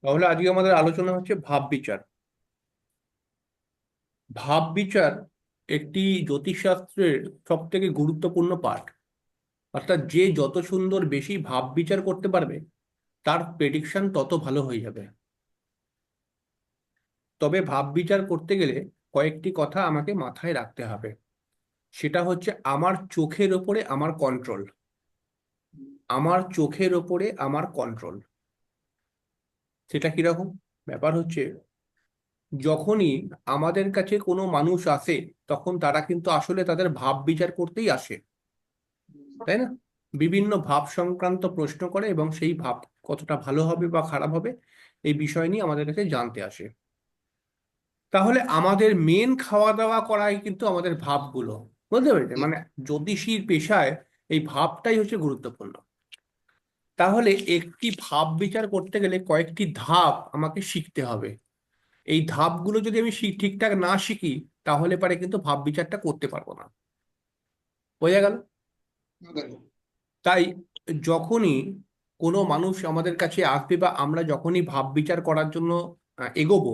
তাহলে আজকে আমাদের আলোচনা হচ্ছে ভাব বিচার। ভাব বিচার একটি জ্যোতিষশাস্ত্রের সব থেকে গুরুত্বপূর্ণ পাঠ। অর্থাৎ যে যত সুন্দর বেশি ভাব বিচার করতে পারবে তার প্রেডিকশন তত ভালো হয়ে যাবে। তবে ভাব বিচার করতে গেলে কয়েকটি কথা আমাকে মাথায় রাখতে হবে। সেটা হচ্ছে আমার চোখের ওপরে আমার কন্ট্রোল। আমার চোখের ওপরে আমার কন্ট্রোল। সেটা কিরকম? ব্যাপার হচ্ছে, যখনই আমাদের কাছে কোনো মানুষ আসে তখন তারা কিন্তু আসলে তাদের ভাব বিচার করতেই আসে, তাই না? বিভিন্ন ভাব সংক্রান্ত প্রশ্ন করে এবং সেই ভাব কতটা ভালো হবে বা খারাপ হবে এই বিষয় নিয়ে আমাদের কাছে জানতে আসে। তাহলে আমাদের মেন খাওয়া দাওয়া করাই কিন্তু আমাদের ভাবগুলো, বুঝতে পেরেছেন? মানে জ্যোতিষীর পেশায় এই ভাবটাই হচ্ছে গুরুত্বপূর্ণ। তাহলে একটি ভাব বিচার করতে গেলে কয়েকটি ধাপ আমাকে শিখতে হবে। এই ধাপগুলো যদি আমি ঠিকঠাক না শিখি তাহলে পারে কিন্তু ভাব বিচারটা করতে পারবো না। বোঝা গেল? তাই যখনই কোনো মানুষ আমাদের কাছে আসবে বা আমরা যখনই ভাব বিচার করার জন্য এগোবো,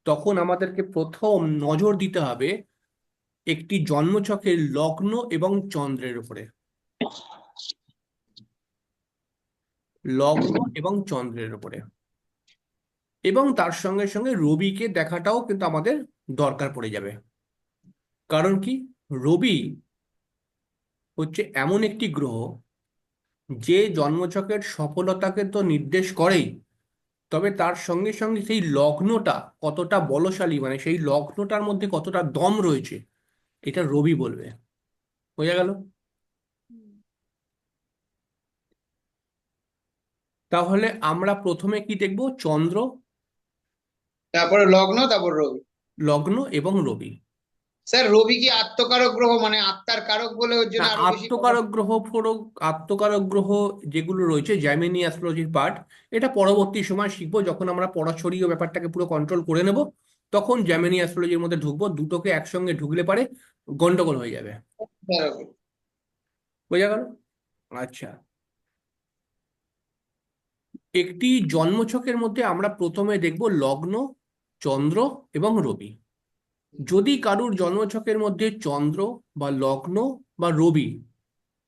তখন আমাদেরকে প্রথম নজর দিতে হবে একটি জন্মছকের লগ্ন এবং চন্দ্রের উপরে। লগ্ন এবং চন্দ্রের উপরে, এবং তার সঙ্গে সঙ্গে রবিকে দেখাটাও কিন্তু আমাদের দরকার পড়ে যাবে। কারণ কি? রবি হচ্ছে এমন একটি গ্রহ যে জন্মছকের সফলতাকে তো নির্দেশ করেই, তবে তার সঙ্গে সঙ্গে সেই লগ্নটা কতটা বলশালী, মানে সেই লগ্নটার মধ্যে কতটা দম রয়েছে, এটা রবি বলবে। বোঝা গেল? তাহলে আমরা প্রথমে কি দেখব? চন্দ্র, তারপরে লগ্ন, তারপর রবি। লগ্ন এবং রবি। স্যার, রবি কি আত্মকারক গ্রহ, মানে আত্মার কারক বলে ওর জন্য হ্যাঁ, আরো বেশি আত্মকারক গ্রহ আত্মকারক গ্রহ যেগুলো রয়েছে জেমিনি অ্যাস্ট্রোলজির পার্ট, এটা পরবর্তী সময় শিখবো যখন আমরা পরাশরীয় ব্যাপারটাকে পুরো কন্ট্রোল করে নেব। তখন জেমিনি অ্যাস্ট্রোলজির মধ্যে ঢুকবো, দুটোকে একসঙ্গে ঢুকলে পারে গন্ডগোল হয়ে যাবে। কারক। বোঝা গেল? আচ্ছা, একটি জন্মছকের মধ্যে আমরা প্রথমে দেখব লগ্ন, চন্দ্র এবং রবি। যদি কারুর জন্মছকের মধ্যে চন্দ্র বা লগ্ন বা রবি,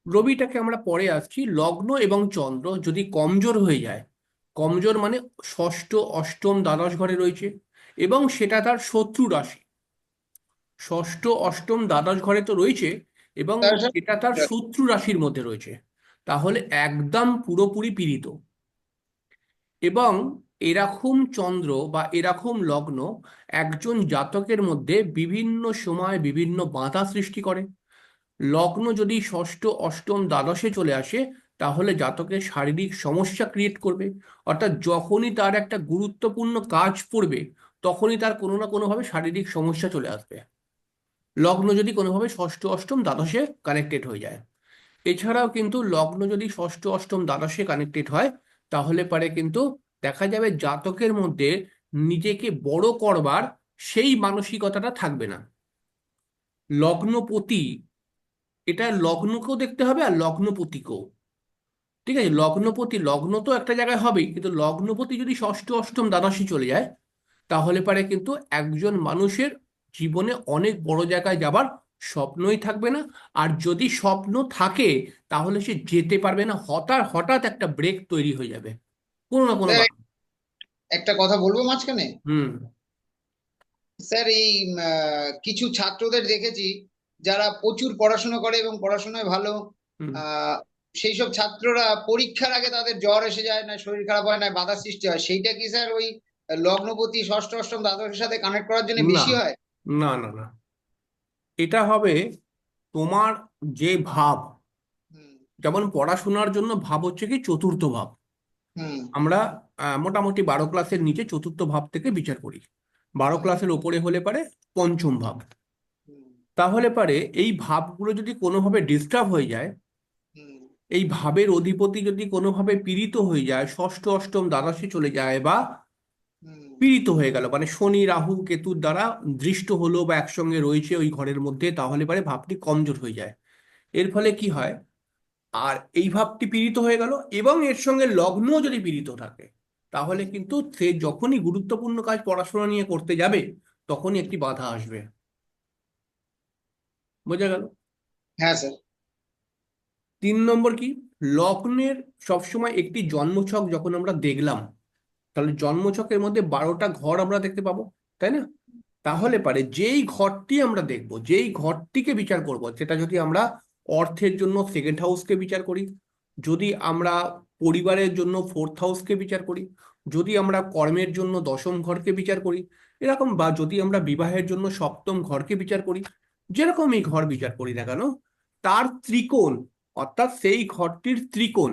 রবিটাকে আমরা পরে আসছি, লগ্ন এবং চন্দ্র যদি কমজোর হয়ে যায়, কমজোর মানে ষষ্ঠ, অষ্টম, দ্বাদশ ঘরে রয়েছে এবং সেটা তার শত্রু রাশি, ষষ্ঠ, অষ্টম, দ্বাদশ ঘরে তো রয়েছে এবং তার সাথে এটা তার শত্রু রাশির মধ্যে রয়েছে, তাহলে একদম পুরোপুরি পীড়িত। এবং এরকম চন্দ্র বা এরকম লগ্ন একজন জাতকের মধ্যে বিভিন্ন সময় বিভিন্ন বাধা সৃষ্টি করে। লগ্ন যদি ষষ্ঠ, অষ্টম, দ্বাদশে চলে আসে তাহলে জাতকের শারীরিক সমস্যা ক্রিয়েট করবে। অর্থাৎ যখনই তার একটা গুরুত্বপূর্ণ কাজ পড়বে তখনই তার কোনো না কোনোভাবে শারীরিক সমস্যা চলে আসবে, লগ্ন যদি কোনোভাবে ষষ্ঠ, অষ্টম, দ্বাদশে কানেক্টেড হয়ে যায়। এছাড়াও কিন্তু লগ্ন যদি ষষ্ঠ, অষ্টম, দ্বাদশে কানেক্টেড হয় তাহলে পারে কিন্তু দেখা যাবে জাতকের মধ্যে নিজেকে বড় করবার সেই মানসিকতাটা থাকবে না। লগ্নপতি, এটা লগ্নকেও দেখতে হবে আর লগ্নপতিকেও। ঠিক আছে, লগ্নপতি, লগ্ন তো একটা জায়গায় হবেই, কিন্তু লগ্নপতি যদি ষষ্ঠ, অষ্টম, দ্বাদশে চলে যায় তাহলে পারে কিন্তু একজন মানুষের জীবনে অনেক বড় জায়গায় যাবার স্বপ্নই থাকবে না। আর যদি স্বপ্ন থাকে তাহলে সে যেতে পারবে না, হঠাৎ হঠাৎ একটা ব্রেক তৈরি হয়ে যাবে কোনো না কোনো স্যার, কারণ। একটা কথা বলবো মাঝখানে। হুম। স্যার, এই কিছু ছাত্রদের দেখেছি যারা প্রচুর পড়াশোনা করে এবং পড়াশোনায় ভালো। হুম। আহ সেই সব ছাত্ররা পরীক্ষার আগে তাদের জ্বর এসে যায়, না শরীর খারাপ হয়, না বাধা সৃষ্টি হয়, সেইটা কি স্যার ওই লগ্নপতি ষষ্ঠ, অষ্টম, দ্বাদশের সাথে কানেক্ট করার জন্য না, বেশি হয়? না, না, না, এটা হবে তোমার যে ভাব, হুম। যেমন পড়াশোনার জন্য ভাব হচ্ছে কি চতুর্থ ভাব। হুম। আমরা মোটামুটি 12 ক্লাসের নিচে চতুর্থ ভাব থেকে বিচার করি, 12 ক্লাসের ওপরে হলে পারে পঞ্চম ভাব। হুম। তাহলে পারে এই ভাবগুলো যদি কোনোভাবে ডিস্টার্ব হয়ে যায়, হুম। এই ভাবের অধিপতি যদি কোনোভাবে পীড়িত হয়ে যায়, ষষ্ঠ, অষ্টম, দ্বাদশে চলে যায় বা হুম। পীড়িত হয়ে গেল, মানে শনি, রাহু, কেতুর দ্বারা দৃষ্ট হলো বা একসঙ্গে রয়েছে ওই ঘরের মধ্যে, তাহলে পারে ভাবটি কমজোর হয়ে যায়। এর ফলে কি হয়, আর এই ভাবটি পীড়িত হয়ে গেল এবং এর সঙ্গে লগ্ন যদি পীড়িত থাকে, তাহলে কিন্তু সে যখনই গুরুত্বপূর্ণ কাজ পড়াশোনা নিয়ে করতে যাবে তখনই একটি বাধা আসবে। বোঝা গেল? হ্যাঁ স্যার। 3 নম্বর কি, লগ্নের সবসময় একটি জন্মছক যখন আমরা দেখলাম, তাহলে জন্মছকের মধ্যে 12টা ঘর আমরা দেখতে পাবো, তাই না? তাহলে পারে যেই ঘরটি আমরা দেখব, যেই ঘরটিকে বিচার করব, সেটা যদি আমরা অর্থের জন্য সেকেন্ড হাউসকে বিচার করি, যদি আমরা পরিবারের জন্য ফোর্থ হাউসকে বিচার করি, যদি আমরা কর্মের জন্য দশম ঘরকে বিচার করি, এরকম, বা যদি আমরা বিবাহের জন্য সপ্তম ঘরকে বিচার করি, যেরকম এই ঘর বিচার করি না কেন, তার ত্রিকোণ, অর্থাৎ সেই ঘরটির ত্রিকোণ,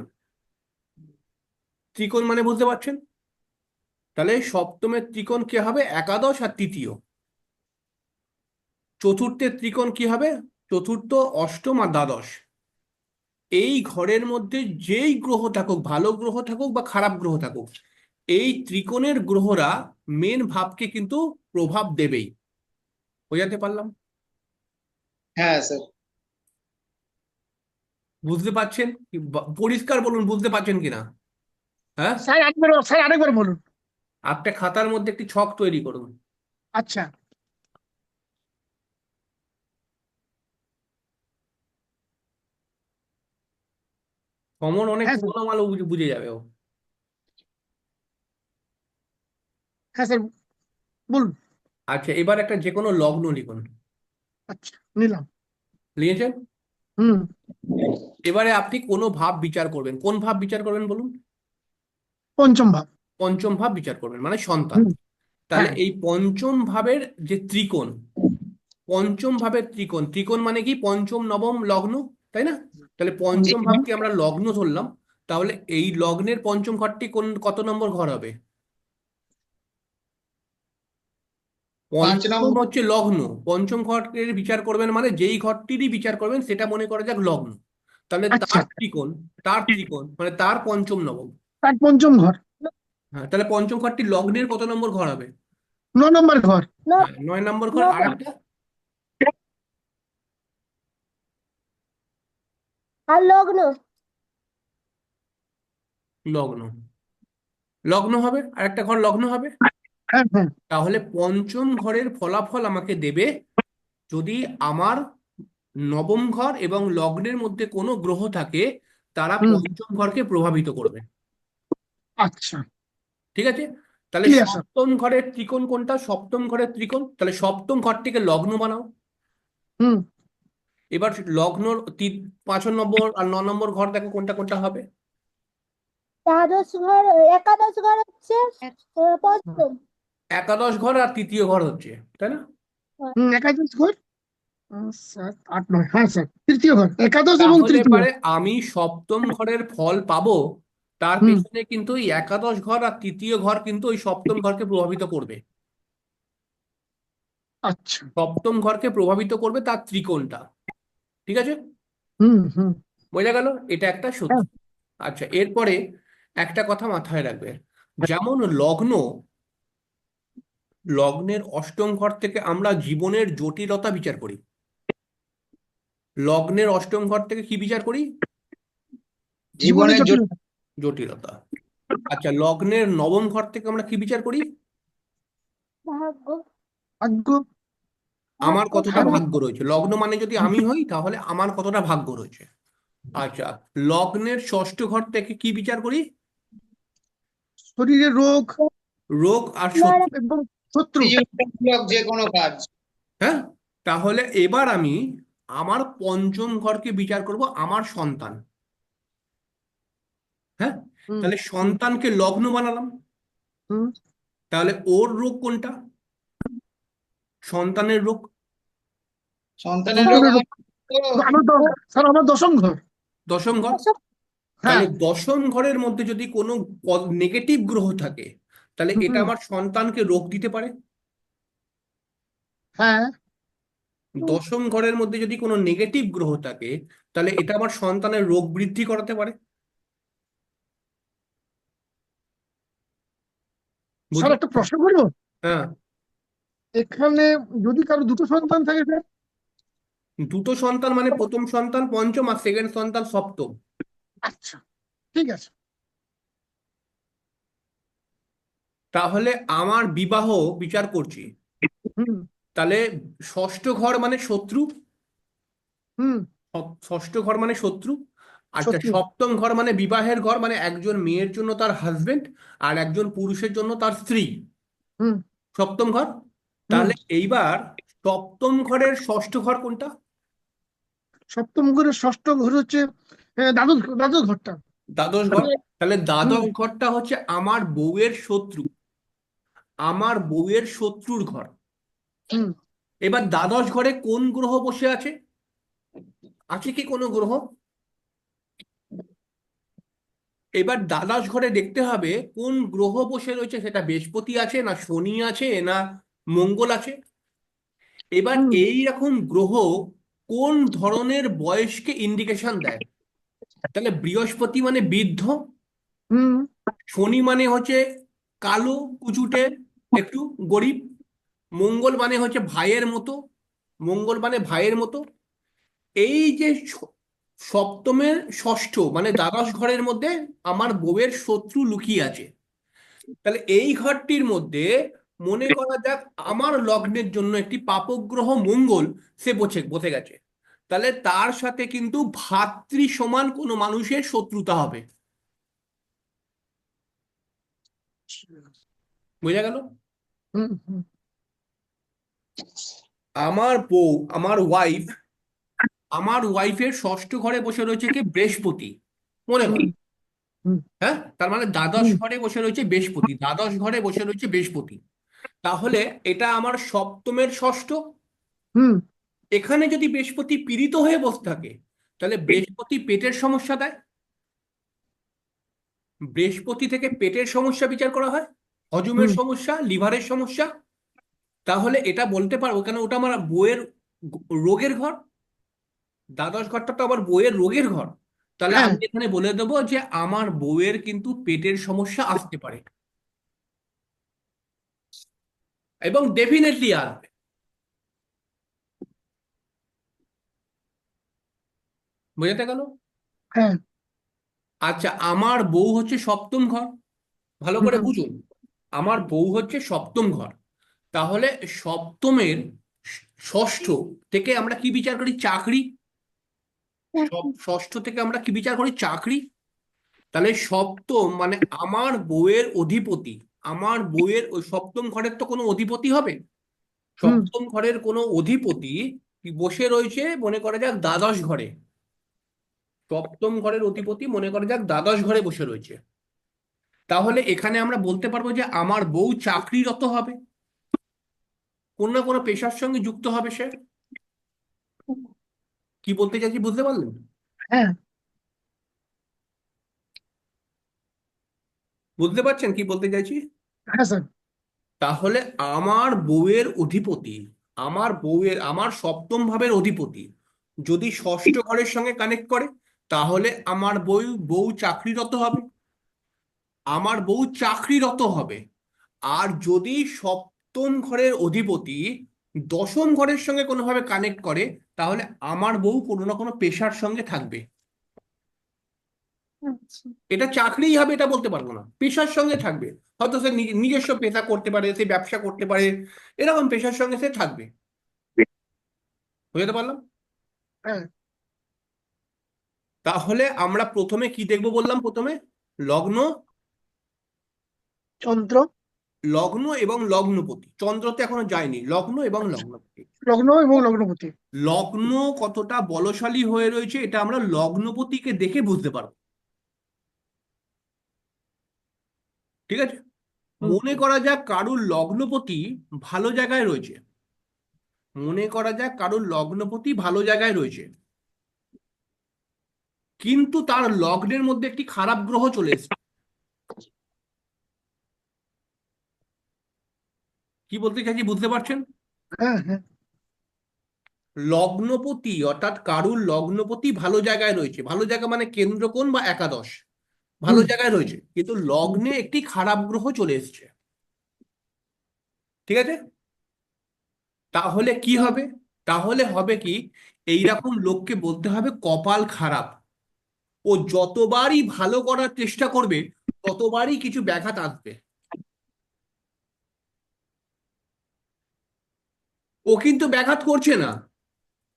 ত্রিকোণ মানে বুঝতে পারছেন? তাহলে সপ্তমের ত্রিকোণ কি হবে? একাদশ আর তৃতীয়। চতুর্থের ত্রিকোণ কি হবে? চতুর্থ, অষ্টম আর দ্বাদশ। এই ঘরের মধ্যে যেই গ্রহ থাকুক, ভালো গ্রহ থাকুক বা খারাপ গ্রহ থাকুক, এই ত্রিকোণের গ্রহরা মেন ভাবকে কিন্তু প্রভাব দেবেই। বোঝাতে পারলাম? হ্যাঁ স্যার। বুঝতে পারছেন পরিষ্কার বলুন, বুঝতে পারছেন কিনা? হ্যাঁ, স্যার আরেকবার বলুন। একটা খাতার মধ্যে একটি ছক তৈরি করুন। আচ্ছা। সমন অনেক হ্যাঁ স্যার। গোলমাল বুঝে যাবে ও। হ্যাঁ স্যার বলুন। আচ্ছা, এবার একটা যে কোনো লগ্ন লিখুন। আচ্ছা নিলাম। লিখেছেন? হুম। এবারে আপনি কোনো ভাব বিচার করবেন, কোন ভাব বিচার করবেন বলুন? পঞ্চম ভাব। পঞ্চম ভাব বিচার করবেন, মানে সন্তান। হুম। তাহলে হ্যাঁ। এই পঞ্চম ভাবের যে ত্রিকোণ, পঞ্চম ভাবের ত্রিকোণ, ত্রিকোণ মানে কি? পঞ্চম নবম লগ্ন, তাই না? তাহলে জি। পঞ্চম ভাবকে আমরা লগ্ন ধরলাম। তাহলে এই লগ্নের পঞ্চম ঘরটি কত নম্বর ঘর হবে? 5 পঞ্চম নম্বর। হচ্ছে লগ্ন। পঞ্চম ঘরের বিচার করবেন মানে যেই ঘরটিরই বিচার করবেন সেটা মনে করা যাক লগ্ন। তাহলে আচ্ছা। তার ত্রিকোণ, তার ত্রিকোণ মানে তার পঞ্চম নবম। তার পঞ্চম ঘর। হ্যাঁ, তাহলে পঞ্চম ঘরটি লগ্নের কত নম্বর ঘর হবে? 9 নম্বর ঘর। হ্যাঁ, 9 নম্বর ঘর। আর একটা আর লগ্ন। লগ্ন, লগ্ন হবে, আর একটা ঘর লগ্ন হবে। হ্যাঁ হ্যাঁ। তাহলে পঞ্চম ঘরের ফলাফল আমাকে দেবে যদি আমার নবম ঘর এবং লগ্নের মধ্যে কোনো গ্রহ থাকে, তারা হুম। পঞ্চম ঘরকে প্রভাবিত করবে। আচ্ছা। ঠিক আছে? তাহলে ক্লিয়ার স্যার। সপ্তম ঘরের ত্রিকোণ কোনটা? সপ্তম ঘরের ত্রিকোণ, তাহলে সপ্তম ঘরটিকে লগ্ন বানাও। হুম। এবার লগ্ন 5 নম্বর আর 9 নম্বর ঘর দেখো কোনটা কোনটা হবে। দ্বাদশ ঘর, একাদশ ঘর হচ্ছে পঞ্চম। একাদশ ঘর আর তৃতীয় ঘর হচ্ছে, তাই না? হুম, একাদশ ঘর। 7, 8, 9। হ্যাঁ স্যার, তৃতীয় ঘর, একাদশ এবং তাহলে তৃতীয়। পারে আমি সপ্তম ঘরের ফল পাবো, তার হুম। পেছনে কিন্তু ওই একাদশ ঘর আর তৃতীয় ঘর কিন্তু ওই সপ্তম ঘরকে প্রভাবিত করবে। আচ্ছা। সপ্তম ঘরকে প্রভাবিত করবে তার ত্রিকোণটা। ঠিক আছে? হুম হুম। বোঝা গেল? এটা একটা সূত্র। হ্যাঁ। আচ্ছা, এরপরে একটা কথা মাথায় রাখবে, যেমন লগ্ন, লগ্নের অষ্টম ঘর থেকে আমরা জীবনের জটিলতা বিচার করি। লগ্নের অষ্টম ঘর থেকে কি বিচার করি? জীবনের জীবনের জটিলতা। জটিলতা। আচ্ছা, লগ্নের নবম ঘর থেকে আমরা কি বিচার করি? ভাগ্য। ভাগ্য। আমার ভাগ্য কতটা খারাপ। ভাগ্য রয়েছে। লগ্ন মানে যদি আমি হই তাহলে আমার কতটা ভাগ্য রয়েছে। আচ্ছা, লগ্নের ষষ্ঠ ঘর থেকে কি বিচার করি? শরীরে রোগ রোগ আর শত্রু। এবং শত্রু। প্রতিযোগিতামূলক যে কোনো কাজ। হ্যাঁ, তাহলে এবার আমি আমার পঞ্চম ঘরকে বিচার করব, আমার সন্তান। হ্যাঁ, হুম তাহলে হুম সন্তানকে লগ্ন বানালাম। হুম। তাহলে ওর রোগ কোনটা? সন্তানের রোগ সন্তানের রোগ সন্তানের রোগ। তো স্যার আমার দশম ঘর। দশম ঘর। অশোক। হ্যাঁ। তাহলে দশম ঘরের মধ্যে যদি কোনো নেগেটিভ গ্রহ থাকে, তাহলে এটা হুম। আমার সন্তানকে রোগ দিতে পারে। হ্যাঁ। দশম ঘরের মধ্যে যদি কোনো নেগেটিভ গ্রহ থাকে, তাহলে এটা আমার সন্তানের রোগ বৃদ্ধি করাতে পারে। স্যার বুঝলে? একটা প্রশ্ন করবো। হ্যাঁ, এখানে যদি কারো দুটো সন্তান থাকে স্যার। দুটো সন্তান মানে প্রথম সন্তান পঞ্চম আর সেকেন্ড সন্তান সপ্তম। আচ্ছা ঠিক আছে। তাহলে আমার বিবাহ বিচার করছি, হুম তাহলে ষষ্ঠ ঘর মানে শত্রু, হুম ষষ্ঠ ঘর মানে শত্রু। আচ্ছা, শত্রু। সপ্তম ঘর মানে বিবাহের ঘর, মানে একজন মেয়ের জন্য তার হাজবেন্ড আর একজন পুরুষের জন্য তার স্ত্রী, হুম সপ্তম ঘর। হুম তাহলে এইবার সপ্তম ঘরের ষষ্ঠ ঘর কোনটা? সপ্তম ঘরের ষষ্ঠ ঘর হচ্ছে দ্বাদশ দ্বাদশ ঘরটা। দ্বাদশ ঘর। তাহলে হুম দ্বাদশ ঘরটা হচ্ছে আমার বউয়ের শত্রু, আমার বউয়ের শত্রুর ঘর। হুম এবার দ্বাদশ ঘরে কোন গ্রহ বসে আছে? আছে কি কোনো গ্রহ? এবার দ্বাদশ ঘরে দেখতে হবে কোন গ্রহ বসে রয়েছে, সেটা বৃহস্পতি আছে না শনি আছে না মঙ্গল আছে। এবার হুম এই রকম গ্রহ কোন ধরনের বয়সকে ইন্ডিকেশন দেয়? তাহলে বৃহস্পতি মানে বৃদ্ধ, হুম শনি মানে হচ্ছে কালো কুচুটে একটু গরিব, মঙ্গল মানে হচ্ছে ভাইয়ের মতো, মঙ্গল মানে ভাইয়ের মতো। এই যে সপ্তমের ষষ্ঠ মানে দ্বাদশ ঘরের মধ্যে আমার বউয়ের শত্রু লুকিয়ে আছে। তাহলে এই ঘরটির মধ্যে মনে করা যাক আমার লগ্নের জন্য একটি পাপগ্রহ মঙ্গল সে বসে বসে গেছে, তাহলে তার সাথে কিন্তু ভাতৃ সমান কোনো মানুষের শত্রুতা হবে। বোঝা গেল? হুম হুম আমার বউ, আমার ওয়াইফ, আমার ওয়াইফের ষষ্ঠ ঘরে বসে রয়েছে কে? বৃহস্পতি, মনে হুম করো। হুম হ্যাঁ, তার মানে দ্বাদশ হুম ঘরে বসে রয়েছে বৃহস্পতি, দ্বাদশ ঘরে বসে রয়েছে বৃহস্পতি। তাহলে এটা আমার সপ্তমের ষষ্ঠ। হুম এখানে যদি বৃহস্পতি পীড়িত হয়ে বসে থাকে, তাহলে বৃহস্পতি পেটের সমস্যা দেয়। বৃহস্পতি থেকে পেটের সমস্যা বিচার করা হয়, হজমের হুম সমস্যা, লিভারের সমস্যা। তাহলে এটা বলতে পারবো কেন ওটা আমার বইয়ের রোগের ঘর, দ্বাদশ ঘরটা তো আমার বইয়ের রোগের ঘর। তাহলে হ্যাঁ আমি এখানে বলে দেবো যে আমার বউয়ের কিন্তু পেটের সমস্যা আসতে পারে, এবং ডেফিনেটলি আসবে। বোঝাতে গেল? হ্যাঁ আচ্ছা, আমার বউ হচ্ছে সপ্তম ঘর, ভালো করে হুম বুঝুন। আমার বউ হচ্ছে সপ্তম ঘর। তাহলে সপ্তমের ষষ্ঠ থেকে আমরা কি বিচার করি? চাকরি। ষষ্ঠ থেকে আমরা কি বিচার করি? চাকরি। তাহলে সপ্তম মানে আমার বউয়ের অধিপতি, আমার বউয়ের ওই সপ্তম ঘরের তো কোনো অধিপতি হবে, হুম সপ্তম ঘরের কোনো অধিপতি বসে রয়েছে মনে করা যাক দ্বাদশ ঘরে। সপ্তম ঘরের অধিপতি মনে করা যাক দ্বাদশ ঘরে বসে রয়েছে। তাহলে এখানে আমরা বলতে পারবো যে আমার বউ চাকরিরত হবে, কোন না কোনো পেশার সঙ্গে যুক্ত হবে সে। কি বলতে চাইছি বুঝতে পারলেন? হ্যাঁ বুঝতে পারছেন কি বলতে চাইছি? হ্যাঁ স্যার। তাহলে আমার বউয়ের অধিপতি, আমার বউয়ের, আমার সপ্তম ভাবের অধিপতি যদি ষষ্ঠ ঘরের সঙ্গে কানেক্ট করে, তাহলে আমার বউ বউ চাকরিরত হবে, আমার বউ চাকরিরত হবে। আর যদি সপ্তম ঘরের অধিপতি দশম ঘরের সঙ্গে কোনোভাবে কানেক্ট করে, তাহলে আমার বউ কোনো না কোনো পেশার সঙ্গে থাকবে। আচ্ছা। এটা চাকরিই হবে এটা বলতে পারবো না, পেশার সঙ্গে থাকবে। হয়তো সে নিজস্ব পেশা করতে পারে, সে ব্যবসা করতে পারে, এরকম পেশার সঙ্গে সে থাকবে। বুঝতে পারলাম? হ্যাঁ তাহলে আমরা প্রথমে কি দেখবো বললাম? প্রথমে লগ্ন, চন্দ্র, লগ্ন এবং লগ্নপতি। চন্দ্রতে এখনো যায়নি, লগ্ন এবং লগ্নপতি। লগ্ন এবং লগ্নপতি। লগ্ন কতটা বলশালী হয়ে রয়েছে এটা আমরা লগ্নপতিকে দেখে বুঝতে পারবো। ঠিক আছে? হুম মনে করা যাক কারুর লগ্নপতি ভালো জায়গায় রয়েছে, মনে করা যাক কারুর লগ্নপতি ভালো জায়গায় রয়েছে, কিন্তু তার লগ্নের মধ্যে একটি খারাপ গ্রহ চলে এসেছে। কি বলতে চাইছি বুঝতে পারছেন? হ্যাঁ হ্যাঁ লগ্নপতি অর্থাৎ কারুর লগ্নপতি ভালো জায়গায় রয়েছে, ভালো জায়গা মানে কেন্দ্রকোণ বা একাদশ, ভালো হুম জায়গায় রয়েছে, কিন্তু হুম লগ্নে একটি খারাপ গ্রহ চলে এসেছে। ঠিক আছে? তাহলে কি হবে? তাহলে হবে কি, এইরকম লোককে বলতে হবে কপাল খারাপ। ও যতবারই ভালো করার চেষ্টা করবে ততবারই কিছু ব্যাঘাত আসবে। ও কিন্তু ব্যাঘাত করছে না,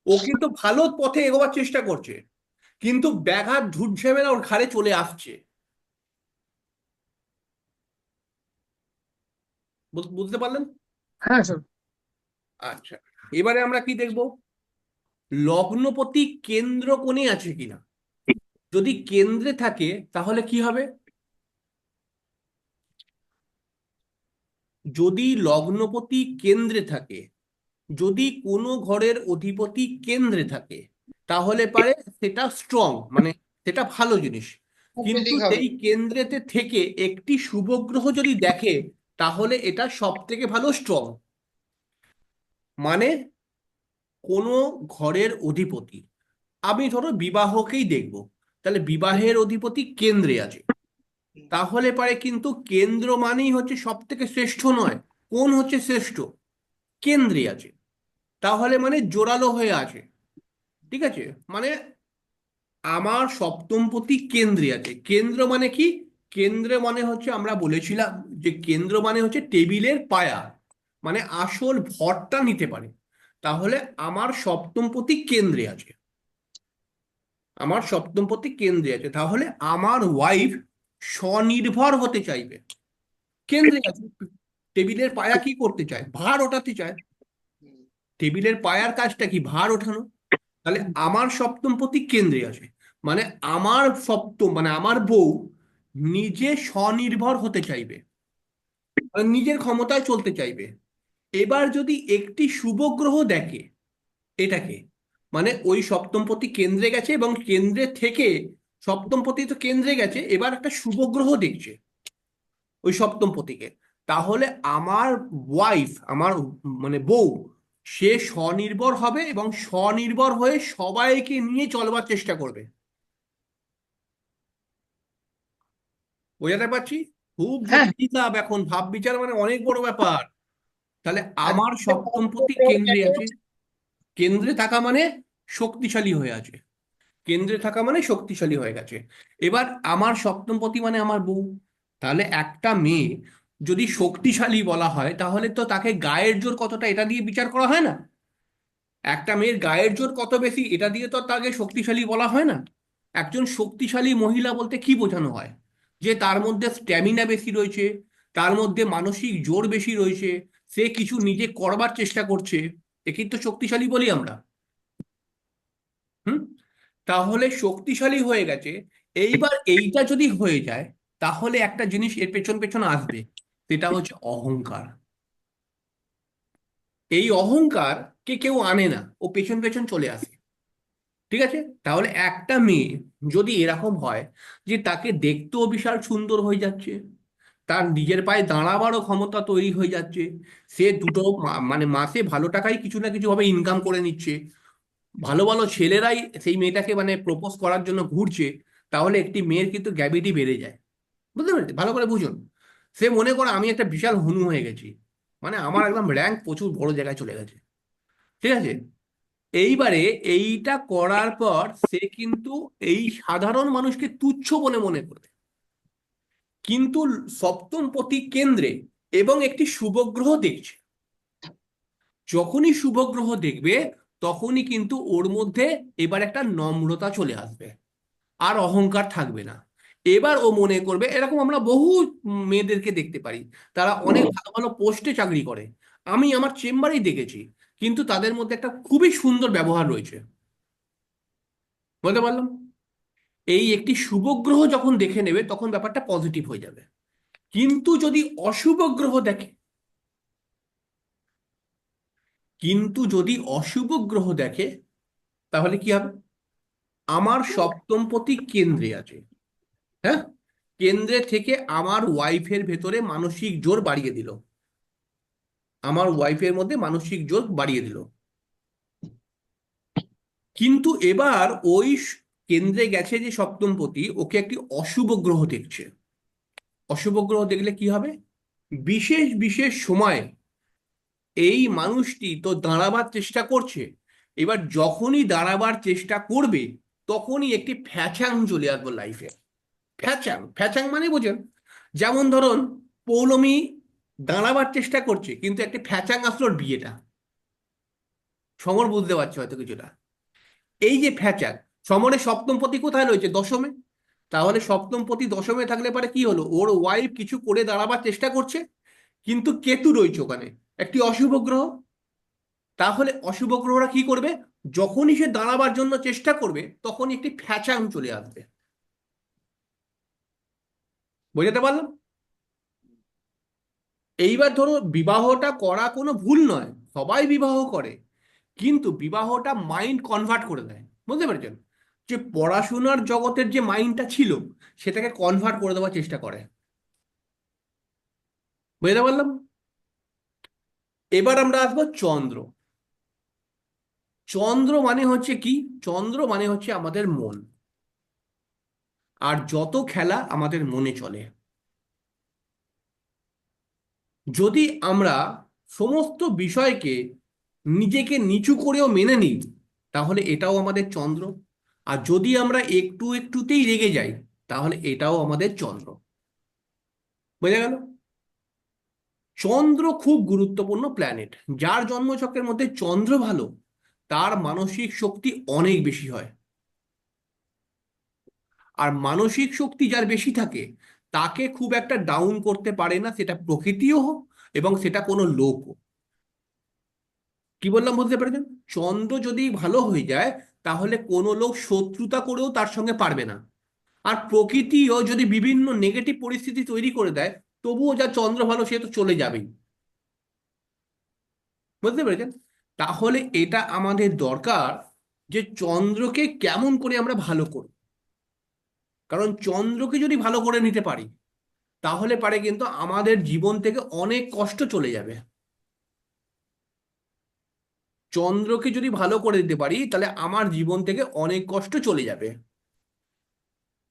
ও কিন্তু ভালো পথে এগোবার চেষ্টা করছে, কিন্তু ব্যাঘাত ঝুট ঝামেলা ওর ঘাড়ে চলে আসছে। বুঝতে পারলেন? হ্যাঁ স্যার। আচ্ছা, এবারে আমরা কি দেখব, লগ্নপতি কেন্দ্র কোণে আছে কিনা। যদি কেন্দ্রে থাকে তাহলে কি হবে, যদি লগ্নপতি কেন্দ্রে থাকে, যদি কোনো ঘরের অধিপতি কেন্দ্রে থাকে, তাহলে পারে সেটা স্ট্রং, মানে সেটা ভালো জিনিস। কিন্তু দিক হবে। সেই কেন্দ্রেতে থেকে একটি শুভ গ্রহ যদি দেখে, তাহলে এটা সব থেকে ভালো স্ট্রং। মানে কোনো ঘরের অধিপতি, আমি ধরো বিবাহকেই দেখব, তাহলে বিবাহের অধিপতি কেন্দ্রে আছে, তাহলে পারে কিন্তু কেন্দ্র মানেই হচ্ছে সব থেকে শ্রেষ্ঠ নয়। কোন হচ্ছে শ্রেষ্ঠ? কেন্দ্রে আছে, তাহলে মানে জোরালো হয়ে আছে। ঠিক আছে, মানে আমার সপ্তমপতি কেন্দ্রে আছে। কেন্দ্র মানে কি? কেন্দ্র মানে হচ্ছে, আমরা বলেছিলাম যে কেন্দ্র মানে হচ্ছে টেবিলের পায়া, মানে আসল ভরটা নিতে পারে। তাহলে আমার সপ্তমপতি কেন্দ্রে আছে, আমার সপ্তমপতি কেন্দ্রে আছে, তাহলে আমার ওয়াইফ স্বনির্ভর হতে চাইবে। কেন্দ্রে আছে, টেবিলের পায়া কি করতে চায়? ভার ওঠাতে চায়। টেবিলের পায়ার কাজটা কি? ভার ওঠানো। তাহলে আমার সপ্তমপতি কেন্দ্রে আছে, মানে আমার সপ্তম মানে আমার বউ নিজে স্বনির্ভর হতে চাইবে, মানে নিজের ক্ষমতায় চলতে চাইবে। এবার যদি একটি শুভ গ্রহ দেখে এটাকে, মানে ওই সপ্তমপতি কেন্দ্রে গেছে এবং কেন্দ্রে থেকে, সপ্তমপতি তো কেন্দ্রে গেছে, এবার একটা শুভ গ্রহ দেখছে ওই সপ্তমপতিকে, তাহলে আমার ওয়াইফ, আমার মানে বউ, সে স্বনির্ভর হবে এবং স্বনির্ভর হয়ে সবাইকে নিয়ে চলবার চেষ্টা করবে। বোঝাতে পারছি? খুব হ্যাঁ জটিল হিসাব, এখন ভাব বিচার মানে অনেক বড় ব্যাপার। তাহলে আর আমার সপ্তমপতি কেন্দ্রে আছে, কেন্দ্রে থাকা মানে শক্তিশালী হয়ে আছে, কেন্দ্রে থাকা মানে শক্তিশালী হয়ে গেছে। এবার আমার সপ্তমপতি মানে আমার বউ, তাহলে একটা মেয়ে যদি শক্তিশালী বলা হয়, তাহলে তো তাকে গায়ের জোর কতটা এটা দিয়ে বিচার করা হয় না। একটা মেয়ের গায়ের জোর কত বেশি এটা দিয়ে তো তাকে শক্তিশালী বলা হয় না। একজন শক্তিশালী মহিলা বলতে কি বোঝানো হয়? যে তার মধ্যে স্ট্যামিনা বেশি রয়েছে, তার মধ্যে মানসিক জোর বেশি রয়েছে, সে কিছু নিজে করবার চেষ্টা করছে, একেই তো শক্তিশালী বলি আমরা। হুম, তাহলে শক্তিশালী হয়ে গেছে। এইবার এইটা যদি হয়ে যায়, তাহলে একটা জিনিস এর পেছন পেছন আসবে, সেটা হচ্ছে অহংকার। এই অহংকার কে কেউ আনে না, ও পেছন পেছন চলে আসে। ঠিক আছে, তাহলে একটা মেয়ে যদি এরকম হয় যে তাকে দেখতেও বিশাল সুন্দর হয়ে যাচ্ছে, তার নিজের পায়ে দাঁড়াবারও ক্ষমতা তৈরি হয়ে যাচ্ছে, সে দুটো মানে মাসে ভালো টাকায় কিছু না কিছু ভাবে ইনকাম করে নিচ্ছে, ভালো ভালো ছেলেরাই সেই মেয়েটাকে মানে প্রপোজ করার জন্য ঘুরছে, তাহলে একটি মেয়ের কিন্তু গ্র্যাভিটি বেড়ে যায়। বুঝতে পেরেছি? ভালো করে বুঝুন। সে মনে করে আমি একটা বিশাল হনু হয়ে গেছি, মানে আমার একদম র্যাঙ্ক প্রচুর বড় জায়গায় চলে গেছে। ঠিক আছে, এইবারে এইটা করার পর সে কিন্তু এই সাধারণ মানুষকে তুচ্ছ বলে মনে করবে। কিন্তু সপ্তমপতি কেন্দ্রে এবং একটি শুভগ্রহ দেখছে, যখনই শুভগ্রহ দেখবে তখনই কিন্তু ওর মধ্যে এবার একটা নম্রতা চলে আসবে, আর অহংকার থাকবে না। এবার ও মনে করবে, এরকম আমরা বহু মেয়েদেরকে দেখতে পারি, তারা অনেক ভালো ভালো পোস্টে চাকরি করে, আমি আমার চেম্বারেই দেখেছি, কিন্তু তাদের মধ্যে একটা খুবই সুন্দর ব্যবহার রয়েছে। বলতে পারলাম? এই একটি শুভ গ্রহ যখন দেখে নেবে তখন ব্যাপারটা পজিটিভ হয়ে যাবে। কিন্তু যদি অশুভ গ্রহ দেখে, কিন্তু যদি অশুভ গ্রহ দেখে, তাহলে কি হবে? আমার সপ্তমপতি কেন্দ্রে আছে, হ্যাঁ, কেন্দ্রে থেকে আমার ওয়াইফের ভেতরে মানসিক জোর বাড়িয়ে দিল, আমার ওয়াইফের মধ্যে মানসিক জোর বাড়িয়ে দিল। কিন্তু এবার ওই কেন্দ্রে গেছে যে সপ্তমপতি, ওকে একটি অশুভ গ্রহ দেখছে। অশুভ গ্রহ দেখলে কি হবে? বিশেষ বিশেষ সময় এই মানুষটি তো দাঁড়াবার চেষ্টা করছে, এবার যখনই দাঁড়াবার চেষ্টা করবে তখনই একটি ফ্যাচাং চলে আসবে লাইফে। ফ্যাচাং, ফ্যাচাং মানে বোঝেন? যেমন ধরুন, পৌলমী দাঁড়াবার চেষ্টা করছে কিন্তু একটি ফ্যাচাং আসলো ওর বিয়েটা, সমর বুঝতে পারছে হয়তো কিছুটা। এই যে ফ্যাচার, সমরের সপ্তমপতি কোথায় রয়েছে? দশমে। তাহলে সপ্তমপতি দশমে থাকলে পারে কি হলো, ওর ওয়াইফ কিছু করে দাঁড়াবার চেষ্টা করছে, কিন্তু কেতু রয়েছে ওখানে, একটি অশুভ গ্রহ। তাহলে অশুভ গ্রহরা কি করবে? যখনই সে দাঁড়াবার জন্য চেষ্টা করবে তখনই একটি ফ্যাচাং চলে আসবে। বুঝতে পারলাম? এইবার ধরো বিবাহটা করা কোনো ভুল নয়, সবাই বিবাহ করে, কিন্তু বিবাহটা মাইন্ড কনভার্ট করে দেয়। বুঝতে পেরেছেন? যে পড়াশোনার জগতের যে মাইন্ডটা ছিল সেটাকে কনভার্ট করে দেওয়ার চেষ্টা করে। বুঝতে পারলাম? এবার আমরা আসবো চন্দ্র। চন্দ্র মানে হচ্ছে কি? চন্দ্র মানে হচ্ছে আমাদের মন। আর যত খেলা আমাদের মনে চলে। যদি আমরা সমস্ত বিষয়কে নিজেকে নিচু করেও মেনে নিই তাহলে এটাও আমাদের চন্দ্র। আর যদি আমরা একটু একটুতেই রেগে যাই তাহলে এটাও আমাদের চন্দ্র। বোঝা গেল? চন্দ্র খুব গুরুত্বপূর্ণ প্ল্যানেট। যার জন্মছকের মধ্যে চন্দ্র ভালো তার মানসিক শক্তি অনেক বেশি হয়। আর মানসিক শক্তি যার বেশি থাকে তাকে খুব একটা ডাউন করতে পারে না, সেটা প্রকৃতিও হোক এবং সেটা কোনো লোকও। কি বললাম বুঝতে পেরেছেন? চন্দ্র যদি ভালো হয়ে যায় তাহলে কোনো লোক শত্রুতা করেও তার সঙ্গে পারবে না। আর প্রকৃতিও যদি বিভিন্ন নেগেটিভ পরিস্থিতি তৈরি করে দেয় তবুও যা চন্দ্র ভালো সে তো চলে যাবেই। বুঝতে পেরেছেন? তাহলে এটা আমাদের দরকার যে চন্দ্রকে কেমন করে আমরা ভালো করব। কারণ চন্দ্রকে যদি ভালো করে নিতে পারি তাহলে পারে কিন্তু আমাদের জীবন থেকে অনেক কষ্ট চলে যাবে। চন্দ্রকে যদি ভালো করে দিতে পারি তাহলে আমার জীবন থেকে অনেক কষ্ট চলে যাবে।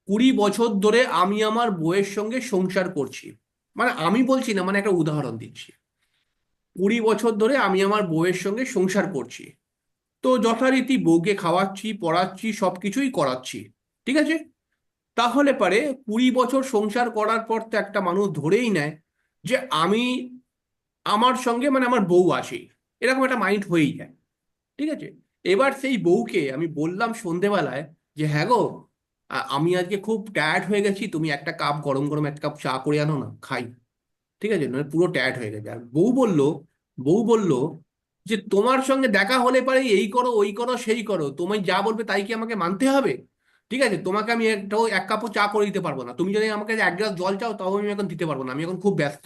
20 বছর ধরে আমি আমার বউয়ের সঙ্গে সংসার করছি, মানে আমি বলছি না, মানে একটা উদাহরণ দিচ্ছি। 20 বছর ধরে আমি আমার বউয়ের সঙ্গে সংসার করছি, তো যথারীতি বউকে খাওয়াচ্ছি, পড়াচ্ছি, সবকিছুই করাচ্ছি, ঠিক আছে? তাহলে পারে 20 বছর সংসার করার পর তো একটা মানুষ ধরেই নেয় যে আমি, আমার সঙ্গে মানে আমার বউ আসে, এরকম একটা মাইন্ড হয়েই যায়। ঠিক আছে? এবার সেই বউকে আমি বললাম সন্ধেবেলায় যে হ্যাঁ গো, আমি আজকে খুব টায়ার্ড হয়ে গেছি, তুমি একটা কাপ গরম গরম একটা কাপ চা করে আনো না, খাই। ঠিক আছে? মানে পুরো টায়ার্ড হয়ে গেছে। আর বউ বলল যে তোমার সঙ্গে দেখা হলে পারে এই করো ওই করো সেই করো, তুমি যা বলবে তাই কি আমাকে মানতে হবে? ঠিক আছে, তোমাকে আমি একটাও এক কাপও চা করে দিতে পারবো না, তুমি যদি আমাকে এক গ্লাস জল চাও তাও আমি এখন দিতে পারবো না, আমি এখন খুব ব্যস্ত।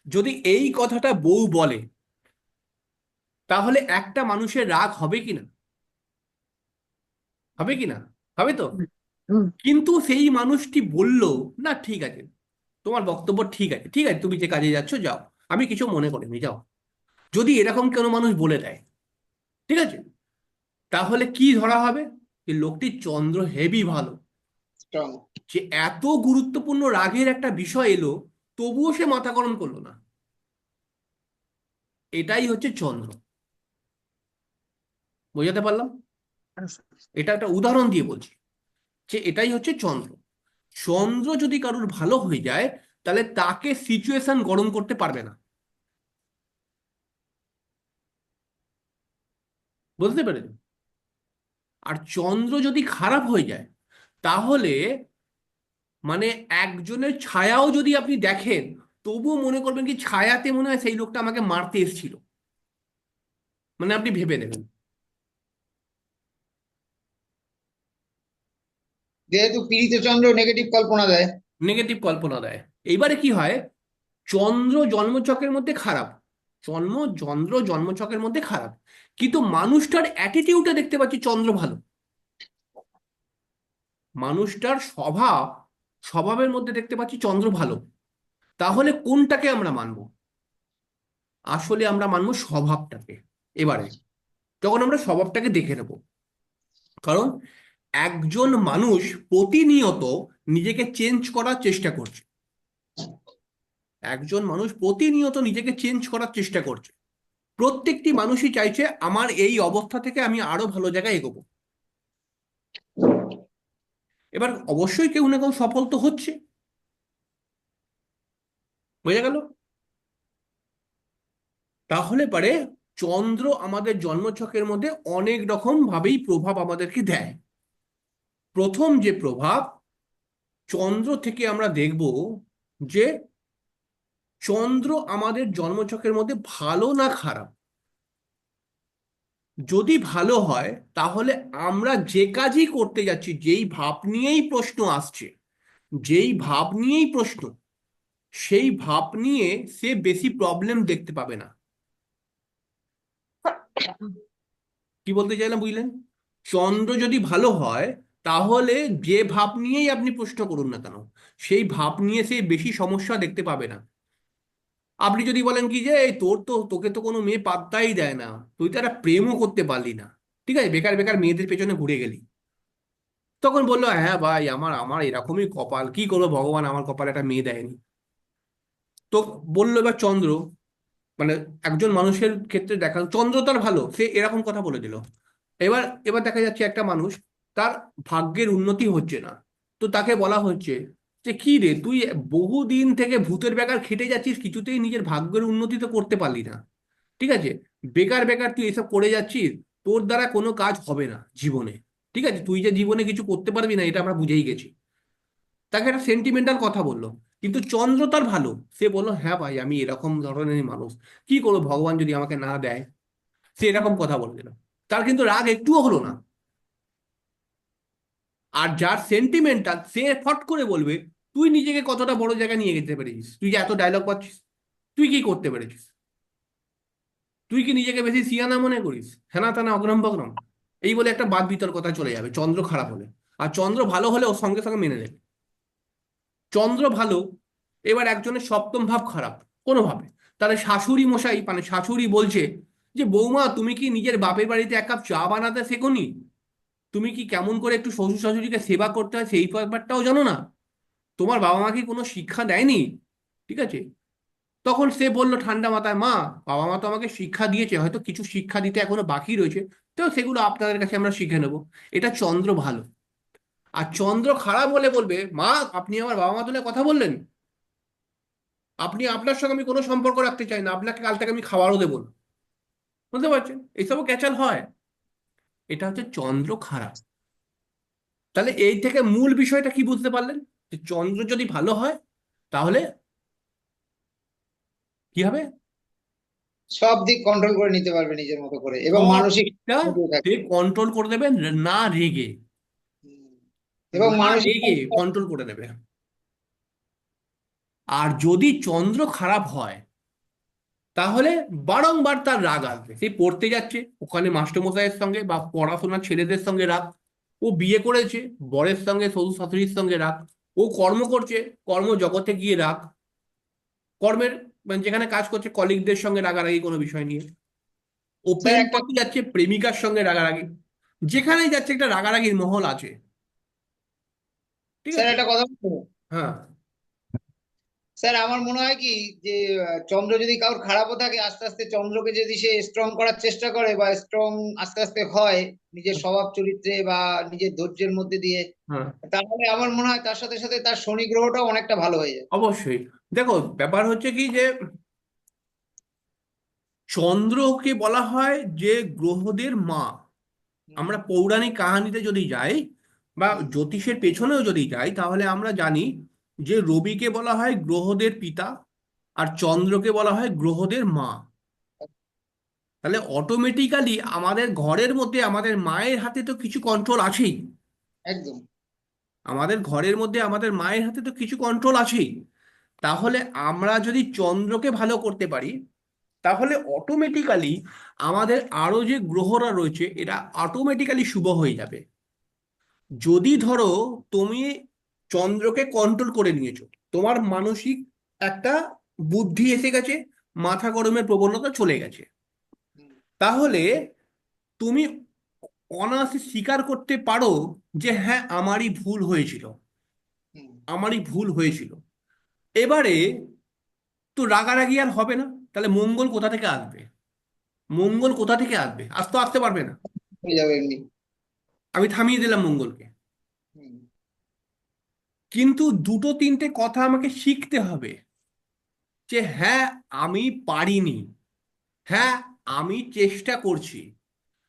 যদি এই কথাটা বউ বলে তাহলে একটা মানুষের রাগ হবে কিনা? হবে কিনা? হবে তো। হুম, কিন্তু সেই মানুষটি বলল না ঠিক আছে, তোমার বক্তব্য ঠিক আছে, ঠিক আছে, তুমি যে কাজে যাচ্ছ যাও, আমি কিছু মনে করিনি, যাও। যদি এরকম কোনো মানুষ বলে দেয়, ঠিক আছে, তাহলে কি ধরা হবে? যে লোকটির চন্দ্র হেভি ভালো। স্ট্রং। যে এত গুরুত্বপূর্ণ রাগের একটা বিষয় এলো তবুও সে মাথা গরম করলো না। এটাই হচ্ছে চন্দ্র। বোঝাতে পারলাম? আচ্ছা, এটা একটা উদাহরণ দিয়ে বলছি যে এটাই হচ্ছে চন্দ্র। চন্দ্র যদি কারুর ভালো হয়ে যায় তাহলে তাকে সিচুয়েশন গরম করতে পারবে না। বুঝতে পেরেছেন? আর চন্দ্র যদি খারাপ হয়ে যায় তাহলে মানে একজনের ছায়াও যদি আপনি দেখেন তবুও মনে করবেন কি ছায়াতে মনে হয় সেই লোকটা আমাকে মারতে এসেছিল, মানে আপনি ভেবে নেবেন। যেহেতু পীড়িত চন্দ্র নেগেটিভ কল্পনা দেয়। নেগেটিভ কল্পনা দেয়। এইবারে কি হয়, চন্দ্র জন্মছকের মধ্যে খারাপ, চন্দ্র জন্মছকের মধ্যে খারাপ, কিন্তু মানুষটার অ্যাটিটিউডটা দেখতে পাচ্ছি চন্দ্র ভালো। মানুষটার স্বভাবের মধ্যে দেখতে পাচ্ছি চন্দ্র ভালো। তাহলে কোনটাকে আমরা মানবো? আসলে আমরা মানবো স্বভাবটাকে। এবারে যখন আমরা স্বভাবটাকে দেখে নেব, কারণ একজন মানুষ প্রতিনিয়ত নিজেকে চেঞ্জ করার চেষ্টা করছে। একজন মানুষ প্রতিনিয়ত নিজেকে চেঞ্জ করার চেষ্টা করছে। প্রত্যেকটি মানুষই চাইছে আমার এই অবস্থা থেকে আমি আরো ভালো জায়গায় এগোবো। এবার অবশ্যই কেউ না কেউ সফল তো হচ্ছে। বোঝা গেল? তাহলে পারে চন্দ্র আমাদের জন্মছকের মধ্যে অনেক রকম ভাবেই প্রভাব আমাদেরকে দেয়। প্রথম যে প্রভাব, চন্দ্র থেকে আমরা দেখব যে চন্দ্র আমাদের জন্মছকের মধ্যে ভালো না খারাপ। যদি ভালো হয় তাহলে আমরা যে কাজই করতে যাচ্ছি, যেই ভাব নিয়েই প্রশ্ন আসছে, যেই ভাব নিয়েই প্রশ্ন, সেই ভাব নিয়ে সে বেশি প্রবলেম দেখতে পাবে না। কি বলতে চাইলাম বুঝলেন? চন্দ্র যদি ভালো হয় তাহলে যে ভাব নিয়েই আপনি প্রশ্ন করুন না কেন, সেই ভাব নিয়ে সে বেশি সমস্যা দেখতে পাবে না। আপনি যদি বলেন কি যে "এই তোকে তো কোনো মেয়ে পাত্তাই দেয় না, তুই তো একটা প্রেমও করতে পারলি না, ঠিক আছে, বেকার বেকার মেয়েদের পেছনে ঘুরে গেলি", তখন বললো হ্যাঁ ভাই, আমার আমার এরকমই কপাল, কি করবো, ভগবান আমার কপালে একটা মেয়ে দেয়নি। তো বললো এবার চন্দ্র, মানে একজন মানুষের ক্ষেত্রে দেখা চন্দ্র তার ভালো, সে এরকম কথা বলে দিল। এবার এবার দেখা যাচ্ছে একটা মানুষ, তার ভাগ্যের উন্নতি হচ্ছে না। তো তাকে বলা হচ্ছে যে কি রে, তুই বহুদিন থেকে ভূতের বেকার খেটে যাচ্ছিস, কিছুতেই নিজের ভাগ্যের উন্নতি তো করতে পারলি না, ঠিক আছে, বেকার বেকার তুই এসব করে যাচ্ছিস, তোর দ্বারা কোনো কাজ হবে না জীবনে, ঠিক আছে, তুই যে জীবনে কিছু করতে পারবি না এটা আমরা বুঝেই গেছি। তাকে একটা সেন্টিমেন্টাল কথা বললো। কিন্তু চন্দ্র তার ভালো, সে বললো হ্যাঁ ভাই, আমি এরকম ধরনের মানুষ, কি করবো, ভগবান যদি আমাকে না দেয়, সে এরকম কথা বলে দিল। তার কিন্তু রাগ একটুও হলো না। আর যার সেন্টিমেন্টাল, সে ফট করে বলবে তুই নিজেকে কতটা বড় জায়গায় নিয়ে যেতে পেরেছিস, তুই যে এত ডায়লগ পাচ্ছিস, তুই কি করতে পেরেছিস, তুই কি নিজেকে বেশি সিয়ানা মনে করিস, হেনা তেনা অগ্রম বগ্রম, এই বলে একটা বাদ বিতর্কতা চলে যাবে চন্দ্র খারাপ হলে। আর চন্দ্র ভালো হলে ও সঙ্গে সঙ্গে মেনে নেবে। চন্দ্র ভালো, এবার একজনের সপ্তম ভাব খারাপ কোনোভাবে, তাহলে শাশুড়ি মশাই, মানে শাশুড়ি বলছে যে বৌমা, তুমি কি নিজের বাপের বাড়িতে এক কাপ চা বানাতে শেখোনি, তুমি কি কেমন করে একটু শ্বশুর শাশুড়িকে সেবা করতে হয় সেই ব্যাপারটাও জানো না, তোমার বাবা মা কি কোনো শিক্ষা দেয়নি, ঠিক আছে। তখন সে বলল ঠান্ডা মাথায়, মা, বাবা মা তো আমাকে শিক্ষা দিয়েছে, হয়তো কিছু শিক্ষা দিতে এখনো বাকি রয়েছে, তো সেগুলো আপনাদের কাছে আমরা শিখে নেবো। এটা চন্দ্র ভালো। আর চন্দ্র খারাপ হলে বলবে, মা, আপনি আমার বাবা মা তুলে কথা বললেন, আপনি, আপনার সঙ্গে আমি কোনো সম্পর্ক রাখতে চাই না, আপনাকে কাল থেকে আমি খাবারও দেবো না। বুঝতে পারছেন, এইসবও ক্যাচাল হয়। এটা হচ্ছে চন্দ্র খারাপ। তাহলে এই থেকে মূল বিষয়টা কি বুঝতে পারলেন, যে চন্দ্র যদি ভালো হয় তাহলে কি হবে, সব দিক কন্ট্রোল করে নিতে পারবে নিজের মতো করে এবং মানসিক সবটা শান্তিও থাকবে। সে কন্ট্রোল করে দেবে, না রেগে, হুম। এবং না মানসিক রেগে কন্ট্রোল করে দেবে। আর যদি চন্দ্র খারাপ হয় তাহলে বারংবার তার রাগ আসবে, সেই পড়তে যাচ্ছে ওখানে মাস্টারমশাইয়ের সঙ্গে বা পড়াশোনার ছেলেদের সঙ্গে রাগ, ও বিয়ে করেছে বরের সঙ্গে, শ্বশুর শাশুড়ির সঙ্গে রাগ, ও কর্ম করছে কর্ম জগতে গিয়ে রাগ, কর্মের মানে যেখানে কাজ করছে কলিগদের সঙ্গে রাগারাগি কোনো বিষয় নিয়ে, ও স্যার প্রেম একটা করতে যাচ্ছে প্রেমিকার সঙ্গে রাগারাগি, যেখানেই যাচ্ছে একটা রাগারাগির মহল আছে, ঠিক স্যার আছে। একটা কথা বলবো? হ্যাঁ, স্যার আমার মনে হয় কি যে চন্দ্র যদি কারোর খারাপও থাকে, আস্তে আস্তে চন্দ্রকে যদি সে স্ট্রং করার চেষ্টা করে বা স্ট্রং আস্তে আস্তে হয় নিজের স্বভাব চরিত্রে বা নিজের ধৈর্যের মধ্যে দিয়ে, হ্যাঁ, তাহলে আমার মনে হয় তার সাথে সাথে তার শনি গ্রহটাও অনেকটা ভালো হয়ে যায়। অবশ্যই। দেখো ব্যাপার হচ্ছে কি যে চন্দ্রকে বলা হয় যে গ্রহদের মা। হুম, আমরা পৌরাণিক কাহিনীতে যদি যাই বা হুম, জ্যোতিষের পেছনেও যদি যাই তাহলে আমরা জানি যে রবিকে বলা হয় গ্রহদের পিতা, আর চন্দ্রকে বলা হয় গ্রহদের মা। তাহলে অটোমেটিক্যালি আমাদের ঘরের মধ্যে আমাদের মায়ের হাতে তো কিছু কন্ট্রোল আছেই, একদম। আমাদের ঘরের মধ্যে আমাদের মায়ের হাতে তো কিছু কন্ট্রোল আছেই। তাহলে আমরা যদি চন্দ্রকে ভালো করতে পারি তাহলে অটোমেটিক্যালি আমাদের আরো যে গ্রহরা রয়েছে এটা অটোমেটিক্যালি শুভ হয়ে যাবে। যদি ধরো তুমি চন্দ্রকে কন্ট্রোল করে নিয়েছো, তোমার মানসিক একটা বুদ্ধি এসে গেছে, মাথা গরমের প্রবণতা চলে গেছে, হুম, তাহলে তুমি অনায়াসে স্বীকার করতে পারো যে হ্যাঁ, আমারই ভুল হয়েছিল, হুম। আমারই ভুল হয়েছিল। এবারে তো রাগারাগি আর হবে না, তাহলে মঙ্গল কোথা থেকে আসবে, মঙ্গল কোথা থেকে আসবে, আজ তো আসতে পারবে না। হয়ে যাবে এমনি। আমি থামিয়ে দিলাম মঙ্গলকে। হুম, কিন্তু দুটো তিনটে কথা আমাকে শিখতে হবে যে হ্যাঁ, আমি পারিনি, হ্যাঁ, আমি চেষ্টা করছি,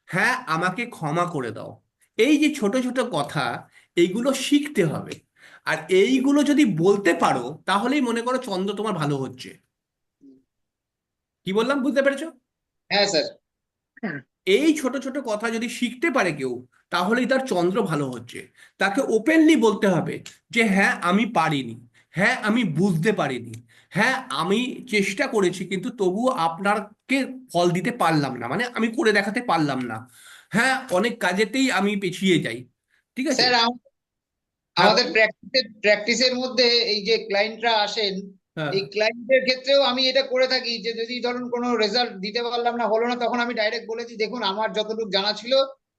হ্যাঁ আমাকে ক্ষমা করে দাও। এই যে ছোট ছোট কথা, এইগুলো শিখতে হবে। আর এইগুলো যদি বলতে পারো তাহলেই মনে করো চন্দ্র তোমার ভালো হচ্ছে। কি বললাম, বুঝতে পেরেছো? হ্যাঁ স্যার। হ্যাঁ, এই ছোট ছোট কথা যদি শিখতে পারে কেউ, তাহলেই তার চন্দ্র ভালো হচ্ছে। তাকে ওপেনলি বলতে হবে যে হ্যাঁ আমি পারিনি, হ্যাঁ আমি বুঝতে পারিনি, হ্যাঁ আমি চেষ্টা করেছি কিন্তু তবুও আপনাকে ফল দিতে পারলাম না, মানে আমি করে দেখাতে পারলাম না, হ্যাঁ অনেক কাজেতেই আমি পিছিয়ে যাই। ঠিক আছে। স্যার হ্যাঁ আমাদের বলো। প্র্যাকটিসের মধ্যে এই যে ক্লায়েন্টরা আসেন, হ্যাঁ এই ক্লায়েন্টের ক্ষেত্রেও আমি এটা করে থাকি যে যদি ধরুন কোনো রেজাল্ট দিতে পারলাম না, হলো না, তখন আমি ডাইরেক্ট বলে দিই, দেখুন আমার যতটুকু জানা ছিল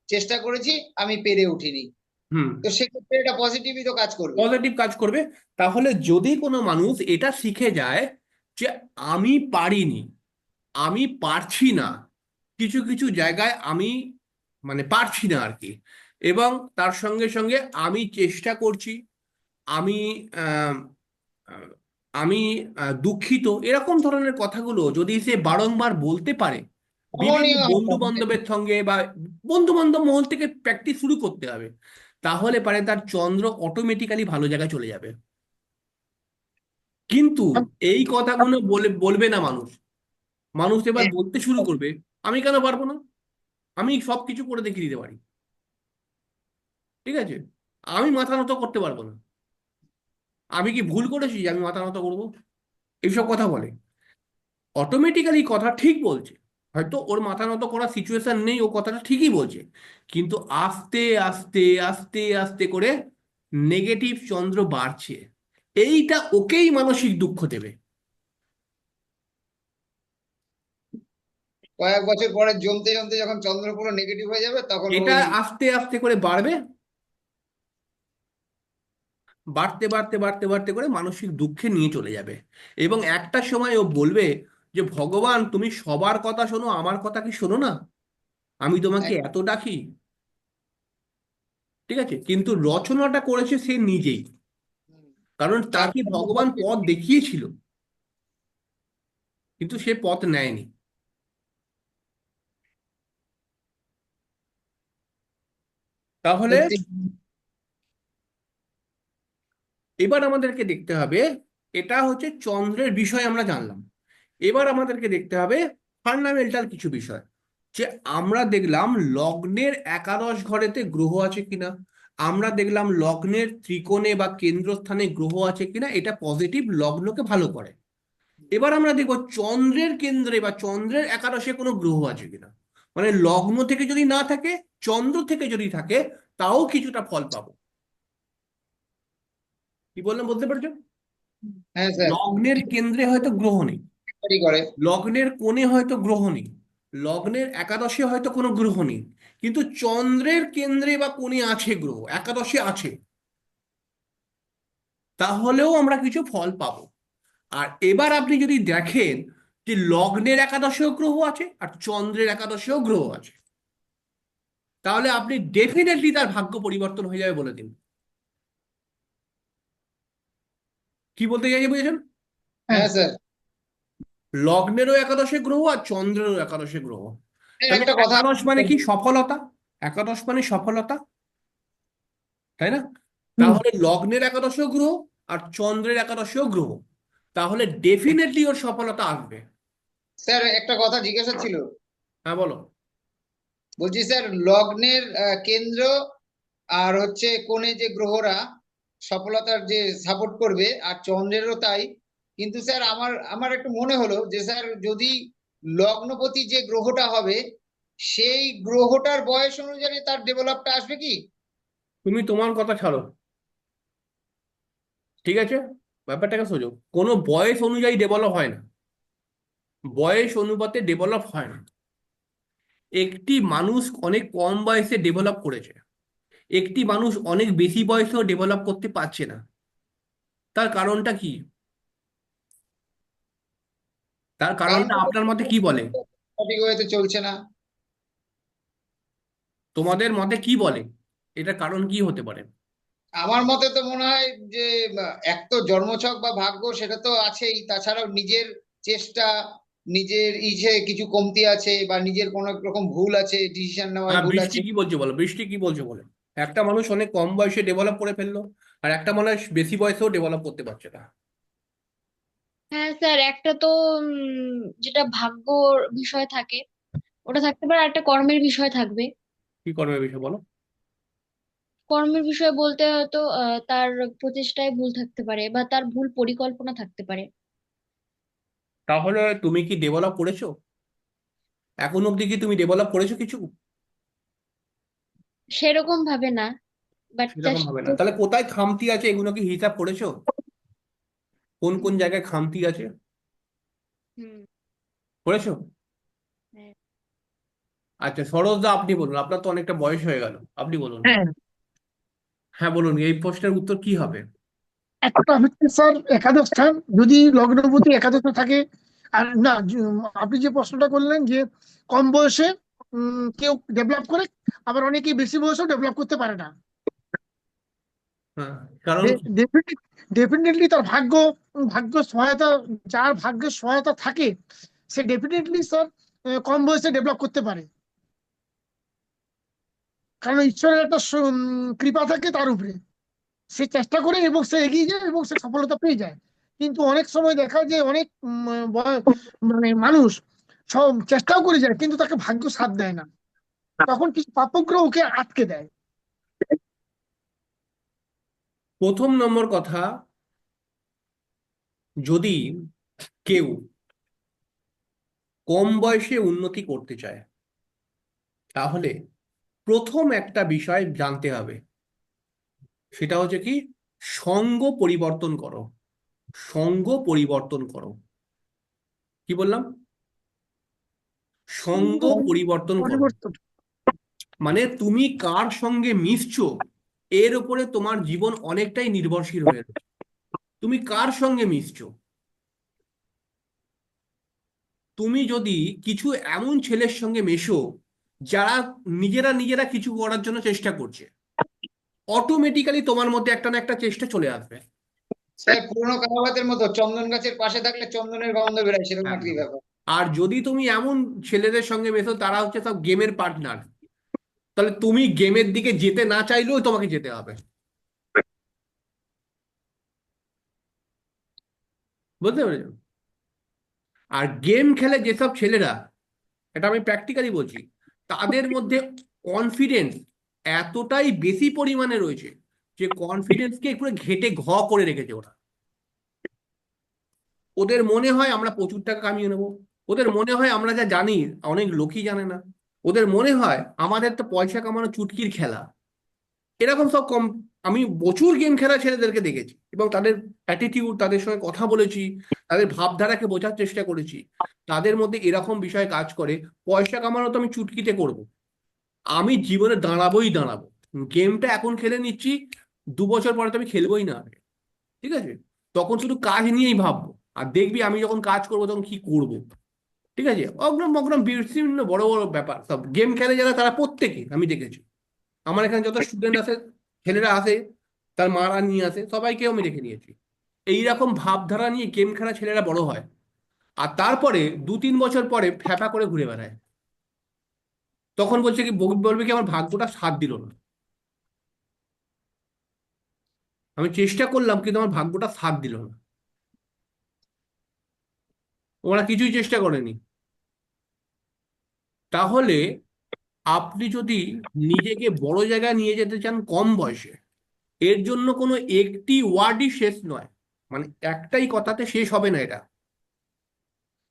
চেষ্টা করেছি, আমি পেরে উঠিনি। হুম, তো সেক্ষেত্রে এটা পজিটিভই তো কাজ করবে। পজিটিভ কাজ করবে। তাহলে যদি কোনো মানুষ এটা শিখে যায় যে আমি পারিনি, আমি পারছি না, কিছু কিছু জায়গায় আমি মানে পারছি না আর কি, এবং তার সঙ্গে সঙ্গে আমি চেষ্টা করছি, আমি আহ, আহ, আমি দুঃখিত, এরকম ধরনের কথাগুলো যদি সে বারংবার বলতে পারে বিভিন্ন নমনীয় বন্ধু হবে। বান্ধবের সঙ্গে বা বন্ধু বান্ধব মহল থেকে প্র্যাকটিস শুরু করতে হবে, তাহলে পারে তার চন্দ্র অটোমেটিক্যালি ভালো জায়গায় চলে যাবে। কিন্তু এই কথাগুলো বলবে না মানুষ। মানুষ এবার হ্যাঁ, বলতে শুরু করবে, আমি কেন পারবো না, আমি সব কিছু করে দেখিয়ে দিতে পারি। ঠিক আছে, আমি মাথা নত করতে পারবো না, আমি কি ভুল করেছি যে আমি মাথা নত করবো, এইসব কথা বলে। অটোমেটিক্যালি কথা ঠিক বলছে, হয়তো ওর মাথা নত করার সিচুয়েশন নেই, ও কথাটা ঠিকই বলছে, কিন্তু আস্তে আস্তে আস্তে আস্তে করে নেগেটিভ চন্দ্র বাড়ছে। এইটা ওকেই মানসিক দুঃখ দেবে। কয়েক বছর পরে জমতে জমতে যখন চন্দ্র পুরো নেগেটিভ হয়ে যাবে, তখন এটা ওই আস্তে আস্তে করে বাড়বে, বাড়তে বাড়তে বাড়তে বাড়তে করে মানসিক দুঃখে নিয়ে চলে যাবে। এবং একটা সময় ও বলবে যে ভগবান তুমি সবার কথা শোনো, আমার কথা কি শোনো না, আমি তোমাকে এত ডাকি। ঠিক আছে, কিন্তু রচনাটা করেছে সে নিজেই, কারণ তাকে তারপরে ভগবান পথ দেখিয়েছিল, কিন্তু সে পথ নেয়নি। তাহলে সত্যি। এবার আমাদেরকে দেখতে হবে, এটা হচ্ছে চন্দ্রের বিষয় আমরা জানলাম। এবার আমাদেরকে দেখতে হবে ফান্ডামেন্টাল কিছু বিষয়, যে আমরা দেখলাম লগ্নের একাদশ ঘরেতে গ্রহ আছে কিনা, আমরা দেখলাম লগ্নের ত্রিকোণে বা কেন্দ্রস্থানে গ্রহ আছে কিনা, এটা পজিটিভ, লগ্নকে ভালো করে। এবার আমরা দেখব চন্দ্রের কেন্দ্রে বা চন্দ্রের একাদশে কোনো গ্রহ আছে কিনা, মানে লগ্ন থেকে যদি না থাকে, চন্দ্র থেকে যদি থাকে, তাও কিছুটা ফল পাবো। কি বললাম, বলতে পারছো? হ্যাঁ স্যার। লগ্নের কেন্দ্রে হয়তো গ্রহ নেই, করে। লগ্নের কোণে হয়তো গ্রহ নেই, লগ্নের একাদশে হয়তো কোনো গ্রহ নেই, কিন্তু চন্দ্রের কেন্দ্রে বা কোণে আছে গ্রহ, একাদশে আছে, তাহলেও আমরা কিছু ফল পাবো। আর এবার আপনি যদি দেখেন যে লগ্নের একাদশেও গ্রহ আছে আর চন্দ্রের একাদশেও গ্রহ আছে, তাহলে আপনি ডেফিনেটলি তার ভাগ্য পরিবর্তন হয়ে যাবে বলে দিন। কি বলতে চাইছে বুঝেছেন? হ্যাঁ, হ্যাঁ স্যার। লগ্নেরও একাদশে গ্রহ আর চন্দ্রেরও একাদশে গ্রহ, তাহলে একটা কথা। একাদশ মানে কি, সফলতা। একাদশ মানে সফলতা, তাই না? হুম, তাহলে লগ্নের একাদশেও গ্রহ আর চন্দ্রের একাদশেও গ্রহ, তাহলে ডেফিনেটলি ওর সফলতা আসবে। স্যার একটা কথা জিজ্ঞাসা ছিল। হ্যাঁ বলো। বলছি স্যার, লগ্নের কেন্দ্র আর হচ্ছে কোণে যে গ্রহরা সফলতার যে সাপোর্ট করবে, আর চন্দ্রেরও তাই। কিন্তু স্যার আমার আমার একটু মনে হলো যে স্যার, যদি লগ্নপতি যে গ্রহটা হবে, সেই গ্রহটার বয়স অনুযায়ী তার ডেভেলপটা আসবে কি? তুমি তোমার কথা ছাড়ো, ঠিক আছে, ব্যাপারটাকে সোজো, কোনো বয়স অনুযায়ী ডেভেলপ হয় না, বয়স অনুপাতে ডেভেলপ হয় না। একটি মানুষ অনেক কম বয়সে ডেভেলপ করেছে, একটি মানুষ অনেক বেশি বয়সেও ডেভেলপ করতে পারছে না। তার কারণটা কি? তার কারণ কারণটা আপনার মতে কি বলে? সঠিক ওয়েতে চলছে না। তোমাদের মতে কি বলে, এটা কারণ কি হতে পারে? আমার মতে তো মনে হয় যে এক তো জন্মছক বা ভাগ্য, সেটা তো আছেই, তাছাড়াও নিজের চেষ্টা, নিজের কিছু কমতি আছে বা নিজের কোনো এক রকম ভুল আছে, ডিসিশন নেওয়ায় ভুল বৃষ্টি আছে। কি বলছে বলো, বৃষ্টি কি বলছে বলো। একটা মানুষ অনেক কম বয়সে ডেভেলপ করে ফেললো, আর একটা মানুষ বেশি বয়সেও ডেভেলপ করতে পারছে না। হ্যাঁ স্যার, একটা তো যেটা ভাগ্যর বিষয় থাকে ওটা থাকতে পারে, আর একটা কর্মের বিষয় থাকবে। কি কর্মের বিষয় বলো। কর্মের বিষয় বলতে হয়তো তার প্রচেষ্টায় ভুল থাকতে পারে বা তার ভুল পরিকল্পনা থাকতে পারে। তাহলে তুমি কি ডেভেলপ করেছো? এখন অব্দি কি তুমি ডেভেলপ করেছো কিছু? সেরকম ভাবে না, বাট সেরকম হবে না, তাহলে কোথায় খামতি আছে এগুলো কি হিসাব করেছো? কোন কোন জায়গায় খামতি আছে হুম। করেছো? হ্যাঁ। আচ্ছা সরোজদা, আপনি বলুন, আপনার তো অনেকটা বয়স হয়ে গেল, আপনি বলুন। হ্যাঁ, হ্যাঁ বলুন, এই প্রশ্নের উত্তর কি হবে? একটা হচ্ছে স্যার একাদশ স্থান, যদি লগ্নপতি একাদশে থাকে। আর না, আপনি যে প্রশ্নটা করলেন যে কম বয়সে কেউ ডেভেলপ করে, আবার অনেকেই বেশি বয়সেও ডেভেলপ করতে পারে না। হ্যাঁ, কারণ কি? ডেফিনেটলি তার ভাগ্য সহায়তা, যার ভাগ্যের সহায়তা থাকে সে ডেফিনেটলি স্যার কম বয়সে ডেভেলপ করতে পারে। কারণ ঈশ্বরের একটা কৃপা থাকে তার উপরে। সে চেষ্টা করে এবং সে এগিয়ে যায় এবং সে সফলতা পেয়ে যায়। কিন্তু অনেক সময় দেখা যায় অনেক মানে মানুষ সব চেষ্টাও করে যায় কিন্তু তাকে ভাগ্য সাথ দেয় না, তখন কিছু পাপগ্রহ ওকে আটকে দেয়। প্রথম নম্বর কথা, যদি কেউ কম বয়সে উন্নতি করতে চায়, তাহলে প্রথম একটা বিষয় জানতে হবে, সেটা হচ্ছে কি, সঙ্গ পরিবর্তন করো। সঙ্গ পরিবর্তন করো। কি বললাম? সঙ্গ পরিবর্তন করো। পরিবর্তন। মানে তুমি কার সঙ্গে মিশছো এর উপরে তোমার জীবন অনেকটাই নির্ভরশীল হয়ে রয়েছে। তুমি কার সঙ্গে মিশছো। তুমি যদি কিছু এমন ছেলের সঙ্গে মেশো যারা নিজেরা নিজেরা কিছু করার জন্য চেষ্টা করছে, অটোমেটিক্যালি তোমার মধ্যে একটা না একটা চেষ্টা চলে আসবে। স্যার পুরোনো কাহাবাতের মতো চন্দন গাছের পাশে থাকলে চন্দনের গন্ধ বেরোয়, সেরকম একই একদম। ব্যাপার। আর যদি তুমি এমন ছেলেদের সঙ্গে মেশো তারা হচ্ছে সব গেমের পার্টনার, তাহলে তুমি গেমের দিকে যেতে না চাইলেও তোমাকে যেতে হবে। বুঝতে পেরেছো? আর গেম খেলে যেসব ছেলেরা, এটা আমি প্র্যাকটিক্যালি বলছি, তাদের মধ্যে কনফিডেন্স এতটাই বেশি পরিমাণে রয়েছে যে কনফিডেন্সকে পুরো ঘেটে ঘ করে রেখেছে ওরা। ওদের মনে হয় আমরা প্রচুর টাকা কামিয়ে নেবো। ওদের মনে হয় আমরা যা জানি অনেক লোকই জানে না। ওদের মনে হয় আমাদের তো পয়সা কামানো চুটকির খেলা। এরকম সব কম। আমি প্রচুর গেম খেলা ছেলেদেরকে দেখেছি এবং তাদের অ্যাটিটিউড, তাদের সঙ্গে কথা বলেছি, তাদের ভাবধারাকে বোঝার চেষ্টা করেছি। তাদের মধ্যে এরকম বিষয় কাজ করে, পয়সা কামানো তো আমি চুটকিতে করব, আমি জীবনে দাঁড়াবোই দাঁড়াবো। গেমটা এখন খেলে নিচ্ছি, 2 বছর পরে তো আমি খেলবোই না আর। ঠিক আছে? তখন শুধু কাজ নিয়েই ভাববো। আর দেখবি আমি যখন কাজ করবো তখন কি করব। ঠিক আছে? অগ্রম অগ্রম বিভিন্ন বড় বড় ব্যাপার সব গেম খেলে যারা, তারা প্রত্যেকে আমি দেখেছি। আমার এখানে যত স্টুডেন্ট আসে, ছেলেরা আসে, তার মারা নিয়ে আসে, সবাইকেও আমি রেখে নিয়েছি। এইরকম ভাবধারা নিয়ে গেম খেলা ছেলেরা বড় হয়, আর তারপরে 2-3 বছর পরে ফ্যাপা করে ঘুরে বেড়ায়। তখন বলছে কি, বলবে কি আমার ভাগ্যটা সাথ দিল না, আমি চেষ্টা করলাম কিন্তু আমার ভাগ্যটা সাথ দিল না। ওরা কিছুই চেষ্টা করেনি। তাহলে আপনি যদি নিজেকে বড় জায়গায় নিয়ে যেতে চান কম বয়সে, এর জন্য কোনো একটি ওয়ার্ডই শেষ নয়, মানে একটাই কথাতে শেষ হবে না এটা,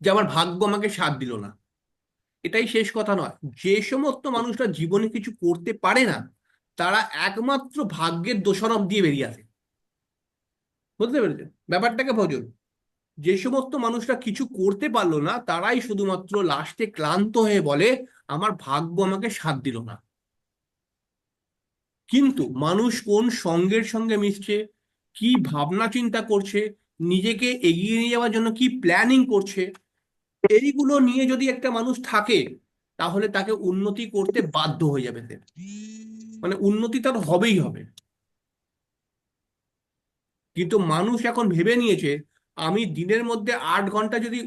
যে আমার ভাগ্য আমাকে সাথ দিল না। এটাই শেষ কথা নয়। যে সমস্ত মানুষরা জীবনে কিছু করতে পারে না, তারা একমাত্র ভাগ্যের দোষারোপ দিয়ে বেরিয়ে আসে। বুঝতে পেরেছেন ব্যাপারটাকে ভজন? যে সমস্ত মানুষরা কিছু করতে পারলো না তারাই শুধুমাত্র লাস্টে ক্লান্ত হয়ে বলে আমার ভাগ্য আমাকে সাথ দিল না। কিন্তু মানুষ কোন সঙ্গের সঙ্গে মিশছে, কি ভাবনা চিন্তা করছে, নিজেকে এগিয়ে নিয়ে যাওয়ার জন্য কি প্ল্যানিং করছে, এইগুলো নিয়ে যদি একটা মানুষ থাকে, তাহলে তাকে উন্নতি করতে বাধ্য হয়ে যাবে সে। মানে উন্নতি তার হবেই হবে। কিন্তু মানুষ এখন ভেবে নিয়েছে, আমি দিনের মধ্যে 8 ঘন্টা যদি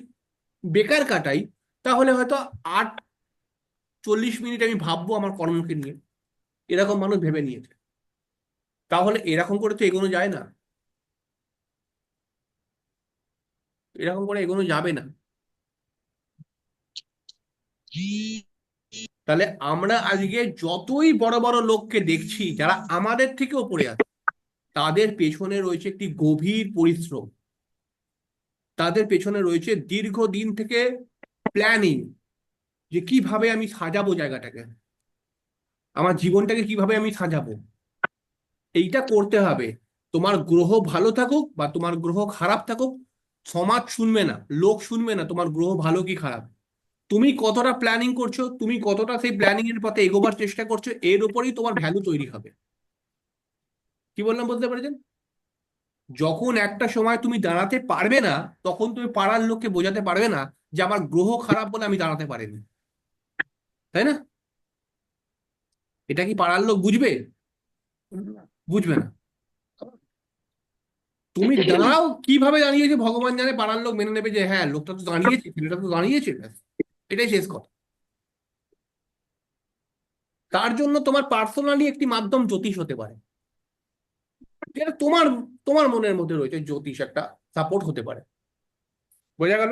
বেকার কাটাই, তাহলে হয়তো 8-40 মিনিট আমি ভাববো আমার কর্মকে নিয়ে, এরকম মানুষ ভেবে নিয়েছে। তাহলে এরকম করে তো এগোনো যায় না, এরকম করে এগোনো যাবে না। তাহলে আমরা আজকে যতই বড় বড় লোককে দেখছি যারা আমাদের থেকে উপরে আছে, তাদের পেছনে রয়েছে একটি গভীর পরিশ্রম, তাদের পেছনে রয়েছে দীর্ঘদিন থেকে প্ল্যানিং, যে কিভাবে আমি সাজাবো জায়গাটাকে, আমার জীবনটাকে কিভাবে আমি সাজাবো। এইটা করতে হবে। তোমার গ্রহ ভালো থাকুক বা তোমার গ্রহ খারাপ থাকুক, সমাজ শুনবে না, লোক শুনবে না তোমার গ্রহ ভালো কি খারাপ। তুমি কতটা প্ল্যানিং করছো, তুমি কতটা সেই প্ল্যানিং এর পথে এগোবার চেষ্টা করছো, এর উপরেই তোমার ভ্যালু তৈরি হবে। কি বললাম বুঝতে পেরেছেন? যখন একটা সময় তুমি দাঁড়াতে পারবে না, তখন তুমি পাড়ার লোককে বোঝাতে পারবে না যে আমার গ্রহ খারাপ বলে আমি দাঁড়াতে পারিনি, তাই না? এটা কি পাড়ার লোক বুঝবে? বুঝবে না। তুমি দাঁড়াও, কিভাবে দাঁড়িয়েছে ভগবান জানে, পাড়ার লোক মেনে নেবে যে হ্যাঁ লোকটা তো দাঁড়িয়েছে, ছেলেটা তো দাঁড়িয়েছে, ব্যাস। এটাই শেষ কথা। তার জন্য তোমার পার্সোনালি একটি মাধ্যম জ্যোতিষ হতে পারে, যেটা তোমার তোমার মনের মধ্যে রয়েছে, জ্যোতিষ একটা সাপোর্ট হতে পারে। বোঝা গেল?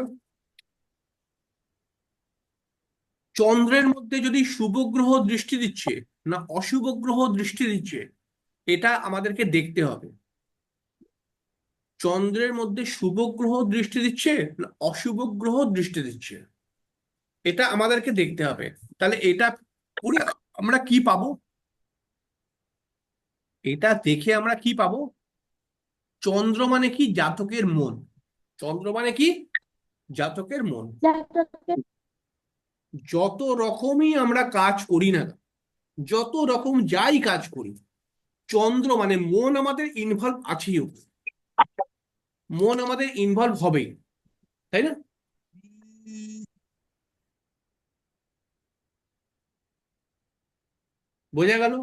চন্দ্রের মধ্যে যদি শুভ গ্রহ দৃষ্টি দিচ্ছে না অশুভ গ্রহ দৃষ্টি দিচ্ছে, এটা আমাদেরকে দেখতে হবে। চন্দ্রের মধ্যে শুভ গ্রহ দৃষ্টি দিচ্ছে না অশুভ গ্রহ দৃষ্টি দিচ্ছে, এটা আমাদেরকে দেখতে হবে। তাহলে এটা পড়ে আমরা কি পাবো? এটা দেখে আমরা কি পাবো? চন্দ্র মানে কি? জাতকের মন। চন্দ্র মানে কি? জাতকের মন। জাতকের যত রকমই আমরা কাজ করি না, যত রকম যাই কাজ করি, চন্দ্র মানে মন আমাদের ইনভলভ আছেই ওতে। মন আমাদের ইনভলভ হবেই, তাই না? বোঝা গেল?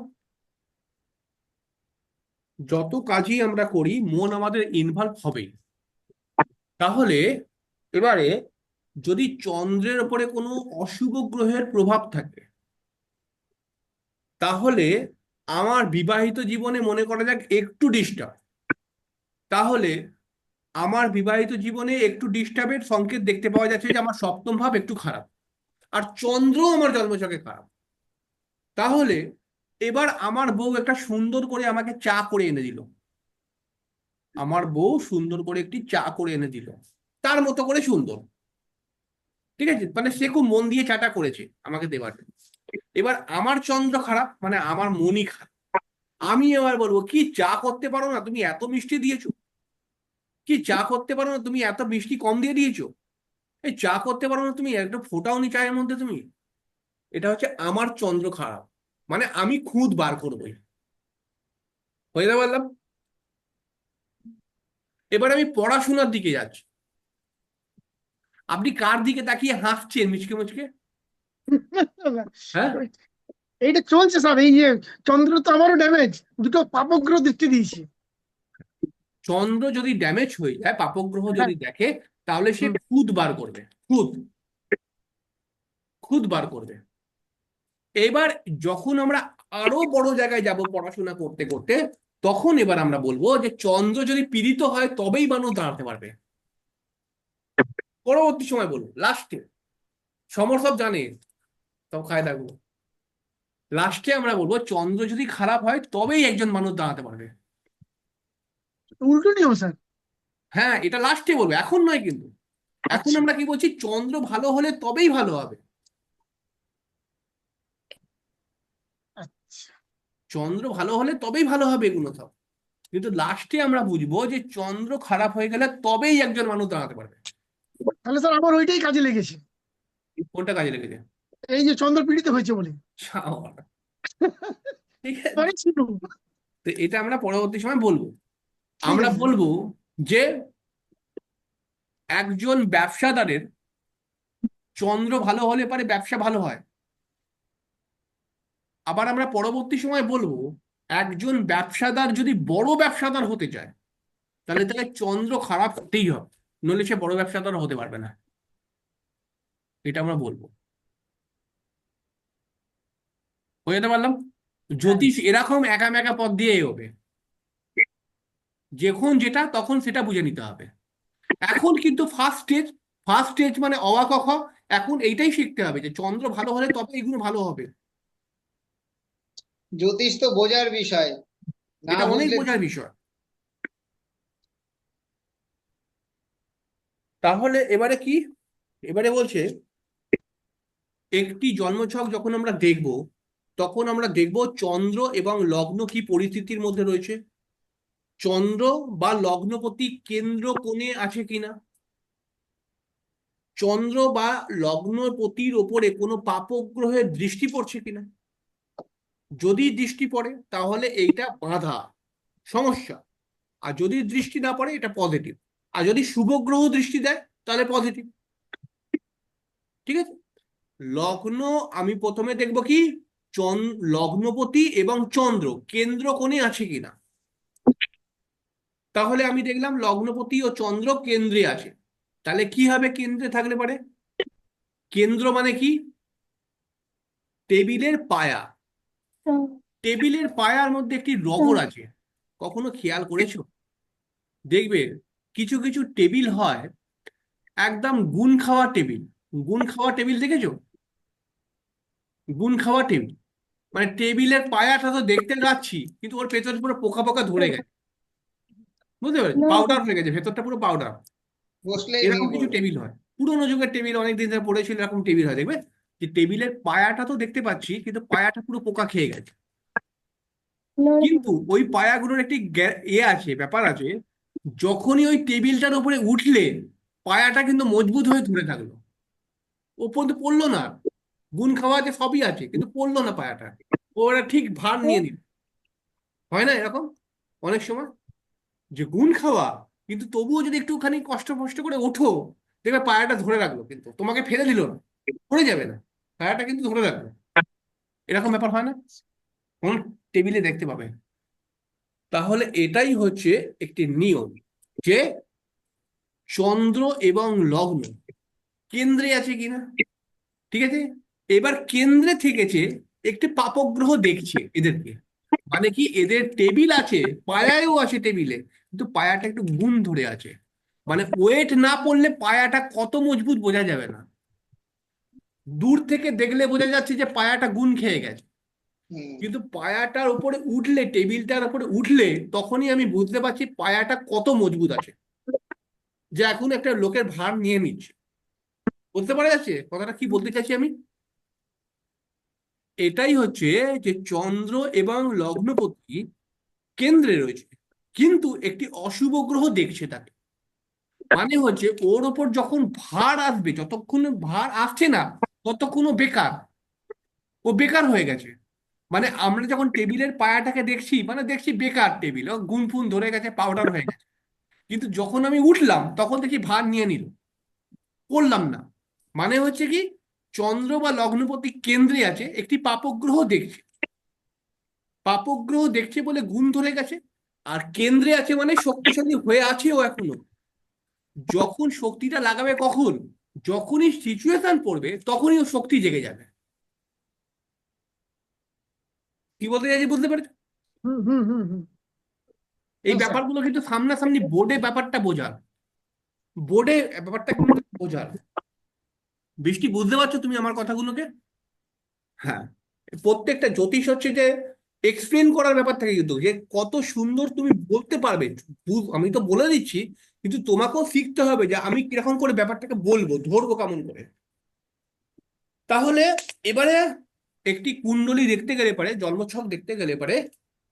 যত কাজই আমরা করি মন আমাদের ইনভলভ হবেই। তাহলে এবারে যদি চন্দ্রের উপরে কোনো অশুভ গ্রহের প্রভাব থাকে, তাহলে আমার বিবাহিত জীবনে মনে করা যাক একটু ডিস্টার্ব, তাহলে আমার বিবাহিত জীবনে একটু ডিস্টার্বের সংকেত দেখতে পাওয়া যাচ্ছে যে আমার সপ্তম ভাব একটু খারাপ, আর চন্দ্র আমার জন্মছকে খারাপ। তাহলে এবার আমার বউ একটা সুন্দর করে আমাকে চা করে এনে দিল, আমার বউ সুন্দর করে একটি চা করে এনে দিল, তার মতো করে সুন্দর, ঠিক আছে, মানে সে খুব মন দিয়ে চাটা করেছে আমাকে দেওয়ার জন্য। এবার আমার চন্দ্র খারাপ, মানে আমার মনই খারাপ। আমি এবার বলবো, কি চা করতে পারো না তুমি, এত মিষ্টি দিয়েছো? কি চা করতে পারো না তুমি, এত মিষ্টি কম দিয়ে দিয়েছো? এই চা করতে পারো না তুমি, একটা ফোটাও নি চায়ের মধ্যে তুমি? এটা হচ্ছে আমার চন্দ্র খারাপ, মানে আমি খুদ বার করবোই। বুঝতে পারলাম? এবার আমি পড়াশোনার দিকে যাচ্ছি। আপনি কার দিকে তাকিয়ে হাসছেন মিচকে মুচকে? হ্যাঁ, এইটা চলছে স্যার, এই যে চন্দ্র তো আমারও ড্যামেজ, দুটো পাপগ্রহ দৃষ্টি দিয়েছে। চন্দ্র যদি ড্যামেজ হয়ে যায়, পাপগ্রহ হ্যাঁ। যদি দেখে, তাহলে সে হুম। খুদ বার করবে, খুদ খুদ বার করবে। এবার যখন আমরা আরো বড় জায়গায় যাব পড়াশোনা করতে করতে, তখন এবার আমরা বলবো যে চন্দ্র যদি পীড়িত হয় তবেই মানুষ দাঁড়াতে পারবে। পরবর্তী সময় বলবো, লাস্টে সমর সব জানে, সব খায় থাকবো। লাস্টে আমরা বলবো চন্দ্র যদি খারাপ হয় তবেই একজন মানুষ দাঁড়াতে পারবে। উল্টো নিয়ম স্যার। হ্যাঁ, এটা লাস্টে বলবো, এখন নয় কিন্তু। এখন আচ্ছা। আমরা কি বলছি, চন্দ্র ভালো হলে তবেই ভালো হবে। আচ্ছা। চন্দ্র ভালো হলে তবেই ভালো হবে, এগুলো সব। কিন্তু লাস্টে আমরা বুঝবো যে চন্দ্র খারাপ হয়ে গেলে তবেই একজন মানুষ দাঁড়াতে পারবে। তাহলে স্যার আমার ওইটাই কাজে লেগেছে, কোনটা কাজে লেগেছে? এই যে চন্দ্র পীড়িত হয়েছে বলে। শাবাশ। ঠিক আছে, মানে ছিল। তো এটা আমরা পরবর্তী সময় বলবো। ঠিক আমরা আছে স্যার। বলবো যে একজন ব্যবসাদারের চন্দ্র ভালো হলে পারে ব্যবসা ভালো হয়। আবার আমরা পরবর্তী সময় বলবো, একজন ব্যবসাদার যদি বড় ব্যবসাদার হতে চায়, তাহলে তাকে চন্দ্র খারাপ হতেই হবে, নইলে সে বড় ব্যবসাদার হতে পারবে না। এটা আমরা বলবো। বুঝতে পারলাম? জ্যোতিষ এরকম একা মেকা পথ দিয়ে এগোবে, যখন যেটা তখন সেটা বুঝে নিতে হবে। এখন কিন্তু ফার্স্ট স্টেজ মানে অ আ ক খ, এখন এইটাই শিখতে হবে যে চন্দ্র ভালো হলে তবে এগুলো ভালো হবে। জ্যোতিষ তো বোঝার বিষয়, না এটা অনেক বুঝলে বোঝার বিষয়। তাহলে এবারে কি, এবারে বলছে একটি জন্মছক যখন আমরা দেখব, তখন আমরা দেখব চন্দ্র এবং লগ্ন কি পরিস্থিতির মধ্যে রয়েছে, চন্দ্র বা লগ্নপতি কেন্দ্র কোণে আছে কিনা, চন্দ্র বা লগ্নপতির ওপরে কোনো পাপগ্রহের দৃষ্টি পড়ছে কিনা। যদি দৃষ্টি পড়ে তাহলে এইটা বাধা, সমস্যা। আর যদি দৃষ্টি না পড়ে এটা পজিটিভ। আর যদি শুভ গ্রহ দৃষ্টি দেয় তাহলে পজিটিভ। ঠিক আছে? লগ্ন, আমি প্রথমে দেখব কি লগ্নপতি এবং চন্দ্র কেন্দ্র কোণে আছে কিনা। তাহলে আমি দেখলাম লগ্নপতি ও চন্দ্র কেন্দ্রে আছে। তাহলে কি হবে কেন্দ্রে থাকলে পারে? কেন্দ্র মানে কি? টেবিলের পায়া। টেবিলের পায়ার মধ্যে একটি রগর আছে, কখনো খেয়াল করেছো? দেখবে কিছু কিছু টেবিল হয় একদম গুণ খাওয়া টেবিল। গুণ খাওয়া টেবিল দেখেছো? গুণ খাওয়া টেবিল মানে টেবিলের পায়াটা তো দেখতে যাচ্ছি কিন্তু ওর ভেতরে পুরো পোকা পোকা ধরে গেছে, বুঝতে পেরেছো? পাউডার হয়ে গেছে, ভেতরটা পুরো পাউডার। বসলেই এরকম ভেঙে কিছু পড়বে। টেবিল হয়, পুরোনো যুগের টেবিল, অনেকদিন ধরে পড়েছিল, এরকম টেবিল হয় দেখবে যে টেবিলের পায়াটা তো দেখতে পাচ্ছি কিন্তু পায়াটা পুরো পোকা খেয়ে গেছে। কিন্তু ওই পায়াগুলোর একটি আছে, ব্যাপার আছে, যখনই ওই টেবিলটার উপরে উঠলে পায়াটা কিন্তু মজবুত হয়ে ধরে থাকলো, ও পর্যন্ত পড়লো না। গুণ খাওয়া আছে, সবই আছে, কিন্তু পড়লো না পায়াটা, ওরা ঠিক ভার নিয়ে নিল। হয় না এরকম অনেক সময় যে গুণ খাওয়া কিন্তু তবুও যদি একটুখানি কষ্ট কষ্ট করে ওঠো, দেখবে পায়াটা ধরে রাখলো, কিন্তু তোমাকে ফেলে দিল না, পড়ে যাবে না, পায়াটা কিন্তু ধরে রাখলো। এরকম ব্যাপার হয় না? কোন টেবিলে দেখতে পাবে। তাহলে এটাই হচ্ছে একটি নিয়ম যে চন্দ্র এবং লগ্ন কেন্দ্রে আছে কিনা। ঠিক আছে? এবার কেন্দ্রে থেকেছে, একটি পাপগ্রহ দেখছে এদেরকে, মানে কি এদের টেবিল আছে, পায়ায়ও আছে টেবিলে, কিন্তু পায়াটা একটু গুণ ধরে আছে। মানে ওয়েট না পড়লে পায়াটা কত মজবুত বোঝা যাবে না, দূর থেকে দেখলে বোঝা যাচ্ছে যে পায়াটা গুণ খেয়ে গেছে। হুম। কিন্তু পায়াটার উপরে উঠলে, টেবিলটার উপরে উঠলে তখনই আমি বুঝতে পারছি পায়াটা কত মজবুত আছে, যে এখন একটা লোকের ভার নিয়ে নিচ্ছে। বুঝতে পারা যাচ্ছে কথাটা কি বলতে চাইছি আমি? এটাই হচ্ছে যে চন্দ্র এবং লগ্নপতি কেন্দ্রে রয়েছে, কিন্তু একটি অশুভ গ্রহ দেখছে তাকে। মানে হচ্ছে ওর ওপর যখন ভার আসবে, যতক্ষণ ভার আসছে না ততক্ষণ ও বেকার, ও বেকার হয়ে গেছে। মানে আমরা যখন টেবিলের পায়াটাকে দেখছি, মানে দেখছি বেকার টেবিল, ও গুন ফুন ধরে গেছে, পাউডার হয়ে গেছে। কিন্তু যখন আমি উঠলাম তখন দেখি ভার নিয়ে নিল, করলাম না। মানে হচ্ছে কি চন্দ্র বা লগ্নপতি কেন্দ্রে আছে, একটি পাপগ্রহ দেখছে, পাপগ্রহ দেখছে বলে গুণ ধরে গেছে। আর কেন্দ্রে আছে মানে শক্তিশালী হয়ে আছে ও এখনো। যখন শক্তিটা লাগাবে কখন, যখনই সিচুয়েশন পড়বে তখনই ও শক্তি জেগে যাবে। কি বলতে চাইছি বুঝতে পেরেছো? হুম হুম হুম হুম। এই হ্যাঁ স্যার। ব্যাপারগুলো কিন্তু সামনাসামনি বোর্ডে ব্যাপারটা বোঝার, বোর্ডে ব্যাপারটা কিন্তু বোঝার। বৃষ্টি, বুঝতে পারছো তুমি আমার কথাগুলোকে? হ্যাঁ, প্রত্যেকটা জ্যোতিষ হচ্ছে যে এক্সপ্লেন করার ব্যাপার থাকে, কিন্তু যে কত সুন্দর তুমি বলতে পারবে। আমি তো বলে দিচ্ছি, কিন্তু তোমাকেও শিখতে হবে যে আমি কিরকম করে ব্যাপারটাকে বলবো, ধরবো কেমন করে। তাহলে এবারে একটি কুণ্ডলী দেখতে গেলে পারে, জন্মছক দেখতে গেলে পারে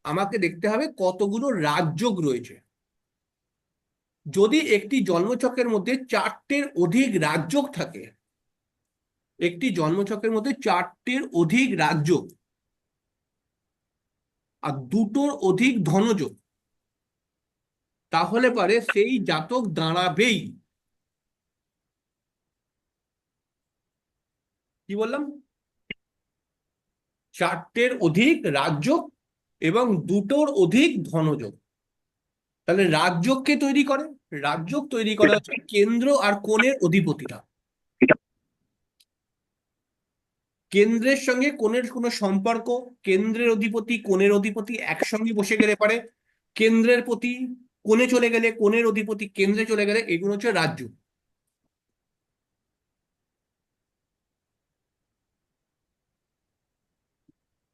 আমাকে দেখতে হবে কতগুলো রাজযোগ রয়েছে। যদি একটি জন্মছকের মধ্যে 4টের অধিক রাজযোগ থাকে, একটি জন্মছকের মধ্যে 4টের অধিক রাজযোগ আর 2টোর অধিক ধনযোগ, তাহলে পারে সেই জাতক দাঁড়াবেই, কি বললাম, 4টের অধিক রাজযোগ এবং 2টোর অধিক ধনযোগ। তাহলে রাজযোগ কে তৈরি করে? রাজযোগ তৈরি করে হচ্ছে কেন্দ্র আর কোণের অধিপতিরা। কেন্দ্রের সঙ্গে কোণের কোনো সম্পর্ক, কেন্দ্রের অধিপতি কোণের অধিপতি একসঙ্গে বসে গেলে পারে, কেন্দ্রের প্রতি কোণে চলে গেলে, কোণের অধিপতি কেন্দ্রে চলে গেলে, এগুলো হচ্ছে রাজ্য।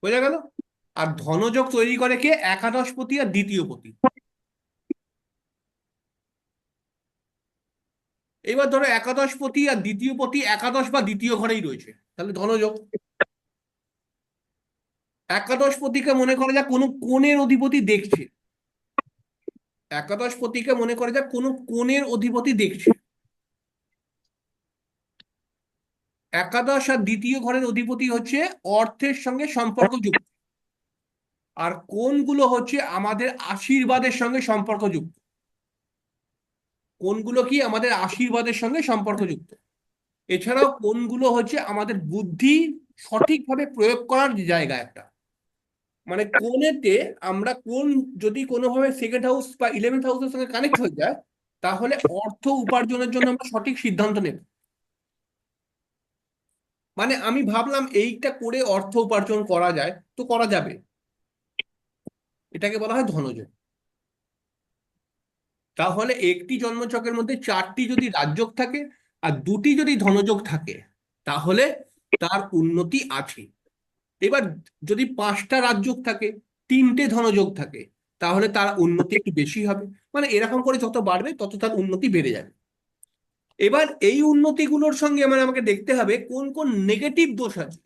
বোঝা গেল? আর ধনযোগ তৈরি করে কে? একাদশপতি আর দ্বিতীয়পতি। এবার ধরো একাদশপতি আর দ্বিতীয়পতি একাদশ বা দ্বিতীয় ঘরেই রয়েছে, তাহলে ধনযোগ। একাদশপতিকে মনে করা যাক কোনো কোণের অধিপতি দেখছে, একাদশপতিকে মনে করা যাক কোনো কোণের অধিপতি দেখছে। একাদশ আর দ্বিতীয় ঘরের অধিপতি হচ্ছে অর্থের সঙ্গে সম্পর্কযুক্ত, আর কোণগুলো হচ্ছে আমাদের আশীর্বাদের সঙ্গে সম্পর্কযুক্ত। কোণগুলো কি? আমাদের আশীর্বাদের সঙ্গে সম্পর্কযুক্ত। এছাড়াও কোণগুলো হচ্ছে আমাদের বুদ্ধি সঠিকভাবে প্রয়োগ করার জায়গা একটা। মানে কোণেতে আমরা কোন যদি কোনোভাবে সেকেন্ড হাউস বা 11th হাউসের সঙ্গে কানেক্ট হয়ে যায়, তাহলে অর্থ উপার্জনের জন্য আমরা সঠিক সিদ্ধান্ত নেব। মানে আমি ভাবলাম এইটা করে অর্থ উপার্জন করা যায়, তো করা যাবে, এটাকে বলা হয় ধনযোগ। তাহলে একটি জন্মছকের মধ্যে 4টি যদি রাজযোগ থাকে আর 2টি যদি ধনযোগ থাকে, তাহলে তার উন্নতি আছে। এবার যদি 5টা রাজযোগ থাকে, 3টে ধনযোগ থাকে, তাহলে তার উন্নতি একটু বেশি হবে। মানে এরকম করে যত বাড়বে তত তার উন্নতি বেড়ে যাবে। এবার এই উন্নতিগুলোর সঙ্গে মানে আমাকে দেখতে হবে কোন কোন নেগেটিভ দোষ আছে।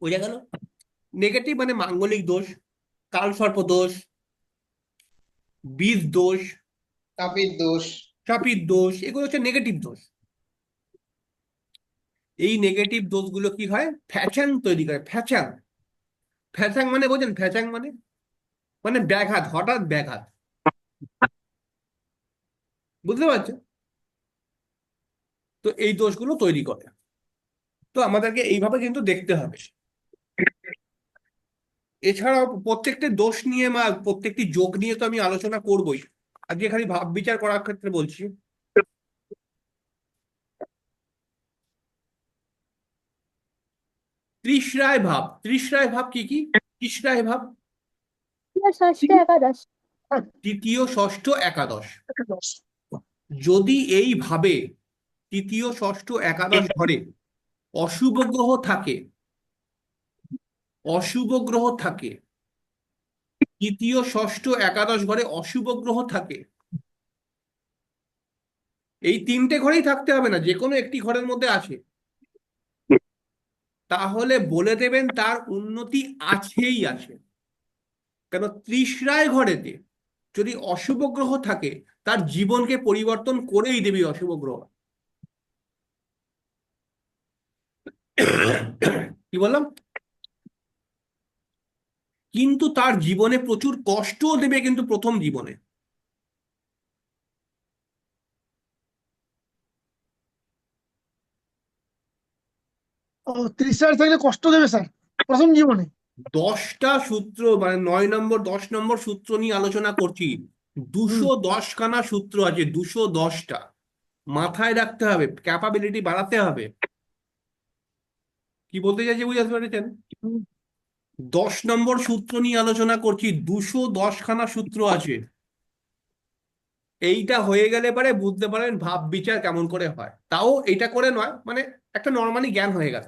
বোঝা গেল? নেগেটিভ মানে মাঙ্গলিক দোষ, কালসর্প দোষ, বীজ দোষ, চাপের দোষ। চাপির দোষ, এগুলো হচ্ছে নেগেটিভ দোষ। এই নেগেটিভ দোষগুলো কি হয়? ফ্যাচাং তৈরি করে। ফ্যাচাং, ফ্যাচাং মানে বোঝেন? ফ্যাচাং মানে মানে ব্যাঘাত, হঠাৎ ব্যাঘাত। বুঝতে পারছো? তো এই দোষগুলো তৈরি করে। তো আমাদেরকে এইভাবে কিন্তু দেখতে হবে। এছাড়াও প্রত্যেকটি দোষ নিয়ে বা প্রত্যেকটি যোগ নিয়ে তো আমি আলোচনা করবোই, আজকে খালি ভাব বিচার করার ক্ষেত্রে বলছি। ত্রিশরায় ভাব, ত্রিশরায় ভাব কি কি? ত্রিশরায় ভাব ষষ্ঠ একাদশ। তৃতীয় ষষ্ঠ একাদশ। যদি এইভাবে তৃতীয় ষষ্ঠ একাদশ ঘরে অশুভ গ্রহ থাকে, অশুভ গ্রহ থাকে, তৃতীয় ষষ্ঠ একাদশ ঘরে অশুভ গ্রহ থাকে, এই 3টে ঘরেই থাকতে হবে না, যে কোনো একটি ঘরের মধ্যে আছে, তাহলে বলে দেবেন তার উন্নতি আছেই আছে। কেন? ত্রিশরায় ঘরেতে যদি অশুভ গ্রহ থাকে, তার জীবনকে পরিবর্তন করেই দেবে অশুভ গ্রহ। কি বললাম? কিন্তু তার জীবনে প্রচুর কষ্টও দেবে, কিন্তু প্রথম জীবনে। ও 30 হাজার থাকলে কষ্ট দেবে স্যার প্রথম জীবনে? 10টা সূত্র মানে 9 নম্বর 10 নম্বর সূত্র নিয়ে আলোচনা করছি। 210খানা সূত্র আছে, 210টা। মাথায় রাখতে হবে, ক্যাপাবিলিটি বাড়াতে হবে। কি বলতে চাইছি বুঝতে পেরেছেন? 10 নম্বর সূত্র নিয়ে আলোচনা করছি, 210খানা সূত্র আছে। এইটা হয়ে গেলে পরে বুঝতে পারেন ভাব বিচার কেমন করে হয়। তাও এটা করে নয়, মানে একটা নর্মালি জ্ঞান হয়ে গেল।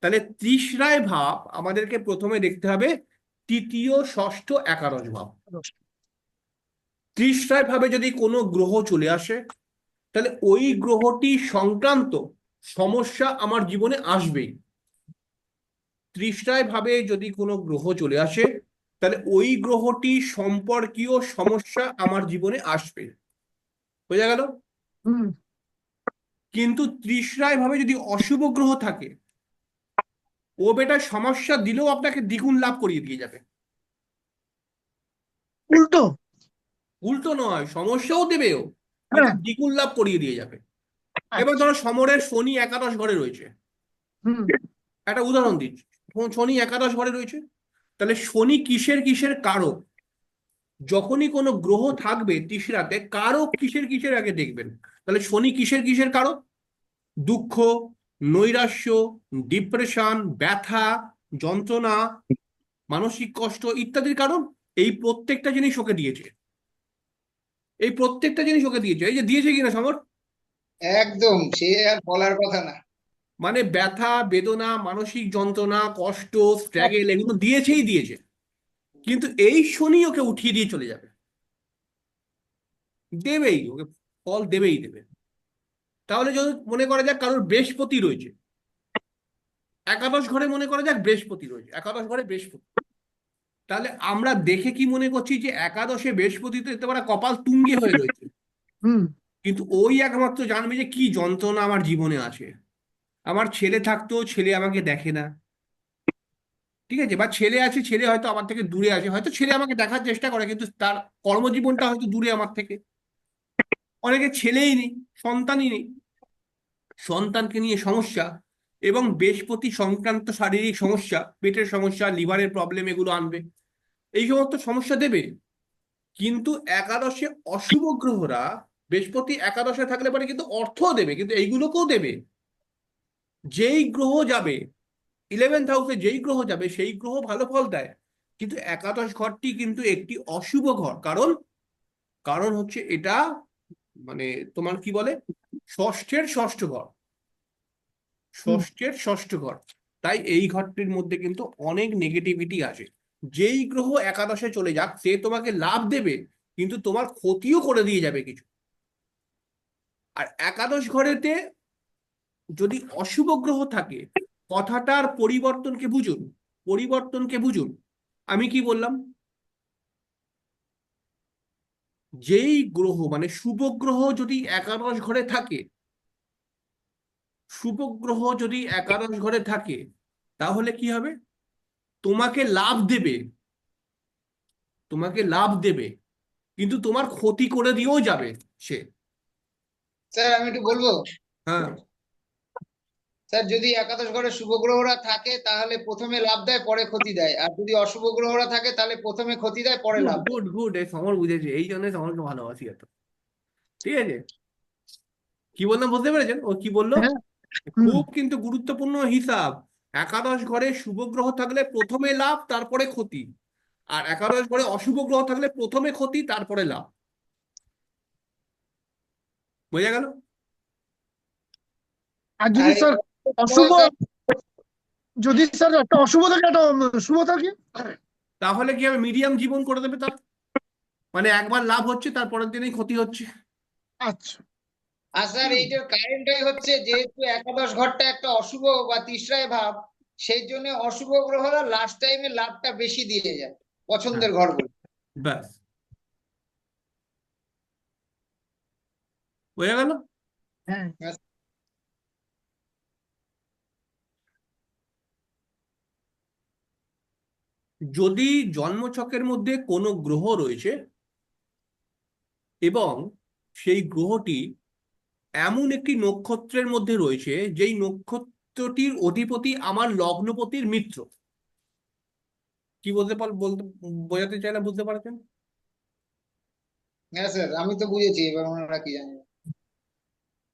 তাহলে ত্রিশরায় ভাব আমাদেরকে প্রথমে দেখতে হবে তৃতীয় ষষ্ঠ একাদশ ভাব। ত্রিশরায় ভাবে যদি কোনো গ্রহ চলে আসে, তাহলে ওই গ্রহটি সংক্রান্ত সমস্যা আমার জীবনে আসবেই। ত্রিশরায় ভাবে যদি কোনো গ্রহ চলে আসে, তাহলে ওই গ্রহটি সম্পর্কীয় সমস্যা আমার জীবনে আসবে। বোঝা গেল? হুম। কিন্তু ত্রিশরায় ভাবে যদি অশুভ গ্রহ থাকে, ও বেটা সমস্যা দিলেও আপনাকে দ্বিগুণ লাভ করিয়ে দিয়ে যাবে। উল্টো? উল্টো নয়, সমস্যাও দেবে ও, কিন্তু হ্যাঁ। দ্বিগুণ লাভ করিয়ে দিয়ে যাবে। এবার আচ্ছা। ধরো সমরের শনি একাদশ ঘরে রয়েছে, হুম। একটা উদাহরণ দিচ্ছি। শনি একাদশ ঘরে রয়েছে, তাহলে শনি কিসের কিসের কারক? যখনই কোনো গ্রহ থাকবে তিসরাতে, কারক কিসের কিসের আগে দেখবেন। তাহলে শনি কিসের কিসের কারক? দুঃখ, নৈরাশ্য, ডিপ্রেশন, ব্যথা, যন্ত্রণা, মানসিক কষ্ট ইত্যাদির কারণ এই প্রত্যেকটা জিনিস ওকে দিয়েছে। এই প্রত্যেকটা জিনিস ওকে দিয়েছে, এই যে দিয়েছে কিনা সমর। একদম, সে আর বলার কথা না। মানে ব্যথা, বেদনা, মানসিক যন্ত্রণা, কষ্ট, স্ট্রাগেল এগুলো দিয়েছেই দিয়েছে। কিন্তু এই শনি ওকে উঠিয়ে দিয়ে চলে যাবে, দেবেই ওকে, ফল দেবেই দেবে। তাহলে যদি মনে করা যাক কারোর বৃহস্পতি রয়েছে একাদশ ঘরে, মনে করা যাক বৃহস্পতি রয়েছে একাদশ ঘরে বৃহস্পতি, তাহলে আমরা দেখে কি মনে করছি যে একাদশে বৃহস্পতি তো এতে পারে কপাল তুঙ্গে হয়ে রয়েছে, হুম। কিন্তু ওই একমাত্র জানবে যে কি যন্ত্রণা আমার জীবনে আছে। আমার ছেলে থাকতেও ছেলে আমাকে দেখে না, ঠিক আছে, বা ছেলে আছে, ছেলে হয়তো আমার থেকে দূরে আছে, হয়তো ছেলে আমাকে দেখার চেষ্টা করে কিন্তু তার কর্মজীবনটা হয়তো দূরে আমার থেকে। অনেকে ছেলেই নেই, সন্তানই নেই, সন্তানকে নিয়ে সমস্যা, এবং বৃহস্পতি সংক্রান্ত শারীরিক সমস্যা, পেটের সমস্যা, লিভারের প্রবলেম এগুলো আনবে, এই সমস্ত সমস্যা দেবে। কিন্তু একাদশে অশুভ গ্রহরা, বৃহস্পতি একাদশে থাকলে পরে কিন্তু অর্থ দেবে, কিন্তু এইগুলোকেও দেবে। যেই গ্রহ যাবে 11th হাউসে, যেই গ্রহ যাবে সেই গ্রহ ভালো ফল দেয়, কিন্তু একাদশ ঘরটি কিন্তু একটি অশুভ ঘর। কারণ কারণ হচ্ছে এটা মানে তোমার কি বলে, ষষ্ঠের ষষ্ঠ ঘর, হুম। ষষ্ঠের ষষ্ঠ ঘর। তাই এই ঘরটির মধ্যে কিন্তু অনেক নেগেটিভিটি আছে। যেই গ্রহ একাদশে চলে যাক সে তোমাকে লাভ দেবে, কিন্তু তোমার ক্ষতিও করে দিয়ে যাবে কিছু। আর একাদশ ঘরেতে যদি অশুভ গ্রহ থাকে, কথাটার পরিবর্তনকে বুঝুন, পরিবর্তনকে বুঝুন। আমি কি বললাম, যেই গ্রহ মানে শুভ গ্রহ যদি একাদশ ঘরে থাকে, শুভ গ্রহ যদি একাদশ ঘরে থাকে তাহলে কি হবে, তোমাকে লাভ দেবে, তোমাকে লাভ দেবে, কিন্তু তোমার ক্ষতি করে দিয়েও যাবে সে। স্যার আমি একটু বলবো। হ্যাঁ, স্যার যদি একাদশ ঘরে শুভ গ্রহরা থাকে তাহলে প্রথমে লাভ দেয় পরে ক্ষতি দেয়, আর যদি অশুভ গ্রহরা থাকে তাহলে প্রথমে ক্ষতি দেয় পরে গুড লাভ দেয়। গুড গুড, এই সমর বুঝেছে, এই জন্য সমরকে ভালোবাসি এত। ঠিক আছে, কি বললাম বুঝতে পেরেছেন ও কি বললো। হ্যাঁ। হুম। খুব কিন্তু গুরুত্বপূর্ণ হিসাব। একাদশ ঘরে শুভ গ্রহ থাকলে প্রথমে লাভ তারপরে ক্ষতি, আর একাদশ ঘরে অশুভ গ্রহ থাকলে প্রথমে ক্ষতি তারপরে লাভ। বোঝা গেল। আর আর যদি স্যার অশুভ, স্যার যদি স্যার একটা অশুভ থাকে একটা শুভ থাকে। তাহলে কি হবে, মিডিয়াম জীবন করে দেবে তার, মানে একবার লাভ হচ্ছে তারপরের দিনেই ক্ষতি হচ্ছে। আচ্ছা। আর স্যার এইটার কারণটাই হচ্ছে যেহেতু একাদশ ঘরটা একটা অশুভ বা তিসরায় ভাব, সেই জন্য অশুভ গ্রহরা লাস্ট টাইমে লাভটা বেশি দিয়ে যায় হ্যাঁ, পছন্দের ঘরগুলো। ব্যাস, বোঝা গেল। হ্যাঁ। যদি জন্মছকের মধ্যে কোনো গ্রহ রয়েছে এবং সেই গ্রহটি এমন একটি নক্ষত্রের মধ্যে রয়েছে যেই নক্ষত্রটির অধিপতি আমার লগ্নপতির মিত্র, কি বলতে বোঝাতে চাইলাম, বুঝতে পারছেন। হ্যাঁ স্যার আমি তো বুঝেছি, এবার ওনারা কি জানেন।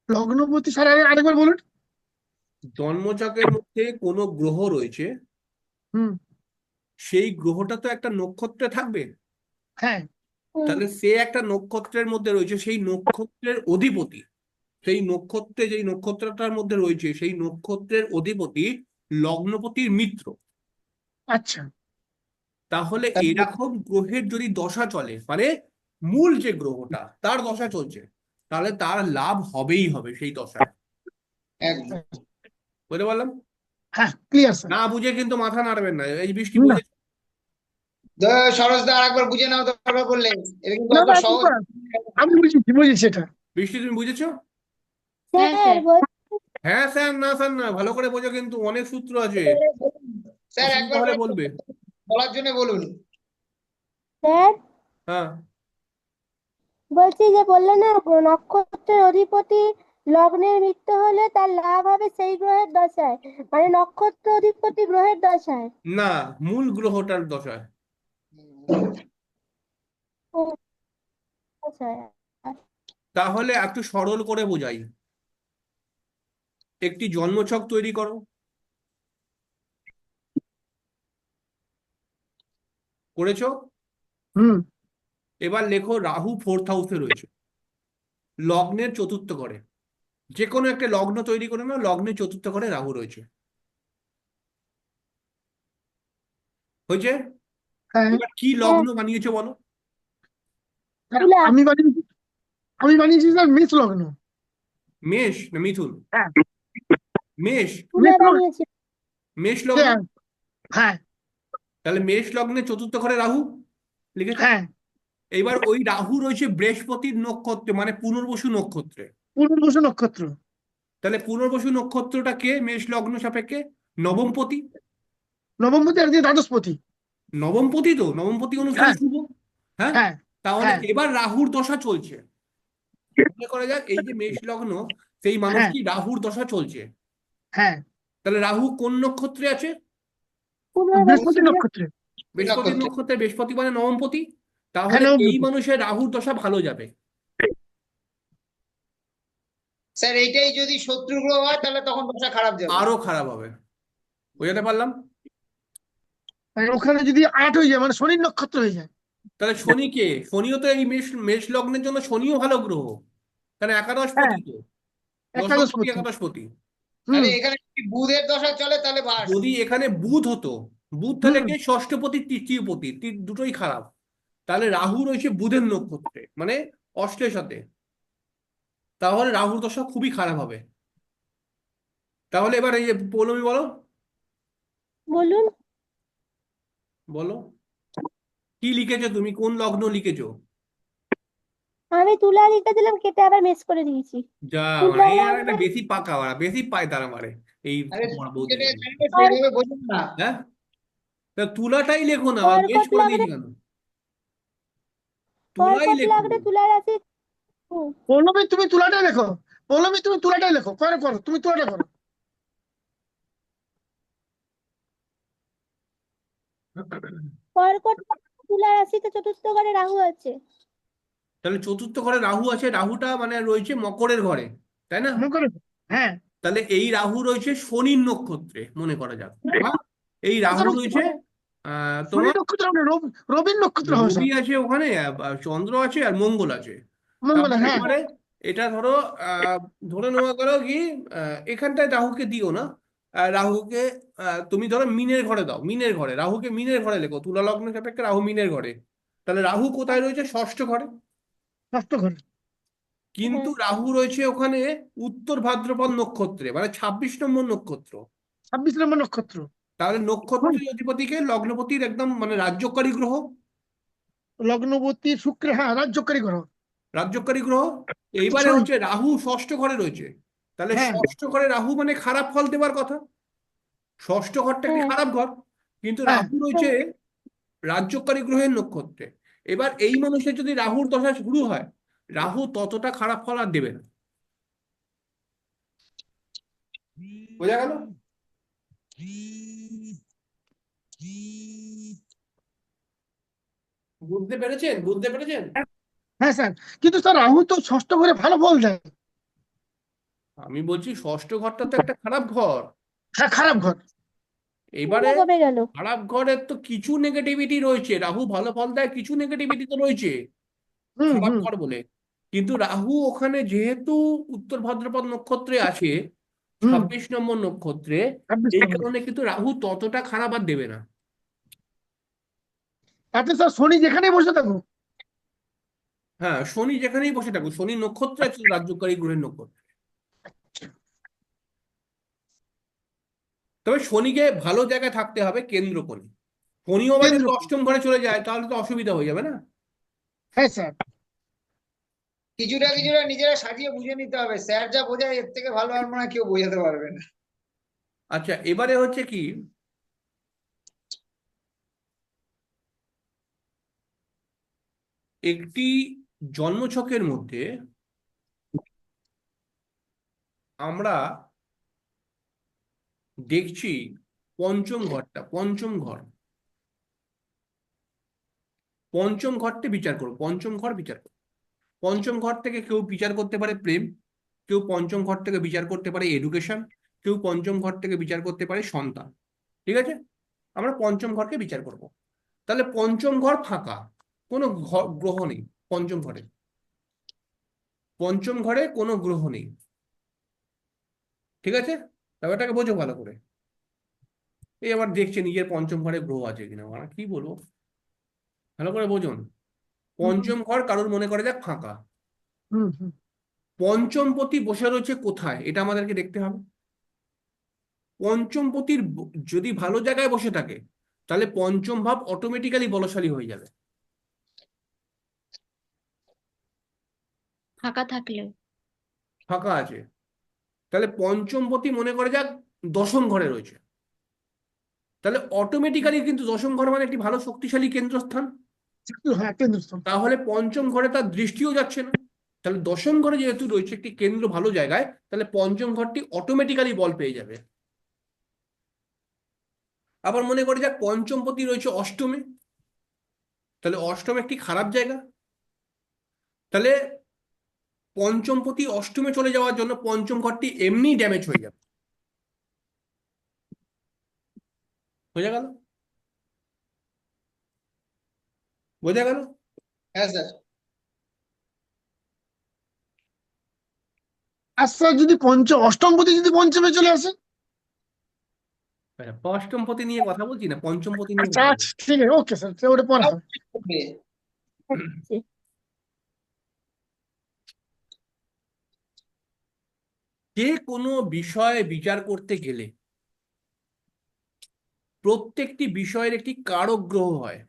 লগ্নপতি স্যার আরেকবার বলুন। জন্মছকের মধ্যে কোনো গ্রহ রয়েছে, হুম। সেই গ্রহটা তো একটা নক্ষত্রে থাকবে, হ্যাঁ। তাহলে সে একটা নক্ষত্রের মধ্যে রয়েছে, সেই নক্ষত্রের অধিপতি, সেই নক্ষত্রে যেই নক্ষত্রটার মধ্যে রয়েছে সেই নক্ষত্রের অধিপতি লগ্নপতির মিত্র। আচ্ছা। তাহলে এরকম গ্রহের যদি দশা চলে, মানে মূল যে গ্রহটা তার দশা চলছে, তাহলে তার লাভ হবেই হবে সেই দশায়। একদম। বুঝতে পারলাম। হ্যাঁ, ক্লিয়ার স্যার। না বুঝে কিন্তু মাথা নাড়বেন না, এই বৃষ্টি না, বোঝে। সরোজদা আরেকবার বুঝে নাও দরকার পড়লে, এটা কিন্তু না, অত না, সহজ। আমি বুঝেছি বুঝেছি এটা। বৃষ্টি তুমি বুঝেছো। হ্যাঁ স্যার স্যার। হ্যাঁ স্যার না স্যার না, ভালো করে বোঝো, কিন্তু অনেক সূত্র আছে, স্যার অসুবিধা একবার হলে করে বলবে। বলার জন্য বলুন। স্যার হ্যাঁ, বলছি যে বললেন না নক্ষত্রের অধিপতি লগ্নের মৃত্যু হলে তার লাভ হবে সেই গ্রহের দশায়, মানে নক্ষত্র অধিপতি গ্রহের দশায়। না, মূল গ্রহটার দশায়। ও, আচ্ছা। তাহলে একটু সরল করে বোঝাই। একটি জন্মছক তৈরি করো। করেছো? হুম। এবার লেখো রাহু 4th হাউসে রয়েছে, লগ্নের চতুর্থ ঘরে। যে কোনো একটা লগ্ন তৈরি করে নাও, লগ্নের চতুর্থ ঘরে রাহু রয়েছে। হয়েছে? হ্যাঁ। এবার কি হ্যাঁ, লগ্ন বানিয়েছো বলো? তুলা। আমি বানিয়েছি, স্যার মেষ লগ্ন। মেষ না মিথুন? হ্যাঁ, মেষ। তুলা মেষ লগ্ন। বানিয়েছি। মেষ লগ্ন। হ্যাঁ, হ্যাঁ, তাহলে মেষ লগ্নের চতুর্থ ঘরে রাহু লিখেছো। হ্যাঁ। এইবার ওই রাহু রয়েছে বৃহস্পতির নক্ষত্রে, মানে পুনর্বসু নক্ষত্রে। পুনর্বসু নক্ষত্র। তাহলে পুনর্বসু নক্ষত্রটা কে মেষ লগ্ন সাপেক্ষে? নবমপতি। নবমপতি আর যে দ্বাদশপতি। নবমপতি তো, নবমপতি অনুসারে হ্যাঁ, শুভ। হ্যাঁ, হ্যাঁ, তাহলে হ্যাঁ, এবার রাহুর দশা চলছে। মনে করা যাক এই যে মেষ লগ্ন, সেই হ্যাঁ, মানুষটি রাহুর দশা চলছে। হ্যাঁ। তাহলে রাহু কোন নক্ষত্রে আছে? বৃহস্পতি পুনর্বসু। নক্ষত্রে। বৃহস্পতির নক্ষত্রে। নক্ষত্রে, বৃহস্পতি মানে নবমপতি। হ্যাঁ, তাহলে এই নবমপতি। মানুষের রাহুর দশা ভালো যাবে। স্যার এইটাই যদি শত্রু গ্রহ হয় তাহলে তখন দশা খারাপ যাবে। আরো খারাপ হবে। বুঝাতে পারলাম? আর ওখানে যদি 8 হয়ে যায় মানে শনির নক্ষত্র হয়ে যায়। তাহলে শনি কে? শনিও তো এই মেষ মেষ লগ্নের জন্য শনিও ভালো গ্রহ, কারণ হ্যাঁ, একাদশপতি তো, দশমপতি একাদশপতি। একাদশপতি। হুম। তাহলে এখানে যদি বুধের দশা চলে তাহলে বাস। যদি এখানে বুধ হতো, বুধ তাহলে হুম। কে? ষষ্ঠপতি তৃতীয়পতি, দুটোই খারাপ। তাহলে রাহু রয়েছে বুধের নক্ষত্রে, মানে অশ্লেষতে। তাহলে রাহুর দশা খুবই খারাপ হবে। তাহলে এবার এই যে পৌলমী বলো, বলুন। বলো কি লিখেছো তুমি, কোন লগ্ন লিখেছো? আমি তুলা লিখেছিলাম, কেটে আবার মেস করে দিয়েছি। যা, তুলা মানে এই আর একটা লগ্নের বেশি পাকা মারা, বেশি পায় তারা মারে এই আরে বড় বৌদি যেটা বলে। জানবে কর- সেইভাবে বোঝেন না। হ্যাঁ, তা তুলাটাই লেখো না, বেশ কর্কট করে লগ্নে দিয়েছি কেন? তুলাই কর্কট লেখো। লগ্নে তুলা রাশি। হুম, পৌলমী তুমি তুলাটাই লেখো। পৌলমী তুমি তুলাটাই লেখো, করো করো, তুমি তুলাটা করো। কর্কট লগ্নে তুলা রাশিতে চতুর্থ ঘরে রাহু আছে। তাহলে চতুর্থ ঘরে রাহু আছে, রাহুটা মানে রয়েছে মকরের ঘরে, তাই না? মনে করো। হ্যাঁ। তাহলে এই রাহু রয়েছে শনির নক্ষত্রে, মনে করা যাক। বা এই রাহু স্যার, রয়েছে শনি তোমার নক্ষত্র হবে না, রবির নক্ষত্র হবে রবি স্যার। আছে ওখানে, চন্দ্র আছে আর মঙ্গল আছে। মঙ্গল, তাহলে হ্যাঁ। এবারে এটা ধরো, ধরে নেওয়া গেল কি, এখানটায় রাহুকে দিও না। রাহুকে তুমি ধরো মিনের ঘরে দাও, মিনের ঘরে রাহুকে, মিনের ঘরে লেখো, তুলা লগ্ন সাপেক্ষে রাহু মিনের ঘরে। তাহলে রাহু কোথায় রয়েছে? ষষ্ঠ ঘরে। ষষ্ঠ ঘর। কিন্তু হ্যাঁ, রাহু রয়েছে ওখানে উত্তর ভাদ্রপদ নক্ষত্রে, মানে 26 নম্বর নক্ষত্র। 26 নম্বর নক্ষত্র। তাহলে হুম। নক্ষত্রের অধিপতিকে লগ্নপতির একদম মানে রাজ্যকারী গ্রহ। লগ্নবতী শুক্র, হ্যাঁ, রাজ্যকারী গ্রহ। রাজ্যকারী গ্রহ। এইবারে শনি। হচ্ছে রাহু ষষ্ঠ ঘরে রয়েছে। তাহলে হ্যাঁ, ষষ্ঠ ঘরে রাহু মানে খারাপ ফল দেবার কথা। ষষ্ঠ ঘরটা কি হ্যাঁ, খারাপ ঘর? কিন্তু হ্যাঁ। রাহু রয়েছে রাজ্যকারী গ্রহের নক্ষত্রে। এবার এই মানুষের যদি রাহুর দশা শুরু হয়, রাহু ততটা খারাপ ফল আর দেবে না। বোঝা গেল? বুঝতে পেরেছেন? বুঝতে পেরেছেন? হ্যাঁ স্যার, কিন্তু স্যার রাহু তো ষষ্ঠ ঘরে ভালো ফল দেয়। আমি বলছি ষষ্ঠ ঘরটা তো একটা খারাপ ঘর। হ্যাঁ, খারাপ ঘর। এবারে কমে গেল। খারাপ ঘরের তো কিছু নেগেটিভিটি রয়েছে, রাহু ভালো ফল দেয়, কিছু নেগেটিভিটি তো রয়েছে হুম, খারাপ হুম। ঘর বলে। কিন্তু রাহু ওখানে যেহেতু উত্তর ভাদ্রপদ নক্ষত্রে আছে, হুম। 26 নম্বর নক্ষত্রে, 26 এই নম্বর। কারণে কিন্তু রাহু ততটা খারাপ আর দেবে না। তাতে স্যার শনি যেখানেই বসে থাকুক। হ্যাঁ, শনি যেখানেই বসে থাকুক, শনি নক্ষত্রে আছে রাজ্যকারী গ্রহের নক্ষত্র। তবে শনিকে ভালো জায়গায় থাকতে হবে, কেন্দ্র কোণে। শনিও আবার কেন্দ্র। যদি অষ্টম ঘরে চলে যায় তাহলে তো অসুবিধা হয়ে যাবে না? হ্যাঁ স্যার। কিছুটা কিছুটা নিজেরা সাজিয়ে বুঝে নিতে হবে, স্যার যা বোঝায় এর থেকে ভালো আর মনে হয় কেউ বোঝাতে পারবে না। আচ্ছা, এবারে হচ্ছে কি, একটি জন্মছকের মধ্যে আমরা দেখছি পঞ্চম ঘরটা, পঞ্চম ঘর, পঞ্চম ঘরটা বিচার করো, পঞ্চম ঘর বিচার করো। পঞ্চম ঘর থেকে কেউ বিচার করতে পারে প্রেম, কেউ পঞ্চম ঘর থেকে বিচার করতে পারে এডুকেশন, কেউ পঞ্চম ঘর থেকে বিচার করতে পারে সন্তান। ঠিক আছে, আমরা পঞ্চম ঘরকে বিচার করব। তাহলে পঞ্চম ঘর ফাঁকা, কোনো গ্রহ নেই পঞ্চম ঘরে, পঞ্চম ঘরে কোনো গ্রহ নেই। ঠিক আছে, ব্যাপারটাকে বোঝো ভালো করে। এই আবার দেখছে নিজের পঞ্চম ঘরে গ্রহ আছে কিনা, আমরা কি বলবো, ভালো করে বোঝুন। পঞ্চম ঘর কারোর মনে করে যাক ফাঁকা, হুম হুম পঞ্চমপতি বসে রয়েছে কোথায় এটা আমাদেরকে দেখতে হবে। পঞ্চমপতির যদি ভালো জায়গায় বসে থাকে তাহলে পঞ্চম ভাব অটোমেটিক্যালি বলশালী হয়ে যাবে। ফাঁকা থাকলে ফাঁকা আছে, তাহলে পঞ্চমপতি মনে করে যাক দশম ঘরে রয়েছে, তাহলে অটোমেটিক্যালি কিন্তু দশম ঘর মানে একটি ভালো শক্তিশালী কেন্দ্রস্থান। হ্যাঁ কেন্দ্রস্থল। তাহলে পঞ্চম ঘরে তার দৃষ্টিও যাচ্ছে না, তাহলে দশম ঘরে যেহেতু রয়েছে একটি কেন্দ্র ভালো জায়গায়, তাহলে পঞ্চম ঘরটি অটোমেটিক্যালি বল পেয়ে যাবে। আবার মনে করে যাক পঞ্চমপতি রয়েছে অষ্টমে, তাহলে অষ্টম একটি খারাপ জায়গা, তাহলে পঞ্চমপতি অষ্টমে চলে যাওয়ার জন্য পঞ্চম ঘরটি এমনি ড্যামেজ হয়ে যাবে। বোঝা গেল? বোঝা গেল? হ্যাঁ স্যার। আচ্ছা যদি অষ্টমপতি যদি পঞ্চমে চলে আসে? অষ্টমপতি নিয়ে কথা বলছি না, পঞ্চমপতি নিয়ে আচ্ছা কথা আচ্ছা ঠিক আছে, ওকে স্যার, ওটা পরে হবে। হবে। বলছি। যে কোনো বিষয় বিচার করতে গেলে প্রত্যেকটি বিষয়ের একটি কারক গ্রহ হয়,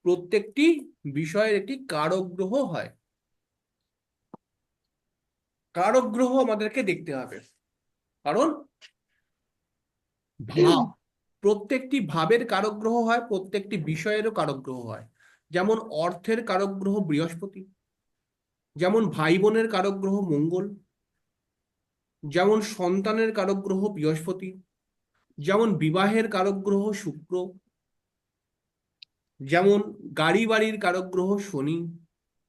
প্রত্যেকটি বিষয়ের একটি কারক গ্রহ হয়। কারক গ্রহ আমাদেরকে দেখতে হবে, কারণ ভাব, প্রত্যেকটি ভাবের কারক গ্রহ হয়, প্রত্যেকটি বিষয়েরও কারক গ্রহ হয়। যেমন অর্থের কারক গ্রহ বৃহস্পতি, যেমন ভাই বোনের কারক গ্রহ মঙ্গল, যেমন সন্তানের কারক গ্রহ বৃহস্পতি, যেমন বিবাহের কারক গ্রহ শুক্র, যেমন গাড়ি বাড়ির কারক গ্রহ শনি,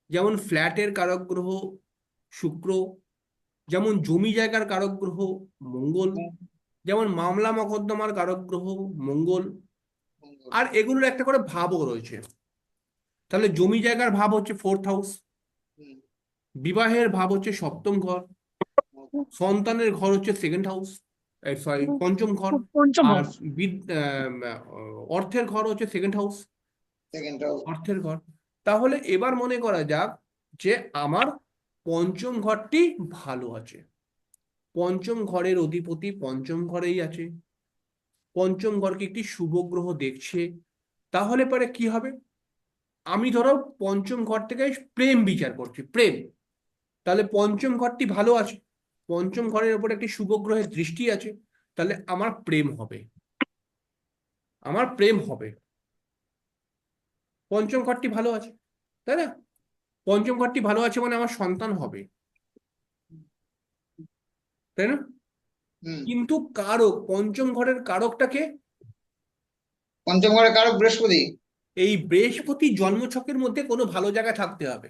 যেমন ফ্ল্যাটের কারক গ্রহ শুক্র, যেমন জমি জায়গার কারক গ্রহ মঙ্গল, যেমন মামলা মকদ্দমার কারক গ্রহ মঙ্গল। আর এগুলোর একটা করে ভাবও রয়েছে। তাহলে জমি জায়গার ভাব হচ্ছে ফোর্থ হাউস, বিবাহের ভাব হচ্ছে সপ্তম ঘর, সন্তানের ঘর হচ্ছে সেকেন্ড হাউস, সরি পঞ্চম ঘর, পঞ্চম আর হাউস। অর্থের ঘর হচ্ছে সেকেন্ড হাউস, সেকেন্ড অর্থের ঘর। তাহলে এবার মনে করা যাক যে আমার পঞ্চম ঘরটি ভালো আছে, পঞ্চম ঘরের অধিপতি পঞ্চম ঘরেই আছে, পঞ্চম ঘরকে একটি শুভ গ্রহ দেখছে। তাহলে পরে কি হবে, আমি ধরো পঞ্চম ঘর থেকে প্রেম বিচার করছি, প্রেম, তাহলে পঞ্চম ঘরটি ভালো আছে, পঞ্চম ঘরের উপর একটি শুভ গ্রহের দৃষ্টি আছে, তাহলে আমার প্রেম হবে, আমার প্রেম হবে, পঞ্চম ঘরটি ভালো আছে, তাই না? পঞ্চম ঘরটি ভালো আছে মানে আমার সন্তান হবে, তাই না? কিন্তু কারক, পঞ্চম ঘরের কারকটাকে, পঞ্চম ঘরে কারক বৃহস্পতি। এই বৃহস্পতি জন্মছকের মধ্যে কোনো ভালো জায়গা থাকতে হবে।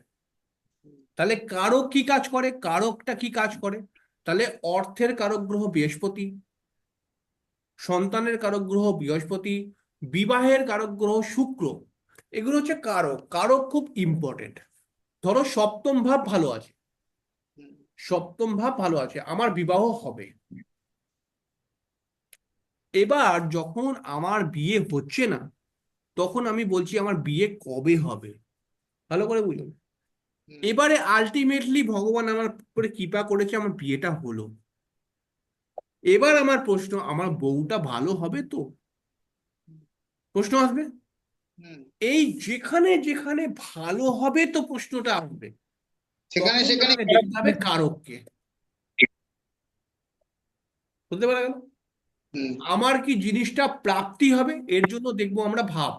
তাহলে কারক কি কাজ করে, কারকটা কি কাজ করে, তাহলে অর্থের কারক গ্রহ বৃহস্পতি, সন্তানের কারক গ্রহ বৃহস্পতি, বিবাহের কারক গ্রহ শুক্র, এগুলো হচ্ছে কারক। কারক খুব ইম্পর্টেন্ট। ধরো সপ্তম ভাব ভালো আছে, সপ্তম ভাব ভালো আছে, আমার বিবাহ হবে। এবার যখন আমার বিয়ে হচ্ছে না, তখন আমি বলছি আমার বিয়ে কবে হবে, ভালো করে বুঝুন। এবারে আলটিমেটলি ভগবান আমার উপরে কৃপা করেছে, আমার বিয়েটা হলো। এবার আমার প্রশ্ন, আমার বউটা ভালো হবে তো, প্রশ্ন আসবে। এই যেখানে যেখানে ভালো হবে তো প্রশ্নটা আসবে, সেখানে তখন সেখানে আমাকে দেখতে হবে কারককে। বুঝতে পারা গেল? আমার কি জিনিসটা প্রাপ্তি হবে, এর জন্য দেখবো আমরা ভাব।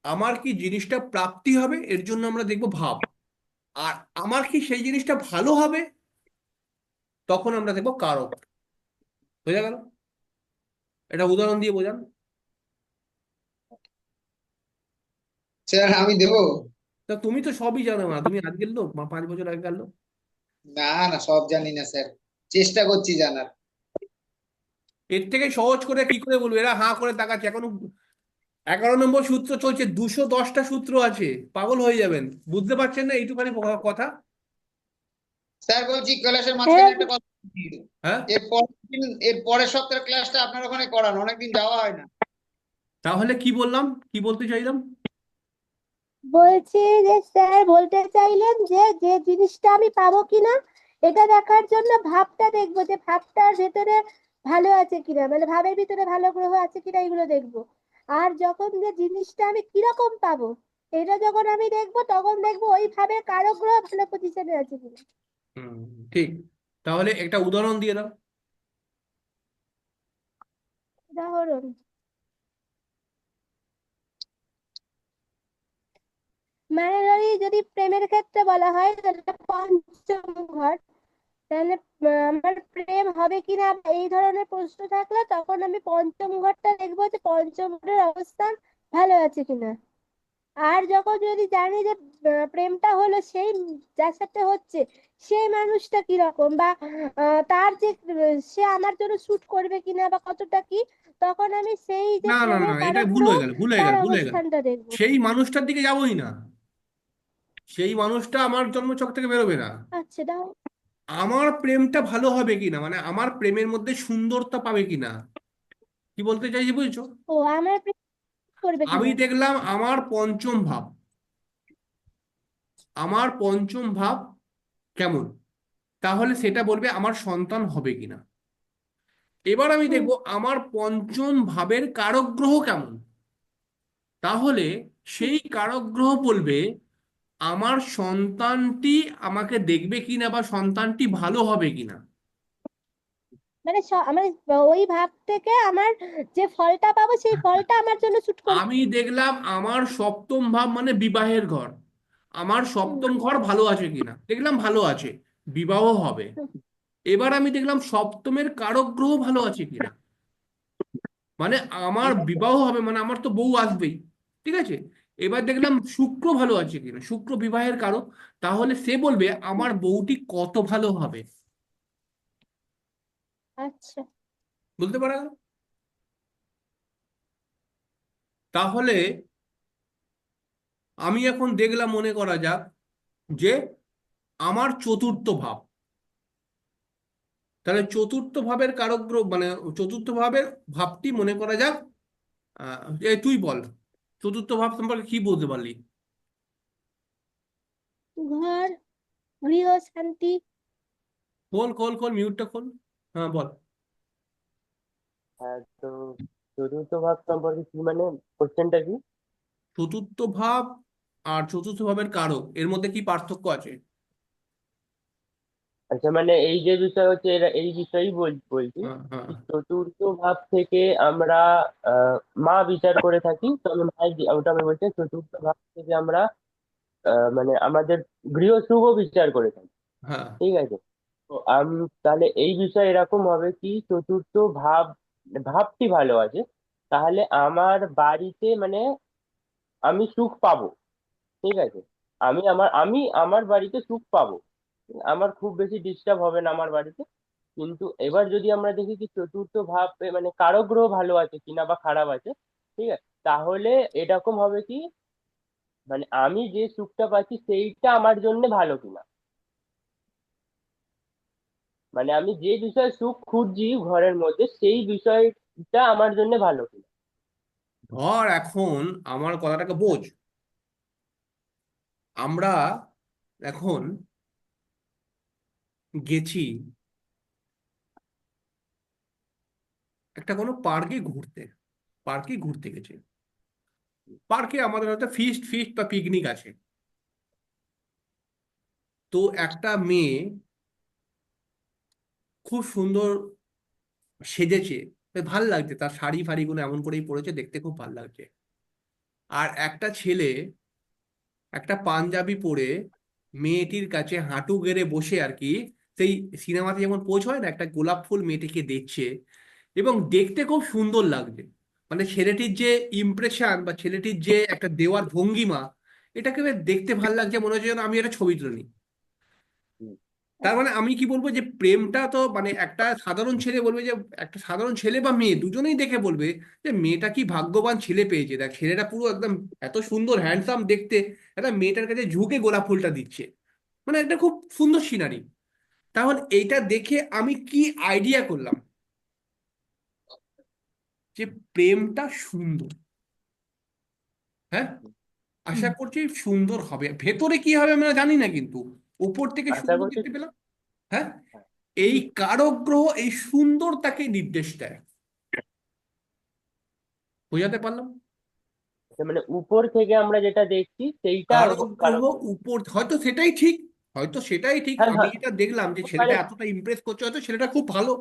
আমার কি জিনিসটা প্রাপ্তি হবে, এর জন্য আমরা দেখবো ভাব। আর আমার কি সেই জিনিসটা ভালো হবে, তখন আমরা দেখবো কারক। বোঝা গেল? এটা উদাহরণ দিয়ে বোঝান। স্যার আমি দেবো। তা তুমি তো সবই জানো না, তুমি আজকের লোক 5 বছর আগেকার লোক। না না, সব জানি না স্যার, চেষ্টা করছি জানার। এর থেকে সহজ করে কি করে বলবো, এরা হাঁ করে তাকাচ্ছে এখনো। 11 নম্বর সূত্র চলছে, 210টা সূত্র আছে, পাগল হয়ে যাবেন। বুঝতে পারছেন না এইটুখানি কথা? স্যার বলছি ক্লাসের হ্যাঁ মাঝখানে একটা কথা বলছি। হ্যাঁ, এর পরের সপ্তাহের ক্লাসটা আপনার ওখানে করান, অনেকদিন যাওয়া হয় না। তাহলে কি বললাম, কি বলতে চাইলাম? বলছি যে স্যার বলতে চাইলেন যে যে জিনিসটা আমি পাবো কিনা এটা দেখার জন্য ভাবটা দেখবো, যে ভাবটার ভেতরে ভালো আছে কিনা, মানে ভাবের ভিতরে ভালো গ্রহ আছে কিনা এগুলো দেখবো। আর যখন যে জিনিসটা আমি কিরকম পাবো এটা যখন আমি দেখবো তখন দেখবো ওই ভাবের কারো গ্রহ ভালো পজিশনে আছে কিনা। হুম, ঠিক। তাহলে একটা উদাহরণ দিয়ে দাও। উদাহরণ, মানে যদি প্রেমের ক্ষেত্রে বলা হয় তাহলে পঞ্চম ঘর, তাহলে আমার প্রেম হবে কিনা এই ধরনের প্রশ্ন থাকলে তখন আমি পঞ্চম ঘরটা দেখবো যে পঞ্চম ঘরের অবস্থান ভালো আছে কিনা। আর যখন যদি জানি যে প্রেমটা হলো সেই যার সাথে হচ্ছে সেই মানুষটা কিরকম, বা তার যে সে আমার জন্য শুট করবে কিনা বা কতটা কি, তখন আমি সেই যে না না না, প্রেমের এটা কারক ভুল গ্রহ হয়ে গেল, ভুল হয়ে তার গেল, ভুল হয়ে গেল। অবস্থানটা দেখবো। সেই মানুষটার দিকে যাবোই না, সেই মানুষটা আমার জন্মছক থেকে বেরোবে না। আচ্ছা দাও। আমার প্রেমটা ভালো হবে কিনা, মানে আমার প্রেমের মধ্যে সুন্দরতা পাবে কিনা, কি বলতে চাইছি বুঝছো? ও, আমার প্রেম করবে আমি কিনা। দেখলাম আমার পঞ্চম ভাব, আমার পঞ্চম ভাব কেমন, তাহলে সেটা বলবে আমার সন্তান হবে কিনা। এবার আমি হুম। দেখবো আমার পঞ্চম ভাবের কারক গ্রহ কেমন, তাহলে হুম। সেই কারক গ্রহ বলবে আমার সন্তানটি আমাকে দেখবে কিনা বা সন্তানটি ভালো হবে কিনা। মানে মানে ওই ভাব থেকে আমার যে ফলটা পাবো সেই ফলটা আমার জন্য শুট করবে। আমি দেখলাম আমার সপ্তম ভাব মানে বিবাহের ঘর, আমার হুম। সপ্তম ঘর ভালো আছে কিনা, দেখলাম ভালো আছে, বিবাহ হবে। হুম। এবার আমি দেখলাম সপ্তমের কারক গ্রহ ভালো আছে কিনা, মানে আমার বিবাহ হবে, মানে আমার তো বউ আসবেই, ঠিক আছে। এবার দেখলাম শুক্র ভালো আছে কিনা, শুক্র বিবাহের কারক, তাহলে সে বলবে আমার বউটি কত ভালো হবে। আচ্ছা। বলতে পারা গেল? তাহলে আমি এখন দেখলাম, মনে করা যাক যে আমার চতুর্থ ভাব, তাহলে চতুর্থ ভাবের কারক গ্রহ মানে চতুর্থ ভাবের ভাবটি মনে করা যাক, তুই বল চতুর্থ ভাব সম্পর্কে কি বলতে পারলি? ঘর, গৃহ, শান্তি। খোল খোল খোল, মিউটটা খোল। হ্যাঁ বল। হ্যাঁ, তো চতুর্থ ভাব সম্পর্কে কি, মানে কোশ্চেনটা কি? চতুর্থ ভাব আর চতুর্থ ভাবের কারক এর মধ্যে কি পার্থক্য আছে? আচ্ছা, মানে এই যে বিষয় হচ্ছে, এই বিষয়ই বলছি হ্যাঁ হ্যাঁ কি, চতুর্থ ভাব থেকে আমরা আহ মা বিচার করে থাকি, তো আমি ওটা আমি বলছি, চতুর্থ ভাব থেকে আমরা মানে আমাদের গৃহ শুভ বিচার করে থাকি। হ্যাঁ। ঠিক আছে। তো তাহলে এই বিষয়ে এরকম হবে কি, চতুর্থ ভাব ভাবটি ভালো আছে, তাহলে আমার বাড়িতে মানে আমি সুখ পাবো। ঠিক আছে। আমি আমার বাড়িতে সুখ পাবো, আমার খুব বেশি ডিস্টার্ব হবে না আমার বাড়িতে। কিন্তু এবার যদি আমরা দেখি কি চতুর্থ ভাব মানে কারো গ্রহ ভালো আছে কিনা বা খারাপ আছে, ঠিক আছে, তাহলে এরকম হবে কি, মানে আমি যে সুখটা পাচ্ছি সেইটা আমার জন্য ভালো কিনা, মানে আমি যে বিষয়ে সুখ খুঁজছি ঘরের মধ্যে সেই বিষয়টা আমার জন্য ভালো কিনা। ধর এখন আমার কথাটাকে বোঝ। আমরা এখন গেছি একটা কোনো পার্কে ঘুরতে, পার্কে ঘুরতে গেছি, পার্কে আমাদের হয়তো ফিস্ট ফিস্ট বা পিকনিক আছে। তো একটা মেয়ে খুব সুন্দর সেজেছে, বেশ ভাল লাগছে, তার শাড়ি ফাড়িগুলো এমন করেই পরেছে, দেখতে খুব ভাল লাগছে। আর একটা ছেলে একটা পাঞ্জাবি পরে মেয়েটির কাছে হাঁটু গেড়ে বসে আর কি, সেই সিনেমাতে যেমন পোজ হয় না, একটা গোলাপ ফুল মেয়েটিকে দেখছে, এবং দেখতে খুব সুন্দর লাগছে। মানে ছেলেটির যে ইমপ্রেশন বা ছেলেটির যে একটা দেওয়ার ভঙ্গিমা, এটাকে বেশ দেখতে ভালো লাগছে, মনে হচ্ছে যেন আমি একটা ছবি তুলে নিই। হুম। তার মানে আমি কি বলবো, যে প্রেমটা তো মানে একটা সাধারণ ছেলে বলবে, যে একটা সাধারণ ছেলে বা মেয়ে দুজনেই দেখে বলবে যে মেয়েটা কি ভাগ্যবান ছেলে পেয়েছে, দেখ ছেলেটা পুরো একদম এত সুন্দর হ্যান্ডসাম দেখতে, একটা মেয়েটার কাছে ঝুঁকে গোলাপ ফুলটা দিচ্ছে, মানে একটা খুব সুন্দর সিনারি। তাহলে এইটা দেখে আমি কি আইডিয়া করলাম, যে প্রেমটা সুন্দর। হ্যাঁ, আশা হুম। করছি সুন্দর হবে, ভেতরে কি হবে আমরা জানি না, কিন্তু উপর থেকে আশা সুন্দর করছি। দেখতে পেলাম। হ্যাঁ, হ্যাঁ। এই কারক গ্রহ এই সুন্দরতাকে নির্দেশ দেয়। বোঝাতে পারলাম? মানে উপর থেকে আমরা যেটা দেখছি সেইটা কারক গ্রহ কারক। উপর, হয়তো সেটাই ঠিক, হয়তো সেটাই ঠিক, হ্যাঁ, আমি হ্যাঁ, এটা দেখলাম যে হতে ছেলেটা পারে। এতটা ইমপ্রেস করছে, হয়তো ছেলেটা খুব ভালো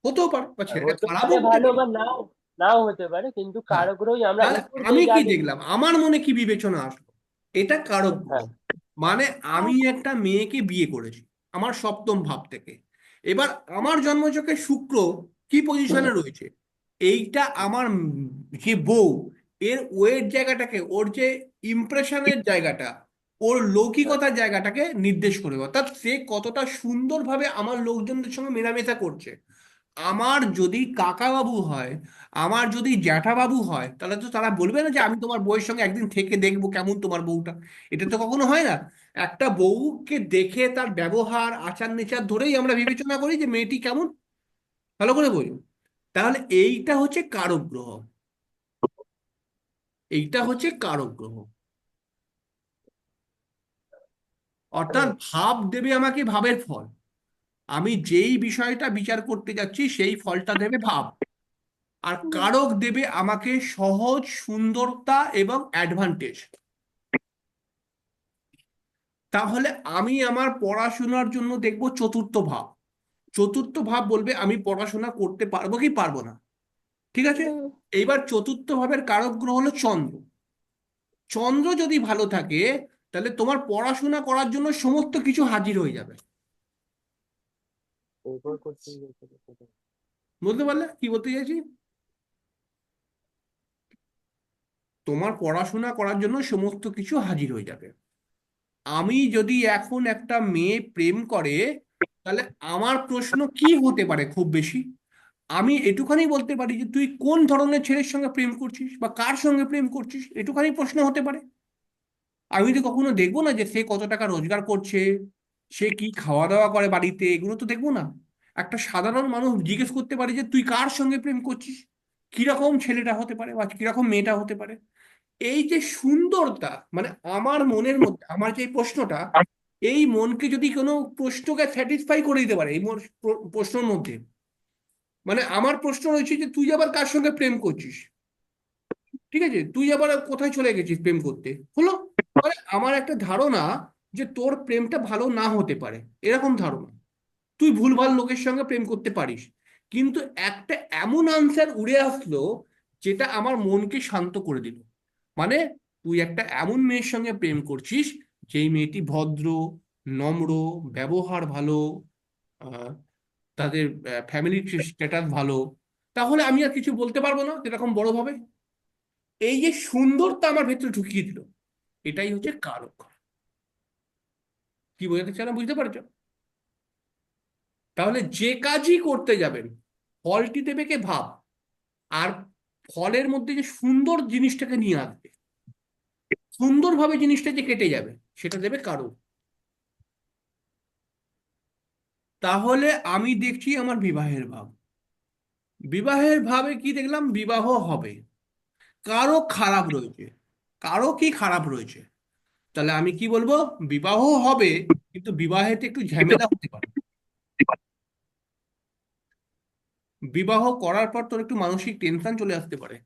হতেও পারে, বা হ্যাঁ, ছেলেটা হতে খারাপও পারে হতে ভালো, পারে। বা নাও নাও হতে পারে, কিন্তু হ্যাঁ, কারো গ্রহই আমরা তাহলে উপর আমি দিয়ে যা কি দেখছি। দেখলাম, আমার মনে কি বিবেচনা আসলো, এটা কারক গ্রহ। হ্যাঁ। মানে আমি একটা মেয়েকে বিয়ে করেছি আমার সপ্তম ভাব থেকে, এবার আমার জন্মছকে শুক্র কি পজিশনে রয়েছে, এইটা আমার যে বউ, এর ওয়ের জায়গাটাকে, ওর যে ইমপ্রেশনের জায়গাটা, ওর হ্যাঁ। লৌকিকতার জায়গাটাকে নির্দেশ করবে, অর্থাৎ সে কতটা সুন্দরভাবে আমার লোকজনদের সঙ্গে মেলামেশা করছে। আমার যদি কাকাবাবু হয়, আমার যদি জ্যাঠাবাবু হয়, তাহলে তো তারা বলবে না যে আমি তোমার বউয়ের সঙ্গে একদিন থেকে দেখবো কেমন তোমার বউটা। এটা তো কখনো হয় না। একটা বউকে দেখে তার ব্যবহার আচার নেচার ধরেই আমরা বিবেচনা করি যে মেয়েটি কেমন, ভালো করে বলি। তাহলে এইটা হচ্ছে কারক গ্রহ, এইটা হচ্ছে কারক গ্রহ। অর্থাৎ ভাব দেবে আমাকে ভাবের ফল, আমি যেই বিষয়টা বিচার করতে যাচ্ছি সেই ফলটা দেবে ভাব। আর কারক দেবে আমাকে সহজ সুন্দরতা এবং অ্যাডভান্টেজ। তাহলে আমি আমার পড়াশোনার জন্য দেখব চতুর্থ ভাব, চতুর্থ ভাব বলবে আমি পড়াশোনা করতে পারবো কি পারবো না। ঠিক আছে, হুম। এইবার চতুর্থ ভাবের কারক গ্রহ হলো চন্দ্র। চন্দ্র যদি ভালো থাকে, তাহলে তোমার পড়াশোনা করার জন্য সমস্ত কিছু হাজির হয়ে যাবে। এরপর করতে বুঝতে পারলে কি বলতে চাইছি? তোমার পড়াশোনা করার জন্য সমস্ত কিছু হাজির হয়ে যাবে। আমি যদি এখন একটা মেয়ে প্রেম করে, তাহলে আমার প্রশ্ন কি হতে পারে খুব বেশি, আমি এটুখানি বলতে পারি যে তুই কোন ধরনের ছেলের সঙ্গে প্রেম করছিস বা কার সঙ্গে প্রেম করছিস, এটুখানি প্রশ্ন হতে পারে। আমি তো কখনো দেখবো না যে সে কত টাকা রোজগার করছে, সে কি খাওয়া দাওয়া করে বাড়িতে, এগুলো তো দেখবো না। একটা সাধারণ মানুষ জিজ্ঞেস করতে পারে যে তুই কার সঙ্গে প্রেম করছিস, কিরকম ছেলেটা হতে পারে বা কিরকম মেয়েটা হতে পারে। এই যে সুন্দরতা, মানে আমার মনের মধ্যে আমার যে প্রশ্নটা, এই মনকে যদি কোনো প্রশ্নকে স্যাটিসফাই করে দিতে পারে এই প্রশ্নের মধ্যে, মানে আমার প্রশ্ন রয়েছে যে তুই আবার কার সঙ্গে প্রেম করছিস, ঠিক আছে, তুই আবার কোথায় চলে গেছিস প্রেম করতে, হলো, মানে আমার একটা ধারণা যে তোর প্রেমটা ভালো না হতে পারে, এরকম ধারণা। তুই ভুলভাল লোকের সঙ্গে প্রেম করতে পারিস। কিন্তু একটা এমন আনসার উড়ে আসলো যেটা আমার মনকে শান্ত করে দিল। মানে তুই একটা এমন মেয়ের সঙ্গে প্রেম করছিস যেই মেয়েটি ভদ্র, নম্র, ব্যবহার ভালো, আহ, তাদের ফ্যামিলি স্ট্যাটাস ভালো। তাহলে আমি আর কিছু বলতে পারবো না এরকম বড়ভাবে। এই যে সুন্দরতা আমার ভেতরে ঢুকিয়ে দিল, এটাই হচ্ছে কারক। কি বোঝাতে চান বুঝতে পারছো? তাহলে যে কাজই করতে যাবেন, ফলটি দেবে কে ভাব, আর ফলের মধ্যে যে সুন্দর জিনিসটাকে নিয়ে আসবে, সুন্দরভাবে জিনিসটা যে কেটে যাবে, সেটা দেবে কারক। তাহলে আমি দেখছি আমার বিবাহের ভাব, বিবাহের ভাবে কি দেখলাম, বিবাহ হবে, কারো খারাপ রয়েছে, কারো কি খারাপ রয়েছে। তাহলে আমি কি বলবো, বিবাহ হবে, কিন্তু বিবাহেতে একটু ঝামেলা হতে পারে। বিবাহ করার পর তোর একটু মানসিক টেনশন চলে আসতে পারে।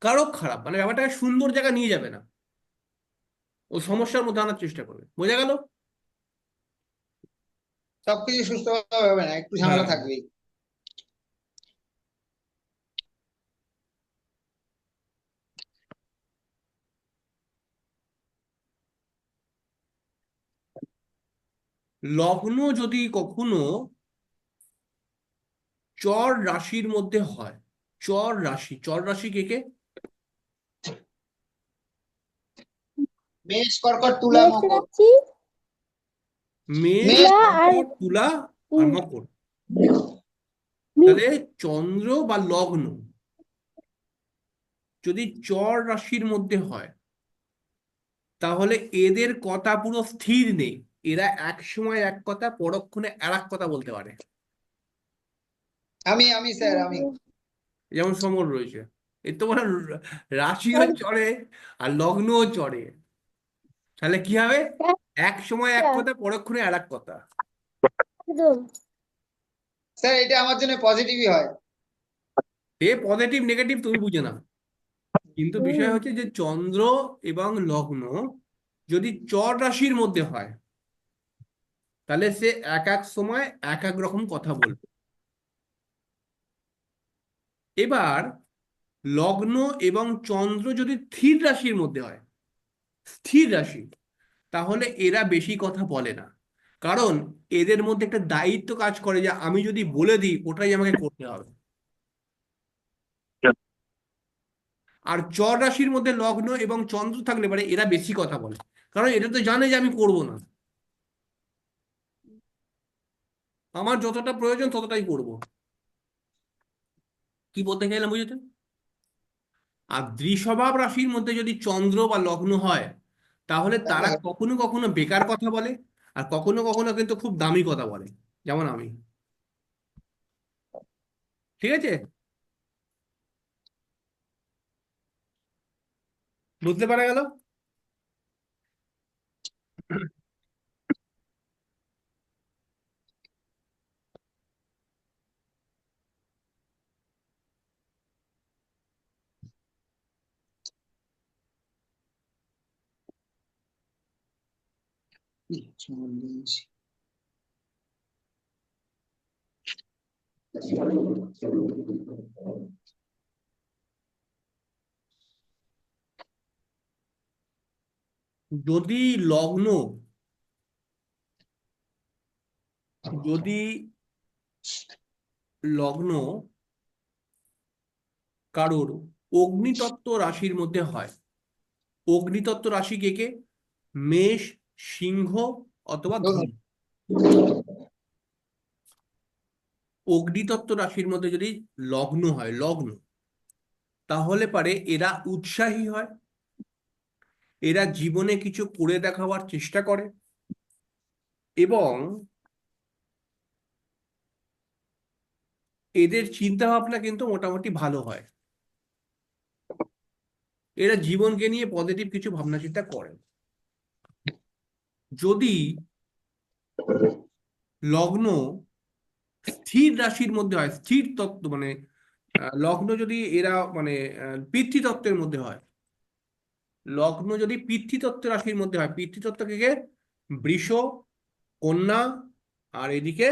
কারো খারাপ মানে ব্যাপারটাকে সুন্দর জায়গা নিয়ে যাবে না, ও সমস্যার মধ্যে আনার চেষ্টা করবে। বোঝা গেল? সবকিছু সুস্থভাবে হবে না, একটু ঝামেলা হ্যাঁ, থাকবেই। লগ্ন যদি কখনো চর রাশির মধ্যে হয়, চর রাশি, চর রাশি কে কে? মেষ, কর্কট, তুলা, মেষ মকর। রাশি, মেষ, মেষ, তুলা আর কর্কট, তুলা আর মকর। তাহলে চন্দ্র বা লগ্ন যদি চর রাশির মধ্যে হয়, তাহলে এদের কথা পুরো স্থির নেই। এরা এক সময় এক কথা, পরক্ষণে আর এক কথা বলতে পারে। আমি স্যার আমি যেমন সমর রয়েছে, এর তো মানে রাশিও চড়ে আর লগ্নও চড়ে। তাহলে কি হবে? এক সময় এক কথা, পরক্ষণে আর এক কথা। একদম। স্যার, এটা আমার জন্য পজিটিভই হয়। এ পজিটিভ নেগেটিভ তুমি বুঝে নাও, কিন্তু বিষয় হুম। হচ্ছে যে চন্দ্র এবং লগ্ন যদি চর রাশির মধ্যে হয়, তাহলে সে এক এক সময় এক এক রকম কথা বলবে। এবার লগ্ন এবং চন্দ্র যদি স্থির রাশির মধ্যে হয়, স্থির রাশি, তাহলে এরা বেশি কথা বলে না। কারণ এদের মধ্যে একটা দায়িত্ব কাজ করে যে আমি যদি বলে দিই ওটাই আমাকে করতে হবে। আর চর রাশির মধ্যে লগ্ন এবং চন্দ্র থাকলে পারে এরা বেশি কথা বলে, কারণ এটা তো জানে যে আমি করব না, আমার যতটা প্রয়োজন ততটাই করব। কি বলতে চাইলাম বুঝেছো? আর দ্বিস্বভাব রাশির মধ্যে যদি চন্দ্র বা লগ্ন হয়, তাহলে তারা কখনো কখনো বেকার কথা বলে, আর কখনো কখনো কিন্তু খুব দামি কথা বলে, যেমন আমি। ঠিক আছে, বুঝতে পারা গেল? যদি লগ্ন, যদি লগ্ন কারোর অগ্নিতত্ত্ব রাশির মধ্যে হয়, অগ্নিতত্ত্ব রাশি কে কে? মেষ, সিংহ অথবা ধনু। অগ্নিতত্ত্ব রাশির মধ্যে যদি লগ্ন হয়, লগ্ন, তাহলে পারে এরা উৎসাহী হয়, এরা জীবনে কিছু করে দেখাবার চেষ্টা করে, এবং এদের চিন্তা ভাবনা কিন্তু মোটামুটি ভালো হয়। এরা জীবনকে নিয়ে পজিটিভ কিছু ভাবনা চিন্তা করে। যদি লগ্ন স্থির রাশির মধ্যে হয়, স্থির তত্ত্ব মানে লগ্ন যদি এরা মানে পিতৃতত্ত্বের মধ্যে হয়, লগ্ন যদি পিতৃতত্ত্ব রাশির মধ্যে হয়, পিতৃতত্ত্ব কে? বৃষ, কন্যা, আর এদিকে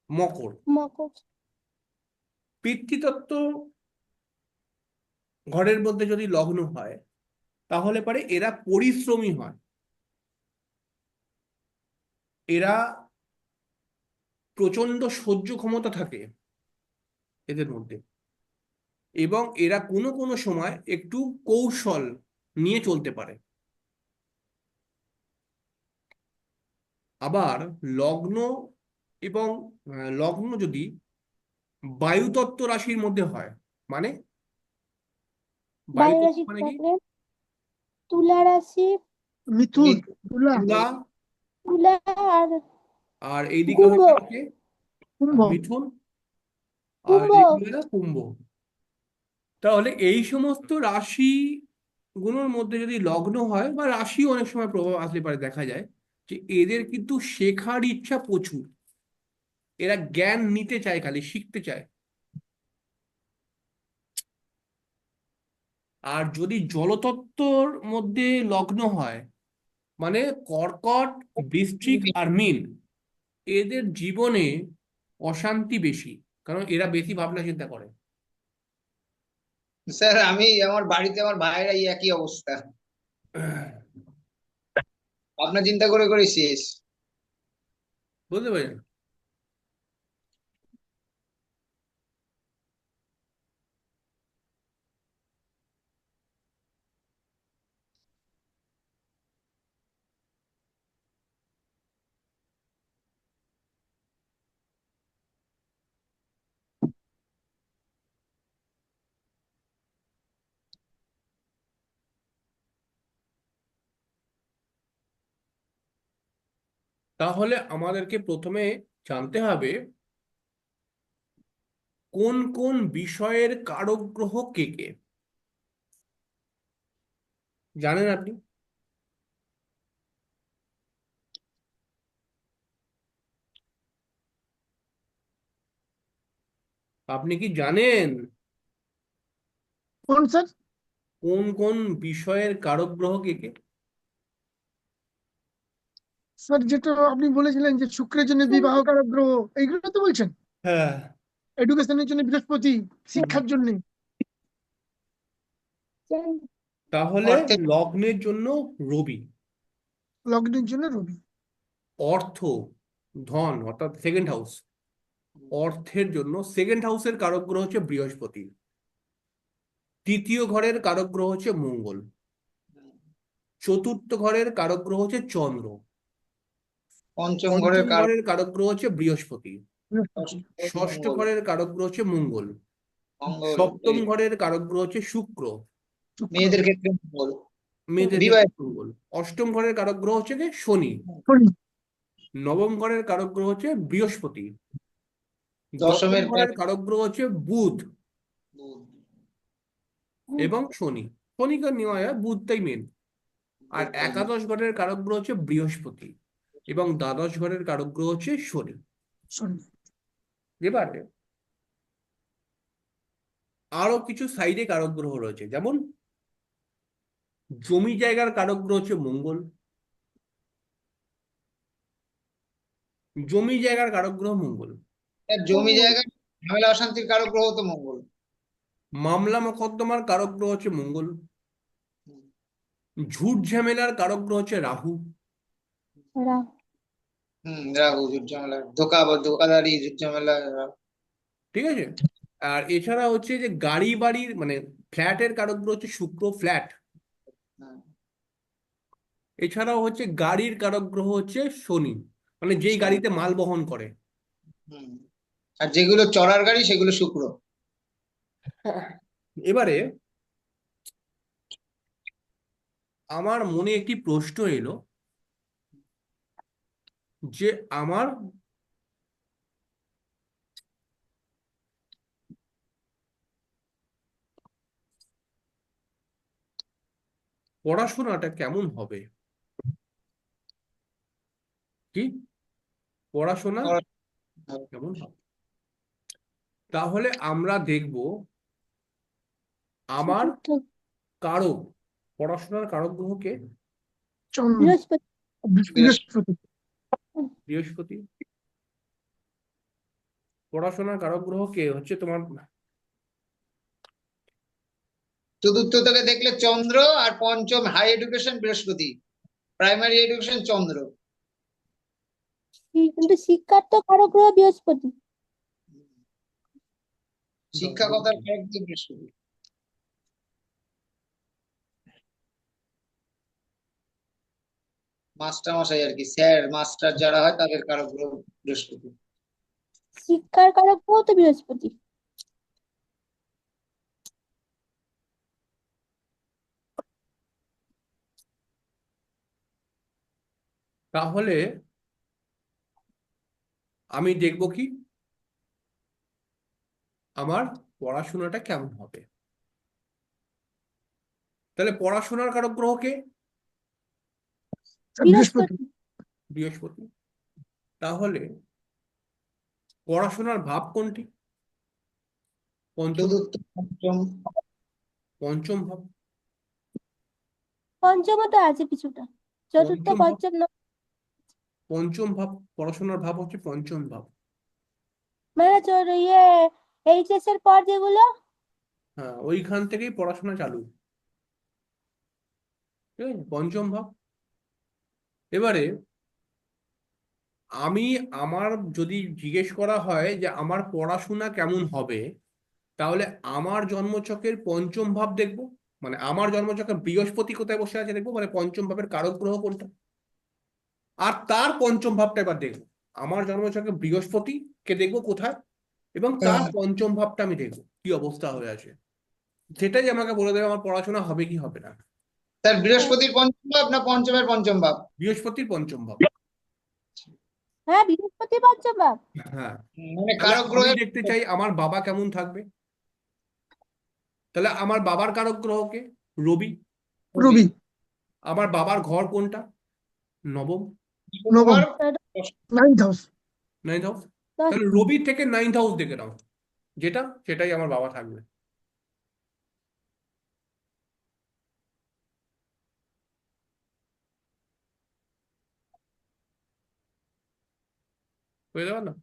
মকর। মকর। পিতৃতত্ত্ব ঘরের মধ্যে যদি লগ্ন হয়, তাহলে পারে এরা পরিশ্রমী হয়, এরা প্রচন্ড সহ্য ক্ষমতা থাকে এদের মধ্যে, এবং এরা কোনো কোনো সময় একটু কৌশল নিয়ে চলতে পারে। আবার লগ্ন এবং লগ্ন যদি বায়ুতত্ত্ব রাশির মধ্যে হয়, মানে বায়ু বায়ুতত্ত্ব রাশি মানে কি? থাকলে তুলা রাশি, মিথুন, তুলা, তুলা, তুলা আর আর এইদিকে হয়ে কুম্ভ। গেল কে? কুম্ভ। মিথুন, আর কুম্ভ। এইদিকে হয়ে গেল কুম্ভ। তাহলে এই সমস্ত রাশি গুলোর মধ্যে যদি লগ্ন হয়, বা রাশি অনেক সময় প্রভাব আসতে পারে, দেখা যায় যে এদের কিন্তু শেখার ইচ্ছা প্রচুর, এরা জ্ঞান নিতে চায়, খালি শিখতে চায়। আর যদি জলতত্ত্বর মধ্যে লগ্ন হয়, মানে কর্কট, বৃশ্চিক আর মীন, এদের জীবনে অশান্তি বেশি, কারণ এরা বেশি ভাবনা চিন্তা করে। স্যার, আমার বাড়িতে আমার ভাইয়েরা এই একই অবস্থা। আপনার চিন্তা করে করে শেষ। বুঝতে পারছেন? তাহলে আমাদেরকে প্রথমে জানতে হবে কোন কোন বিষয়ের কারক গ্রহ কে কে জানেন আপনি? আপনি কি জানেন কোন স্যার? কোন কোন বিষয়ের কারক গ্রহ কে কে? স্যার যেটা আপনি বলেছিলেন যে শুক্রের জন্য বিবাহ কারক গ্রহ, এইগুলো তো বলছেন? হ্যাঁ। এডুকেশনের জন্য বৃহস্পতি, শিক্ষার জন্য তাহলে অর্থের লগ্নের জন্য রবি, লগ্নের জন্য রবি। অর্থ ধন অর্থাৎ সেকেন্ড হাউস, অর্থের জন্য সেকেন্ড হাউসের কারক গ্রহ হচ্ছে বৃহস্পতি, তৃতীয় ঘরের কারক গ্রহ হচ্ছে মঙ্গল, চতুর্থ ঘরের কারক গ্রহ হচ্ছে চন্দ্র, পঞ্চম ঘরের পঞ্চম কারক ঘরের কারক গ্রহ হচ্ছে বৃহস্পতি, বৃহস্পতি। ষষ্ঠ মঙ্গল। ঘরের কারক গ্রহ হচ্ছে মঙ্গল, মঙ্গল সপ্তম ঘরের কারক গ্রহ হচ্ছে শুক্র, শুক্র, মেয়েদের ক্ষেত্রে মঙ্গল। মেয়েদের বিবাহ ক্ষেত্রে মঙ্গল, অষ্টম ঘরের কারক গ্রহ হচ্ছে কি শনি, শনি, নবম ঘরের কারক গ্রহ হচ্ছে বৃহস্পতি, দশম দশমের ঘরের কারক গ্রহ হচ্ছে বুধ বুধ। এবং শনি। শনিকে নেওয়া হয়, বুধটাই মেন। আর একাদশ ঘরের কারক গ্রহ হচ্ছে বৃহস্পতি এবং দ্বাদশ ঘরের কারক গ্রহ হচ্ছে শনি। শনি। এবারে আরো কিছু সাইডে কারক গ্রহ রয়েছে, যেমন জমি জায়গার কারক গ্রহ হচ্ছে মঙ্গল, জমি জায়গার কারক গ্রহ মঙ্গল, আর জমি জায়গা ঝামেলা অশান্তির কারক গ্রহ তো মঙ্গল। মামলা মোকদ্দমার কারক গ্রহ হচ্ছে মঙ্গল, ঝুট ঝামেলার কারক গ্রহ হচ্ছে রাহু, রাহু যুদ্ধ ঝামেলা, ধোকাদারি যুদ্ধ ঝামেলা। ঠিক আছে। আর এছাড়া হচ্ছে যে গাড়ি বাড়ির মানে ফ্ল্যাটের কারক গ্রহ হচ্ছে শুক্র, ফ্ল্যাট। এছাড়াও হচ্ছে গাড়ির কারক গ্রহ হচ্ছে শনি, মানে যেই গাড়িতে মাল বহন করে। আর যেগুলো চড়ার গাড়ি সেগুলো শুক্র। এবারে আমার মনে একটি প্রশ্ন এলো যে আমার পড়াশোনাটা কেমন হবে? কি পড়াশোনা কেমন হবে? তাহলে আমরা দেখব আমার কারক, পড়াশোনার কারক গ্রহ কে? চন্দ্র, বৃহস্পতি। বৃহস্পতি। বৃহস্পতি। পড়াশোনার কারক গ্রহ কে হচ্ছে তোমার? চতুর্থ থেকে দেখলে চন্দ্র, আর পঞ্চম হাই এডুকেশন বৃহস্পতি, প্রাইমারি এডুকেশন চন্দ্র। কিন্তু শিক্ষার তো কারক গ্রহ বৃহস্পতি। শিক্ষাগতার কারক তো বৃহস্পতি। মাস্টার মশাই আর কি, স্যার মাস্টার যারা হয় তাদের কারক গ্রহ বৃহস্পতি। শিক্ষার কারক গ্রহ তো বৃহস্পতি। তাহলে আমি দেখব কি আমার পড়াশোনাটা কেমন হবে। তাহলে পড়াশোনার কারক গ্রহ কে? বৃহস্পতি। বৃহস্পতি। বৃহস্পতি। তাহলে পড়াশোনার ভাব কোনটি? পঞ্চম, চতুর্থ পঞ্চম। পঞ্চম ভাব। পঞ্চমও তো আছে কিছুটা, চতুর্থ পঞ্চম ভাব, পঞ্চম পঞ্চম ভাব, পড়াশোনার ভাব হচ্ছে পঞ্চম ভাব। মানে এইচএস এর পর যেগুলো। হ্যাঁ, ওইখান থেকেই পড়াশোনা চালু। ঠিক আছে, পঞ্চম ভাব। এবারে আমি আমার যদি জিজ্ঞেস করা হয় যে আমার পড়াশোনা কেমন হবে, তাহলে আমার জন্মছকের পঞ্চম ভাব দেখব, মানে আমার জন্মছকে বৃহস্পতি কোথায় বসে আছে দেখবো, মানে পঞ্চম ভাবের কারক গ্রহ কোনটা। আর তার পঞ্চম ভাবটা এবার দেখবো, আমার জন্মছকে বৃহস্পতি কে দেখবো কোথায়, এবং তার পঞ্চম ভাবটা আমি দেখবো কি অবস্থা হয়ে আছে। সেটাই আমাকে বলে দেবে আমার পড়াশোনা হবে কি হবে না। স্যার বৃহস্পতির পঞ্চম ভাব না পঞ্চমের পঞ্চম ভাব? বৃহস্পতির পঞ্চম ভাব। হ্যাঁ, বৃহস্পতি পঞ্চম ভাব। হ্যাঁ, মানে তাহলে কারক আমি গ্রহের দেখতে চাই আমার বাবা কেমন থাকবে। তাহলে আমার বাবার কারক গ্রহকে রবি। রবি। আমার বাবার ঘর কোনটা? নবম, নবম। ঘর। 9th house. 9th house. দশ। তাহলে রবি থেকে 9th হাউস দেখে নাও, যেটা সেটাই আমার বাবা থাকবে। বুঝতে পারলাম?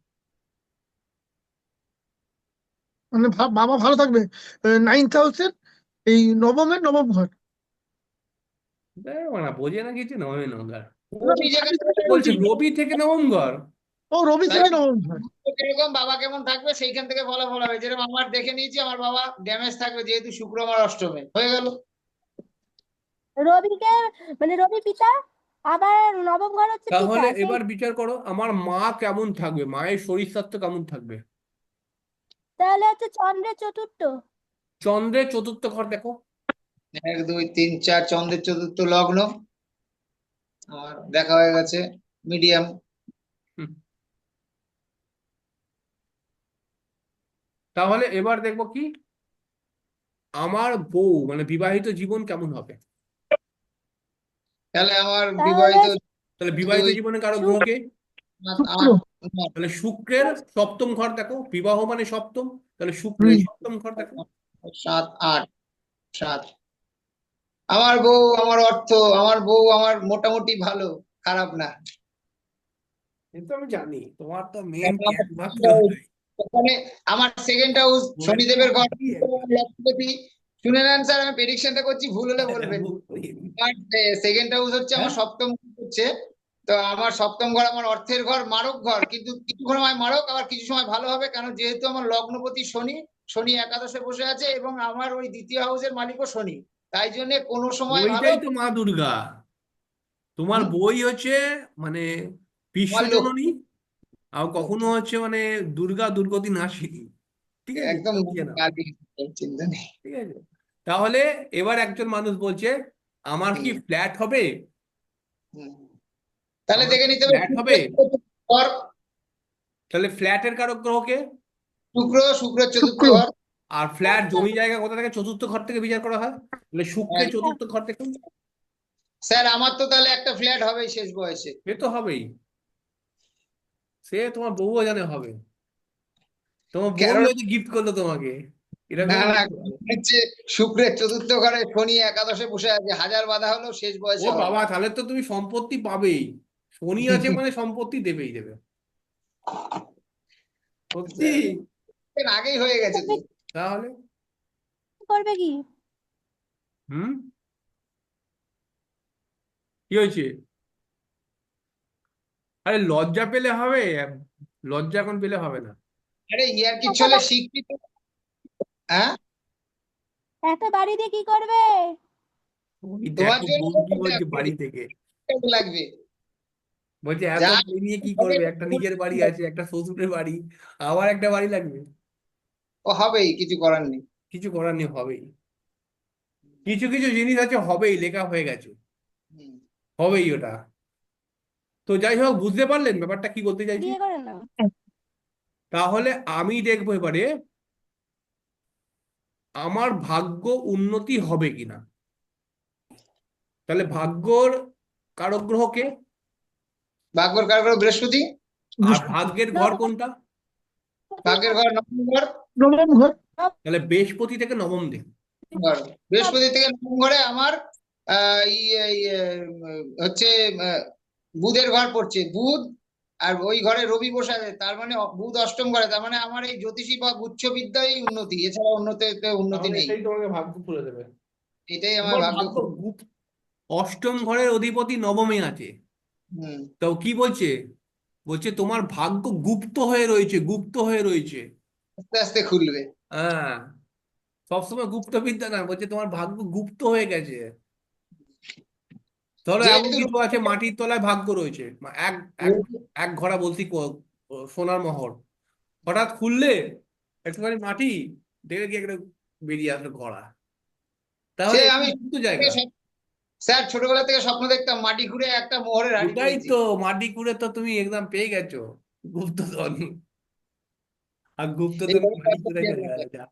মানে বাবা ভালো থাকবে 9th হাউসের এই নবমের নবম ঘর। মানে বোঝে না কিছু, নবমে নঙ্গার রবি যেখানে বলছে, রবি থেকে নবম ঘর। ও রবি তাই থেকে নবম ঘর। কিরকম বাবা কেমন থাকবে সেইখান থেকে ফলাফল হবে। যেরকম আমার দেখে নিয়েছি আমার বাবা ড্যামেজ থাকবে, যেহেতু শুক্র আমার অষ্টমে হয়ে গেল। রবিকে মানে রবি পিতা, আবার নবম ঘর হচ্ছে পিতা, তাহলে সেই এবার বিচার করো আমার মা কেমন থাকবে, মায়ের শরীর স্বাস্থ্য কেমন থাকবে। তাহলে হচ্ছে চন্দ্রের চতুর্থ। চন্দ্রের চতুর্থ ঘর দেখো। 1 2 3 4 চন্দ্রের চতুর্থ লগ্ন আমার দেখা হয়ে গেছে, মিডিয়াম। হুম। তাহলে এবার দেখবো কি আমার বউ মানে বিবাহিত জীবন কেমন হবে। তাহলে আমার তাহলে বিবাহিত তাহলে বিবাহিত 2 জীবনে কারো শুক্র। গ্রহকে, শুক্র। 8 তাহলে শুক্রের সপ্তম ঘর দেখো, বিবাহ মানে সপ্তম, তাহলে শুক্রের হুম। সপ্তম ঘর দেখো। 7 8 7। আমার বউ আমার অর্থ, আমার বউ আমার মোটামুটি ভালো, খারাপ না। কিন্তু আমি জানি তোমার তো মেন আমার একমাত্র second house, ওখানে আমার সেকেন্ড হাউস বলেছি শনিদেবের ঘর। কি একবার। লক্ষ্মীপতি। শুনে নেন স্যার, আমি প্রেডিকশনটা করছি, ভুল হলে বলবেন। আমার সেকেন্ড হাউস হচ্ছে আমার হ্যাঁ, সপ্তম ঘর হচ্ছে। তো আমার সপ্তম ঘর আমার অর্থের ঘর, মারক ঘর, কিন্তু কিছু সময় মারক আবার কিছু সময় ভালো হবে, কারণ যেহেতু আমার লগ্নপতি শনি, শনি একাদশে বসে আছে এবং আমার ওই দ্বিতীয় হাউসের মালিকও শনি, তাই জন্য কোনো সময় ভালো। ওইটাই তো মা দুর্গা। তোমার হুম, বই হচ্ছে মানে বিশ্ব আমার লোক জননী, আর কখনো হচ্ছে মানে দুর্গা দুর্গতি নাশিনী। ঠিক আছে, একদম এটাও বুঝে নাও। কাজে, চিন্তা নেই। ঠিক আছে, তাহলে এবার একজন মানুষ বলছে আমার কি হুম, ফ্ল্যাট হবে। হুম। তাহলে আমার দেখে কি নিতে হবে ফ্ল্যাট হবে। ঘর। তাহলে ফ্ল্যাটের কারক গ্রহকে, শুক্রের চতুর্থ শুক্র। ঘর। আর ফ্ল্যাট জমি জায়গা কোথা থেকে, চতুর্থ ঘর থেকে বিচার করা হয়, তাহলে শুক্রের চতুর্থ ঘর থেকে। স্যার আমার তো তাহলে একটা ফ্ল্যাট হবেই শেষ বয়সে। সে তো হবেই, সে তোমার বউও জানে হবে, তোমার বউই কারণ হয়তো গিফট করলো তোমাকে, না এরকম না, হচ্ছে শুক্রের চতুর্থ ঘরে শনি একাদশে বসে আছে, হাজার বাধা হলেও শেষ ও বয়সে হবে। বাবা, তাহলে তো তুমি সম্পত্তি পাবেই। শনি আছে মানে সম্পত্তি দেবেই দেবে, সত্যি। আগেই হয়ে গেছে তো। তাহলে করবে কি? হুম, কি হয়েছে? আরে লজ্জা পেলে হবে, লজ্জা এখন পেলে হবে না। আরে ইয়ার কি একটা চলে শিক্ষিত। হ্যাঁ, একটা বাড়ি দিয়ে কি করবে? ওই তোমার দেখো জন্য বউ কি বলছে বাড়ি থেকে, লাগবে। বলছে এত যা বাড়ি নিয়ে কি করবে, একটা নিজের বাড়ি আছে, একটা শ্বশুরের বাড়ি, আবার একটা বাড়ি লাগবে। ও হবেই, কিছু করার নেই। কিছু করার নেই, হবেই। কিছু কিছু জিনিস আছে হবেই, লেখা হয়ে গেছে, হুম। হবেই ওটা। তো যাই হোক, বুঝতে পারলেন ব্যাপারটা কি বলতে চাইছি। বিয়ে করে না। তাহলে আমি দেখবো এবারে আমার ভাগ্য উন্নতি হবে কিনা। তাহলে ভাগ্যর কারক গ্রহকে, ভাগ্যর কারক বৃহস্পতি। আর বৃহস্পতি। ভাগ্যের ঘর কোনটা? ভাগ্যের ঘর নবম ঘর। নবম ঘর। তাহলে বৃহস্পতি থেকে নবম দিক। ঘর বৃহস্পতি থেকে নবম ঘরে আমার হচ্ছে আহ, বুধের ঘর পড়ছে, বুধ। আর ওই ঘরে রবি বসে আছে, তার মানে বুধ অষ্টম ঘরে, তার মানে আমার এই জ্যোতিষী বা গুচ্ছ বিদ্যাই উন্নতি, এছাড়া উন্নতি তাহলে নেই। এটাই তোমাকে ভাগ্য খুলে দেবে। এটাই আমার তোমার ভাগ্য ভাগ্য গুপ্ত, অষ্টম ঘরের অধিপতি নবমে আছে। হুম। তো কি বলছে, বলছে তোমার ভাগ্য গুপ্ত হয়ে রয়েছে, গুপ্ত হয়ে রয়েছে। আস্তে আস্তে খুলবে। হ্যাঁ, সবসময় গুপ্ত বিদ্যা না, বলছে তোমার ভাগ্য গুপ্ত হয়ে গেছে। ধরো এমন যেহেতু কিছু আছে মাটির তলায় ভাগ্য রয়েছে, এক এক এক ঘোড়া বলছি সোনার মোহর, হঠাৎ খুললে একটুখানি মাটি দেখে কি একটা বেরিয়ে আসলো ঘোড়া, সে তাহলে এটা আমি গুপ্ত জায়গা। স্যার ছোটবেলা থেকে স্বপ্ন দেখতাম মাটি খুঁড়ে একটা মোহরের হাড়ি ওটাই পেয়েছি। তো, মাটি কুড়ে তো তুমি একদম পেয়ে গেছো গুপ্তধন। আর গুপ্তধন এইভাবে মাটি একটা কুড়ে পেয়ে চলে গেল যেতাম। যা।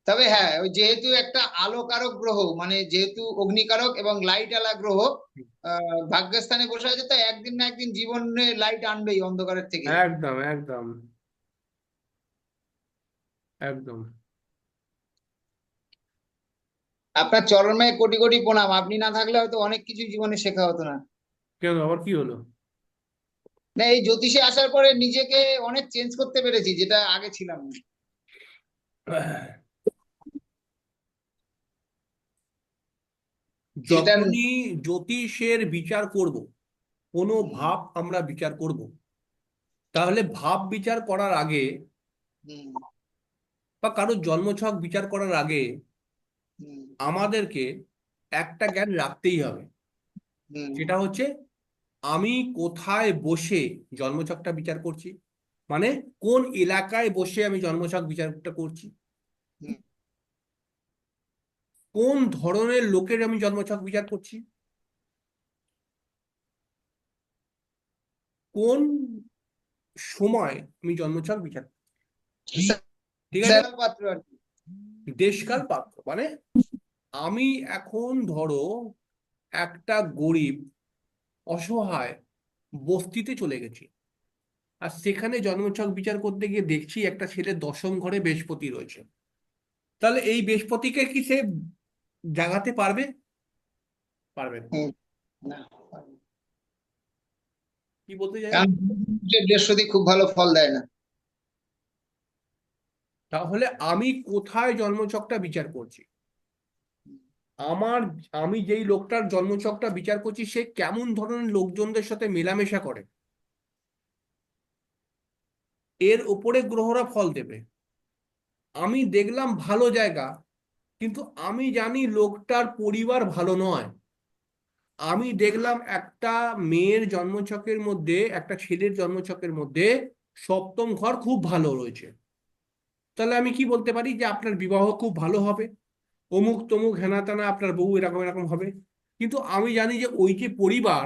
তবে হ্যাঁ, ওই যেহেতু একটা আলোকারক গ্রহ, মানে যেহেতু অগ্নিকারক এবং লাইট আলা গ্রহ ভাগ্যস্থানে বসে আছে, তো একদিন না একদিন জীবনে লাইট আনবেই অন্ধকারের থেকে। একদম একদম একদম। আপনার চরণে কোটি কোটি প্রণাম, আপনি না থাকলে হয়তো অনেক কিছু জীবনে শেখা হতো না। কেন, আবার কি হলো? না, এই জ্যোতিষে আসার পরে নিজেকে অনেক চেঞ্জ করতে পেরেছি, যেটা আগে ছিলাম না। সেটা যখনই জ্যোতিষের বিচার করব, কোনো হুম, ভাব আমরা বিচার করব, তাহলে ভাব বিচার করার আগে হুম, বা কারোর জন্মছক বিচার করার আগে হুম, আমাদেরকে একটা জ্ঞান রাখতেই হবে। হুম, সেটা হচ্ছে আমি কোথায় বসে জন্মছকটা বিচার করছি, মানে কোন এলাকায় বসে আমি জন্মছক বিচারটা করছি, হুম, কোন ধরনের লোকের আমি জন্মছক বিচার করছি, কোন সময় আমি জন্মছক বিচার করছি। ঠিক আছে? স্যার পাত্র আর কি। দেশকাল পাত্র মানে আমি এখন ধরো একটা গরিব অসহায় বস্তিতে চলে গেছি, আর সেখানে জন্মছক বিচার করতে গিয়ে দেখছি একটা ছেলে দশম ঘরে বৃহস্পতি রয়েছে। তাহলে এই বৃহস্পতিকে কি সে জাগাতে পারবে? পারবে না। হুম, না, কি বলতে চাইছি? কারণ বৃহস্পতি খুব ভালো ফল দেয় না। তাহলে আমি কোথায় জন্মছকটা বিচার করছি, আমার আমি যেই লোকটার জন্মছকটা বিচার করছি সে কেমন ধরনের লোকজনদের সাথে মেলামেশা করে, এর উপরে গ্রহরা ফল দেবে। আমি দেখলাম ভালো জায়গা, কিন্তু আমি জানি লোকটার পরিবার ভালো নয়। আমি দেখলাম একটা মেয়ের জন্মছকের মধ্যে, একটা ছেলের জন্মছকের মধ্যে সপ্তম ঘর খুব ভালো রয়েছে, তাহলে আমি কি বলতে পারি যে আপনার বিবাহ খুব ভালো হবে, অমুক তমুক হেনা তেনা আপনার বউ এরকম এরকম হবে। কিন্তু আমি জানি যে ওই যে পরিবার,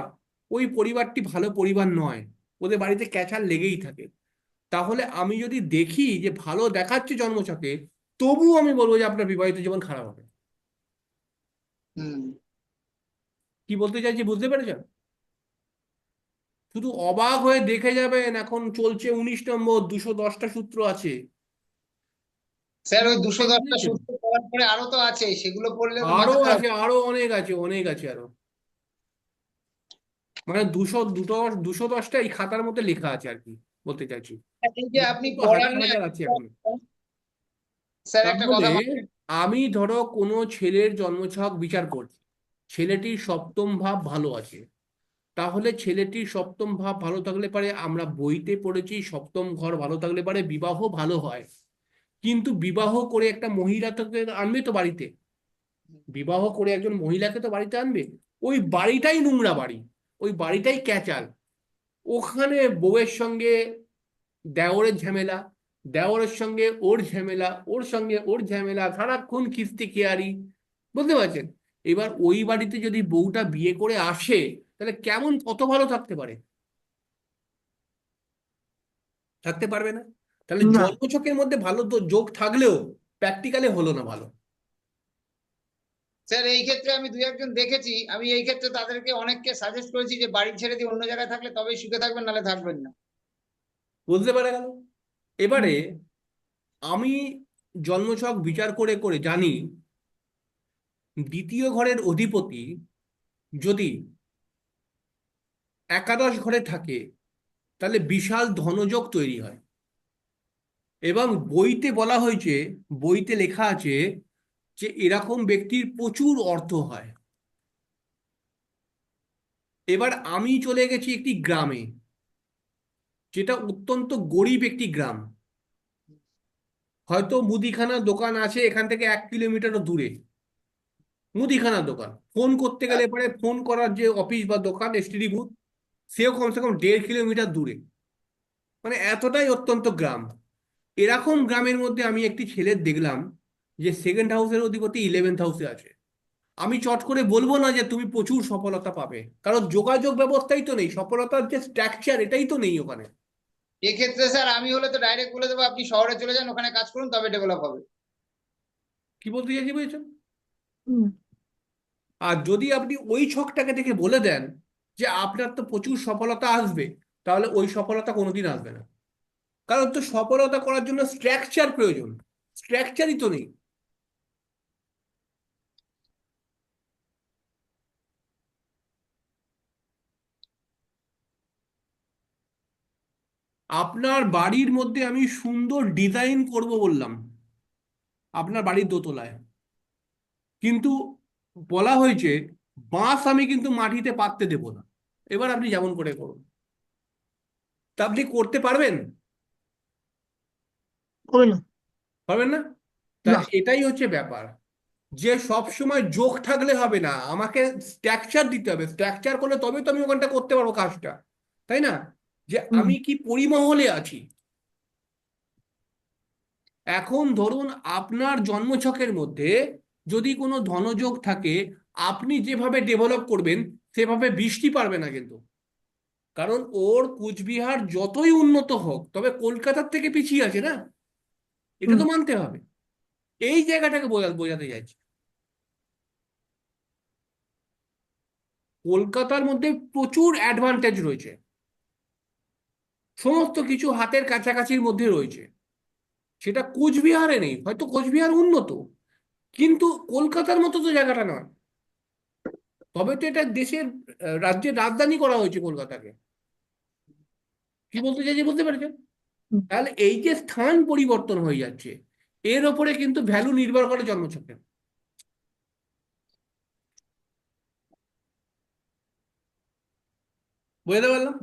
ওই পরিবারটি ভালো পরিবার নয়, ওদের বাড়িতে ক্যাচাল লেগেই থাকে। তাহলে আমি যদি দেখি যে ভালো দেখাচ্ছে জন্মছকে, তবু আমি বলবো যে আপনার বিবাহিত জীবন খারাপ হবে। হুম, কি বলতে চাইছি বুঝতে পেরেছেন? শুধু অবাক হয়ে দেখে যাবেন, এখন চলছে 19 নম্বর, 210টা সূত্র আছে। স্যার ওই 210টা বুঝেছেন? সূত্র পড়ার পরে আরো তো আছে, সেগুলো পড়লে তো আরো মাথা খারাপ। আছে, আরো অনেক আছে, অনেক আছে আরো। মানে 210টা এই খাতার মধ্যে লেখা আছে আর কি, বলতে চাইছি। এই যে আপনি তো পড়ান হাজার না, হাজার আছে এখন। স্যার একটা তাহলে কথা আমি ধরো কোনো ছেলের জন্মছক বিচার করছি, ছেলেটির সপ্তম ভাব ভালো আছে, তাহলে ছেলেটির সপ্তম ভাব ভালো থাকলে পারে, আমরা বইতে পড়েছি সপ্তম ঘর ভালো থাকলে পারে বিবাহ ভালো হয়। কিন্তু বিবাহ করে একটা মহিলা তোকে আনবে তো বাড়িতে, বিবাহ করে একজন মহিলাকে তো বাড়িতে আনবে, ওই বাড়িটাই নোংরা বাড়ি, ওই বাড়িটাই ক্যাচাল, ওখানে বউয়ের সঙ্গে দেওরের ঝামেলা, দেওরের সঙ্গে ওর ঝামেলা, ওর সঙ্গে ওর ঝামেলা, সারাক্ষণ খিস্তি খেয়ারি। বুঝতে পারছেন? এবার ওই বাড়িতে যদি বউটা বিয়ে করে আসে, তাহলে কেমন কত ভালো থাকতে পারে? থাকতে পারবে না। তাহলে না। জন্মছকের মধ্যে ভালো তো যোগ থাকলেও প্র্যাকটিক্যালি হলো না ভালো। স্যার এই ক্ষেত্রে আমি দুই একজন দেখেছি, আমি এই ক্ষেত্রে তাদেরকে অনেককে সাজেস্ট করেছি যে বাড়ি ছেড়ে দিয়ে অন্য জায়গায় থাকলে তবেই সুখে থাকবেন, নাহলে থাকবেন না। বুঝতে পারা গেল? এবারে আমি জন্মছক বিচার করে করে জানি দ্বিতীয় ঘরের অধিপতি যদি একাদশ ঘরে থাকে, তাহলে বিশাল ধনযোগ তৈরি হয়। এবং বইতে বলা হয়েছে, বইতে লেখা আছে যে এরকম ব্যক্তির প্রচুর অর্থ হয়। এবার আমি চলে গেছি একটি গ্রামে, যেটা অত্যন্ত গরিব একটি গ্রাম, হয়তো মুদিখানা দোকান আছে এখান থেকে 1 কিলোমিটারও দূরে, মুদিখানা দোকান ফোন করতে গেলে পরে ফোন করার যে অফিস বা দোকান এসটিডি বুথ, সেও কমসে কম 1.5 কিলোমিটার দূরে, মানে এতটাই অত্যন্ত গ্রাম। এরকম গ্রামের মধ্যে আমি একটি ছেলের দেখলাম, যে সেকেন্ড হাউসের অধিপতি 11th হাউসে আছে। আমি চট করে বলবো না যে তুমি প্রচুর সফলতা পাবে, কারণ যোগাযোগ ব্যবস্থাই তো নেই, সফলতার যে স্ট্রাকচার এটাই তো নেই ওখানে। এক্ষেত্রে স্যার আমি হলে তো ডাইরেক্ট বলে দেবো আপনি শহরে চলে যান, ওখানে কাজ করুন, তবে ডেভেলপ হবে। কি বলতে চাইছি বুঝেছো? হুম, আর যদি আপনি ওই ছকটাকে দেখে বলে দেন যে আপনার তো প্রচুর সফলতা আসবে, তাহলে ওই সফলতা কোনোদিন আসবে না। কারণ তো সফলতা করার জন্য স্ট্রাকচার প্রয়োজন, স্ট্রাকচারই তো নেই। আপনার বাড়ির মধ্যে আমি সুন্দর ডিজাইন করব বললাম, আপনার বাড়ির দোতলায়, কিন্তু বলা হয়েছে বাঁশ আমি কিন্তু মাটিতে পাততে দেব না। এবার আপনি যেমন করে করুন, তা আপনি করতে পারবেন? হবে না। পারবেন না। তা না। এটাই হচ্ছে ব্যাপার, যে সব সময় যোগ থাকলে হবে না, আমাকে স্ট্রাকচার দিতে হবে। স্ট্রাকচার করলে তবে তো আমি ওখানটা করতে পারবো কাজটা, তাই না? যে হুম, আমি কি পরিমহলে আছি। এখন ধরুন আপনার জন্মছকের মধ্যে যদি কোনো ধনযোগ থাকে, আপনি যেভাবে ডেভেলপ করবেন সেভাবে বৃষ্টি পারবে না কিন্তু। কারণ ওর কুচবিহার যতই উন্নত হোক, তবে কলকাতার থেকে পিছিয়ে আছে না, এটা হুম, তো মানতে হবে। এই জায়গাটাকে বোঝাতে চাইছি। কলকাতার মধ্যে প্রচুর অ্যাডভান্টেজ রয়েছে, সমস্ত কিছু হাতের কাছাকাছির মধ্যে রয়েছে। সেটা কোচবিহারে নেই, হয়তো কোচবিহার উন্নত, কিন্তু কলকাতার মতো তো জায়গাটা নয়। তবে তো এটা দেশের রাজ্যের রাজধানী করা হয়েছে কলকাতাকে। কি বলতে চাইছি বুঝতে পেরেছেন? হুম। তাহলে এই যে স্থান পরিবর্তন হয়ে যাচ্ছে, এর ওপরে কিন্তু ভ্যালু নির্ভর করে জন্মছকে। বুঝতে পারলাম।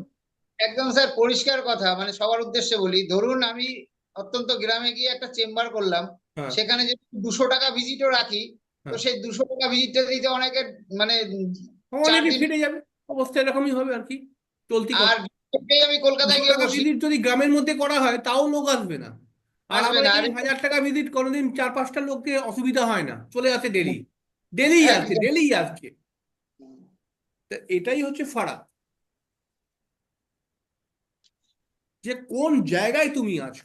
একদম স্যার পরিষ্কার কথা, মানে সবার উদ্দেশ্যে বলি, ধরুন আমি অত্যন্ত গ্রামে গিয়ে একটা চেম্বার করলাম, হ্যাঁ, সেখানে যদি 200 টাকা ভিজিটও রাখি, তো হ্যাঁ, সেই 200 টাকা ভিজিটটা দিতে অনেকের মানে চার অনেকে দিন ফিরে যাবে। অবস্থা এরকমই হবে আর কি, চলতি আর কথা। আমি দুশো কলকাতায় গিয়ে টাকা বসি, ভিজিট যদি গ্রামের মধ্যে করা হয় তাও লোক আসবে না। আর আসবে আমার না। আর এখানে 1000 টাকা ভিজিট কোনোদিন 4-5টা লোককে অসুবিধা হয় না, চলে আসে ডেলি, ডেলি আসছে, একদম। ডেলি আসছে। তা এটাই হচ্ছে ফারাক, যে কোন জায়গায় তুমি আছো।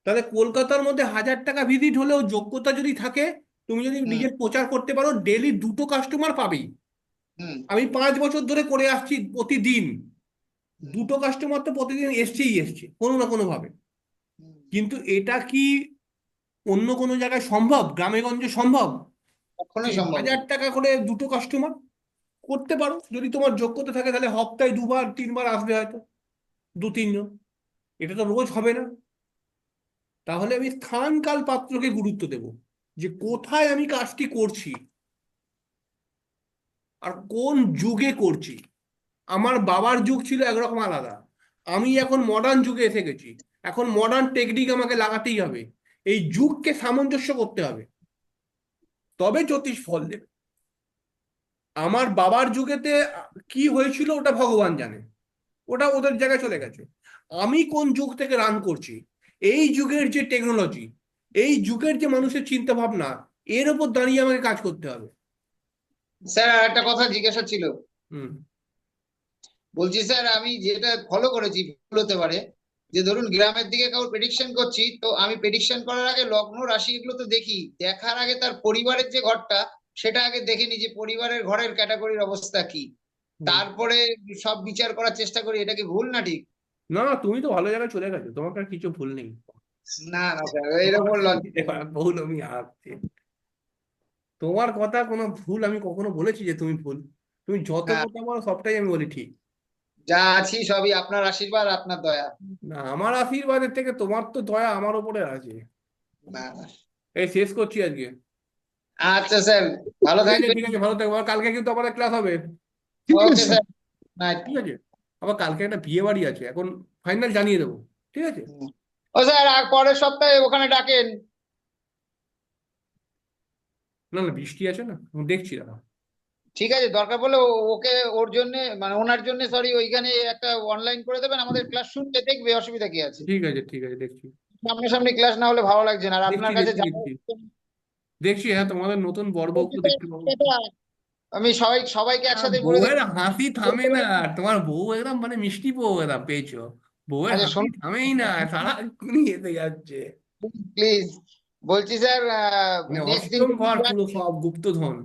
তাহলে কলকাতার মধ্যে 1000 টাকা ভিজিট হলেও যোগ্যতা যদি থাকে, তুমি যদি হুম, নিজের প্রচার করতে পারো, ডেলি 2টো কাস্টমার পাবেই। হুম, আমি 5 বছর ধরে করে আসছি প্রতিদিন, হুম, 2টো কাস্টমার তো প্রতিদিন এসছেই এসছে কোনো না কোনো ভাবে। হুম। কিন্তু এটা কি অন্য কোনো জায়গায় সম্ভব, গ্রামে গঞ্জে সম্ভব যে কখনোই সম্ভব না। 1000 টাকা করে 2টো কাস্টমার? করতে পারো যদি তোমার যোগ্যতা থাকে, তাহলে সপ্তাহে 2বার 3বার আসবে হয়তো, 2-3 জন। এটা তো রোজ হবে না। তাহলে আমি স্থান কাল পাত্রকে গুরুত্ব দেব, যে কোথায় আমি কাজটি করছি আর কোন যুগে করছি। আমার বাবার যুগ ছিল একরকম আলাদা, আমি এখন মডার্ন যুগে এসে গেছি। এখন মডার্ন টেকনিক আমাকে লাগাতেই হবে, এই যুগকে সামঞ্জস্য করতে হবে, তবে জ্যোতিষ ফল দেবে। আমার বাবার যুগেতে কি হয়েছিল ওটা ভগবান জানে, ওটা ওদের জায়গায় চলে গেছে। আমি কোন যুগ থেকে রান করছি, এই যুগের যে টেকনোলজি, এই যুগের যে মানুষের চিন্তা ভাবনা, এর উপর দাঁড়িয়ে আমাকে কাজ করতে হবে। স্যার আর একটা কথা জিজ্ঞাসা ছিল, হুম। বলছি স্যার আমি যেটা ফলো করেছি ভুল হতে পারে, যে ধরুন গ্রামের দিকে কাউর প্রেডিকশন করছি, তো আমি প্রেডিকশন করার আগে লগ্ন রাশি এগুলো তো দেখি, দেখার আগে তার পরিবারের যে ঘরটা সেটা আগে দেখে নি, যে পরিবারের ঘরের ক্যাটাগরির অবস্থা কি, হুম। তারপরে সব বিচার করার চেষ্টা করি। এটা কি ভুল না ঠিক? না, তুমি তো ভালো জায়গায় চলে গেছো, তোমার আর কিছু ভুল নেই। না না স্যার, তোমার এরকম লজিক। সাথে ভুল আমি আসছি, তোমার কথা কোনো ভুল আমি কখনো বলেছি যে তুমি ভুল? তুমি যত না, কথা বলো সবটাই আমি বলি ঠিক। যা আছি সবই আপনার আশীর্বাদ, আপনার দয়া। না, আমার আশীর্বাদের থেকে তোমার তো দয়া আমার উপরে আছে। না না। এই শেষ করছি আজকে। আচ্ছা স্যার, ভালো ঠিক আছে, থাকবেন। ঠিক আছে, ভালো থাকবো। আর কালকে কিন্তু আমাদের ক্লাস হবে। ঠিক আছে ওকে স্যার। Sir, night. ঠিক আছে। আবার কালকে একটা বিয়ে বাড়ি আছে, এখন ফাইনাল জানিয়ে দেবো। ঠিক আছে। ও স্যার, আর পরের সপ্তাহে ওখানে ডাকেন। না না, বৃষ্টি আছে না, আমি দেখছি দাঁড়া। ঠিক আছে, দরকার পড়লে ওকে ওর জন্য মানে ওনার জন্য সরি ওইখানে একটা অনলাইন করে দেবেন, আমাদের ক্লাস শুনতে দেখবে, অসুবিধা কি আছে? ঠিক আছে দেখছি সামনাসামনি ক্লাস না হলে ভালো লাগছে না, আর দেখছি আপনার কাছে দেখছি দেখছি দেখছি হ্যাঁ, তোমাদের নতুন বড় বউকে দেখতে পাবো। আমি সবাইকে একসাথে বলে বউয়ের দেবো। হাসি থামে না, তোমার বউ একদম মানে মিষ্টি বউ একদম পেয়েছো, বউয়ের আচ্ছা হাসি শোন, থামেই না, সারাক্ষণই এসে যাচ্ছে, প্লিজ, বলছি স্যার, মানে নেক্সট দিন অষ্টম ঘর পুরো সব গুপ্তধন।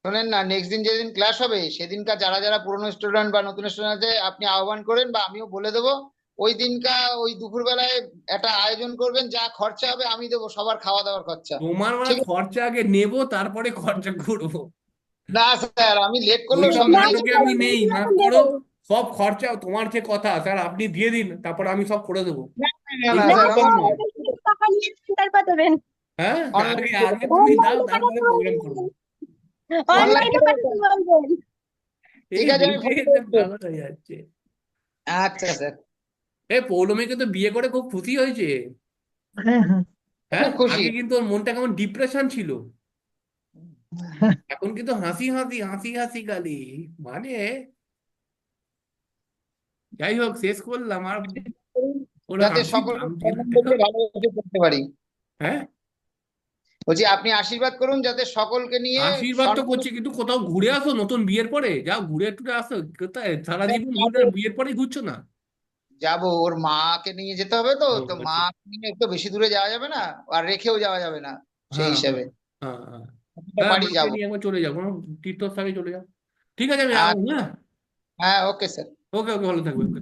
শোনেন না, নেক্সট দিন যেদিন ক্লাস হবে সেদিনকার যারা যারা পুরনো স্টুডেন্ট বা নতুন স্টুডেন্ট আছে আপনি আহ্বান করেন, বা আমিও বলে দেবো। ওই দিনকা ওই দুপুরবেলায় একটা আয়োজন করবেন, যা খরচা হবে আমি দেবো, সবার খাওয়া দাওয়ার খরচা। তোমার মানে ঠিক আছে? খরচা আগে নেবো তারপরে খরচা করবো, না স্যার, আমি লেট করলেও ওইসব সমস্যা নেই। নাটকে আমি নেই, মাফ করো, সব খরচা তোমার যে কথা স্যার আপনি দিয়ে দিন, তারপর আমি সব করে দেবো, না না এই না না স্যার, ব্যাপার আমি নয়। টাকা নিয়ে সেন্টার পাঠাবেন, হ্যাঁ, আগে অনলাইন আগে তুমি দাও অনলাইনে তারপরে পাঠাতে প্রোগ্রাম করবো। বলবেন, অনলাইন অনলাইনে পাঠাতে বলবেন। এই ঠিক আছে, আমি দেখে ফোন এসে করছি। পাগল হয়ে যাচ্ছে। আচ্ছা স্যার, এ পৌলমীকে তো বিয়ে করে খুব খুশি হয়েছে। হ্যাঁ, হ্যাঁ, হ্যাঁ, খুব খুশি। আগে কিন্তু ওর মনটা কেমন ডিপ্রেশন ছিল, এখন কিন্তু হাসি হাসি হাসি হাসি গালি, মানে যাই হোক শেষ করলাম, আর ওর যাতে হাসি সকলকে থামছে না সম্মান দেখো। দিয়ে ভালো কিছু করতে পারি। হ্যাঁ, বলছি আপনি আশীর্বাদ করুন যাতে সকলকে নিয়ে আশীর্বাদ তো সম্মান। করছি, কিন্তু কোথাও ঘুরে আসো নতুন বিয়ের পরে, যাও ঘুরে টুরে আসো, কোথায় সারা জীবন ঘুরে আর বিয়ের পরেই ঘুরছো না। যাবো, ওর মাকে নিয়ে যেতে হবে, তো ও তো মা আচ্ছা, নিয়ে তো বেশি দূরে যাওয়া যাবে না, আর রেখেও যাওয়া যাবে না, সেই হ্যাঁ হ্যাঁ হিসাবে হ্যাঁ হ্যাঁ একটা হ্যাঁ, বাড়ি মাকে যাবো। নিয়ে একবার চলে যাও, কোনো তীর্থস্থানে চলে যাও। ঠিক আছে আমি আর রাখলাম, হ্যাঁ। হ্যাঁ, ওকে স্যার। ওকে ওকে, ভালো থাকবে, ওকে।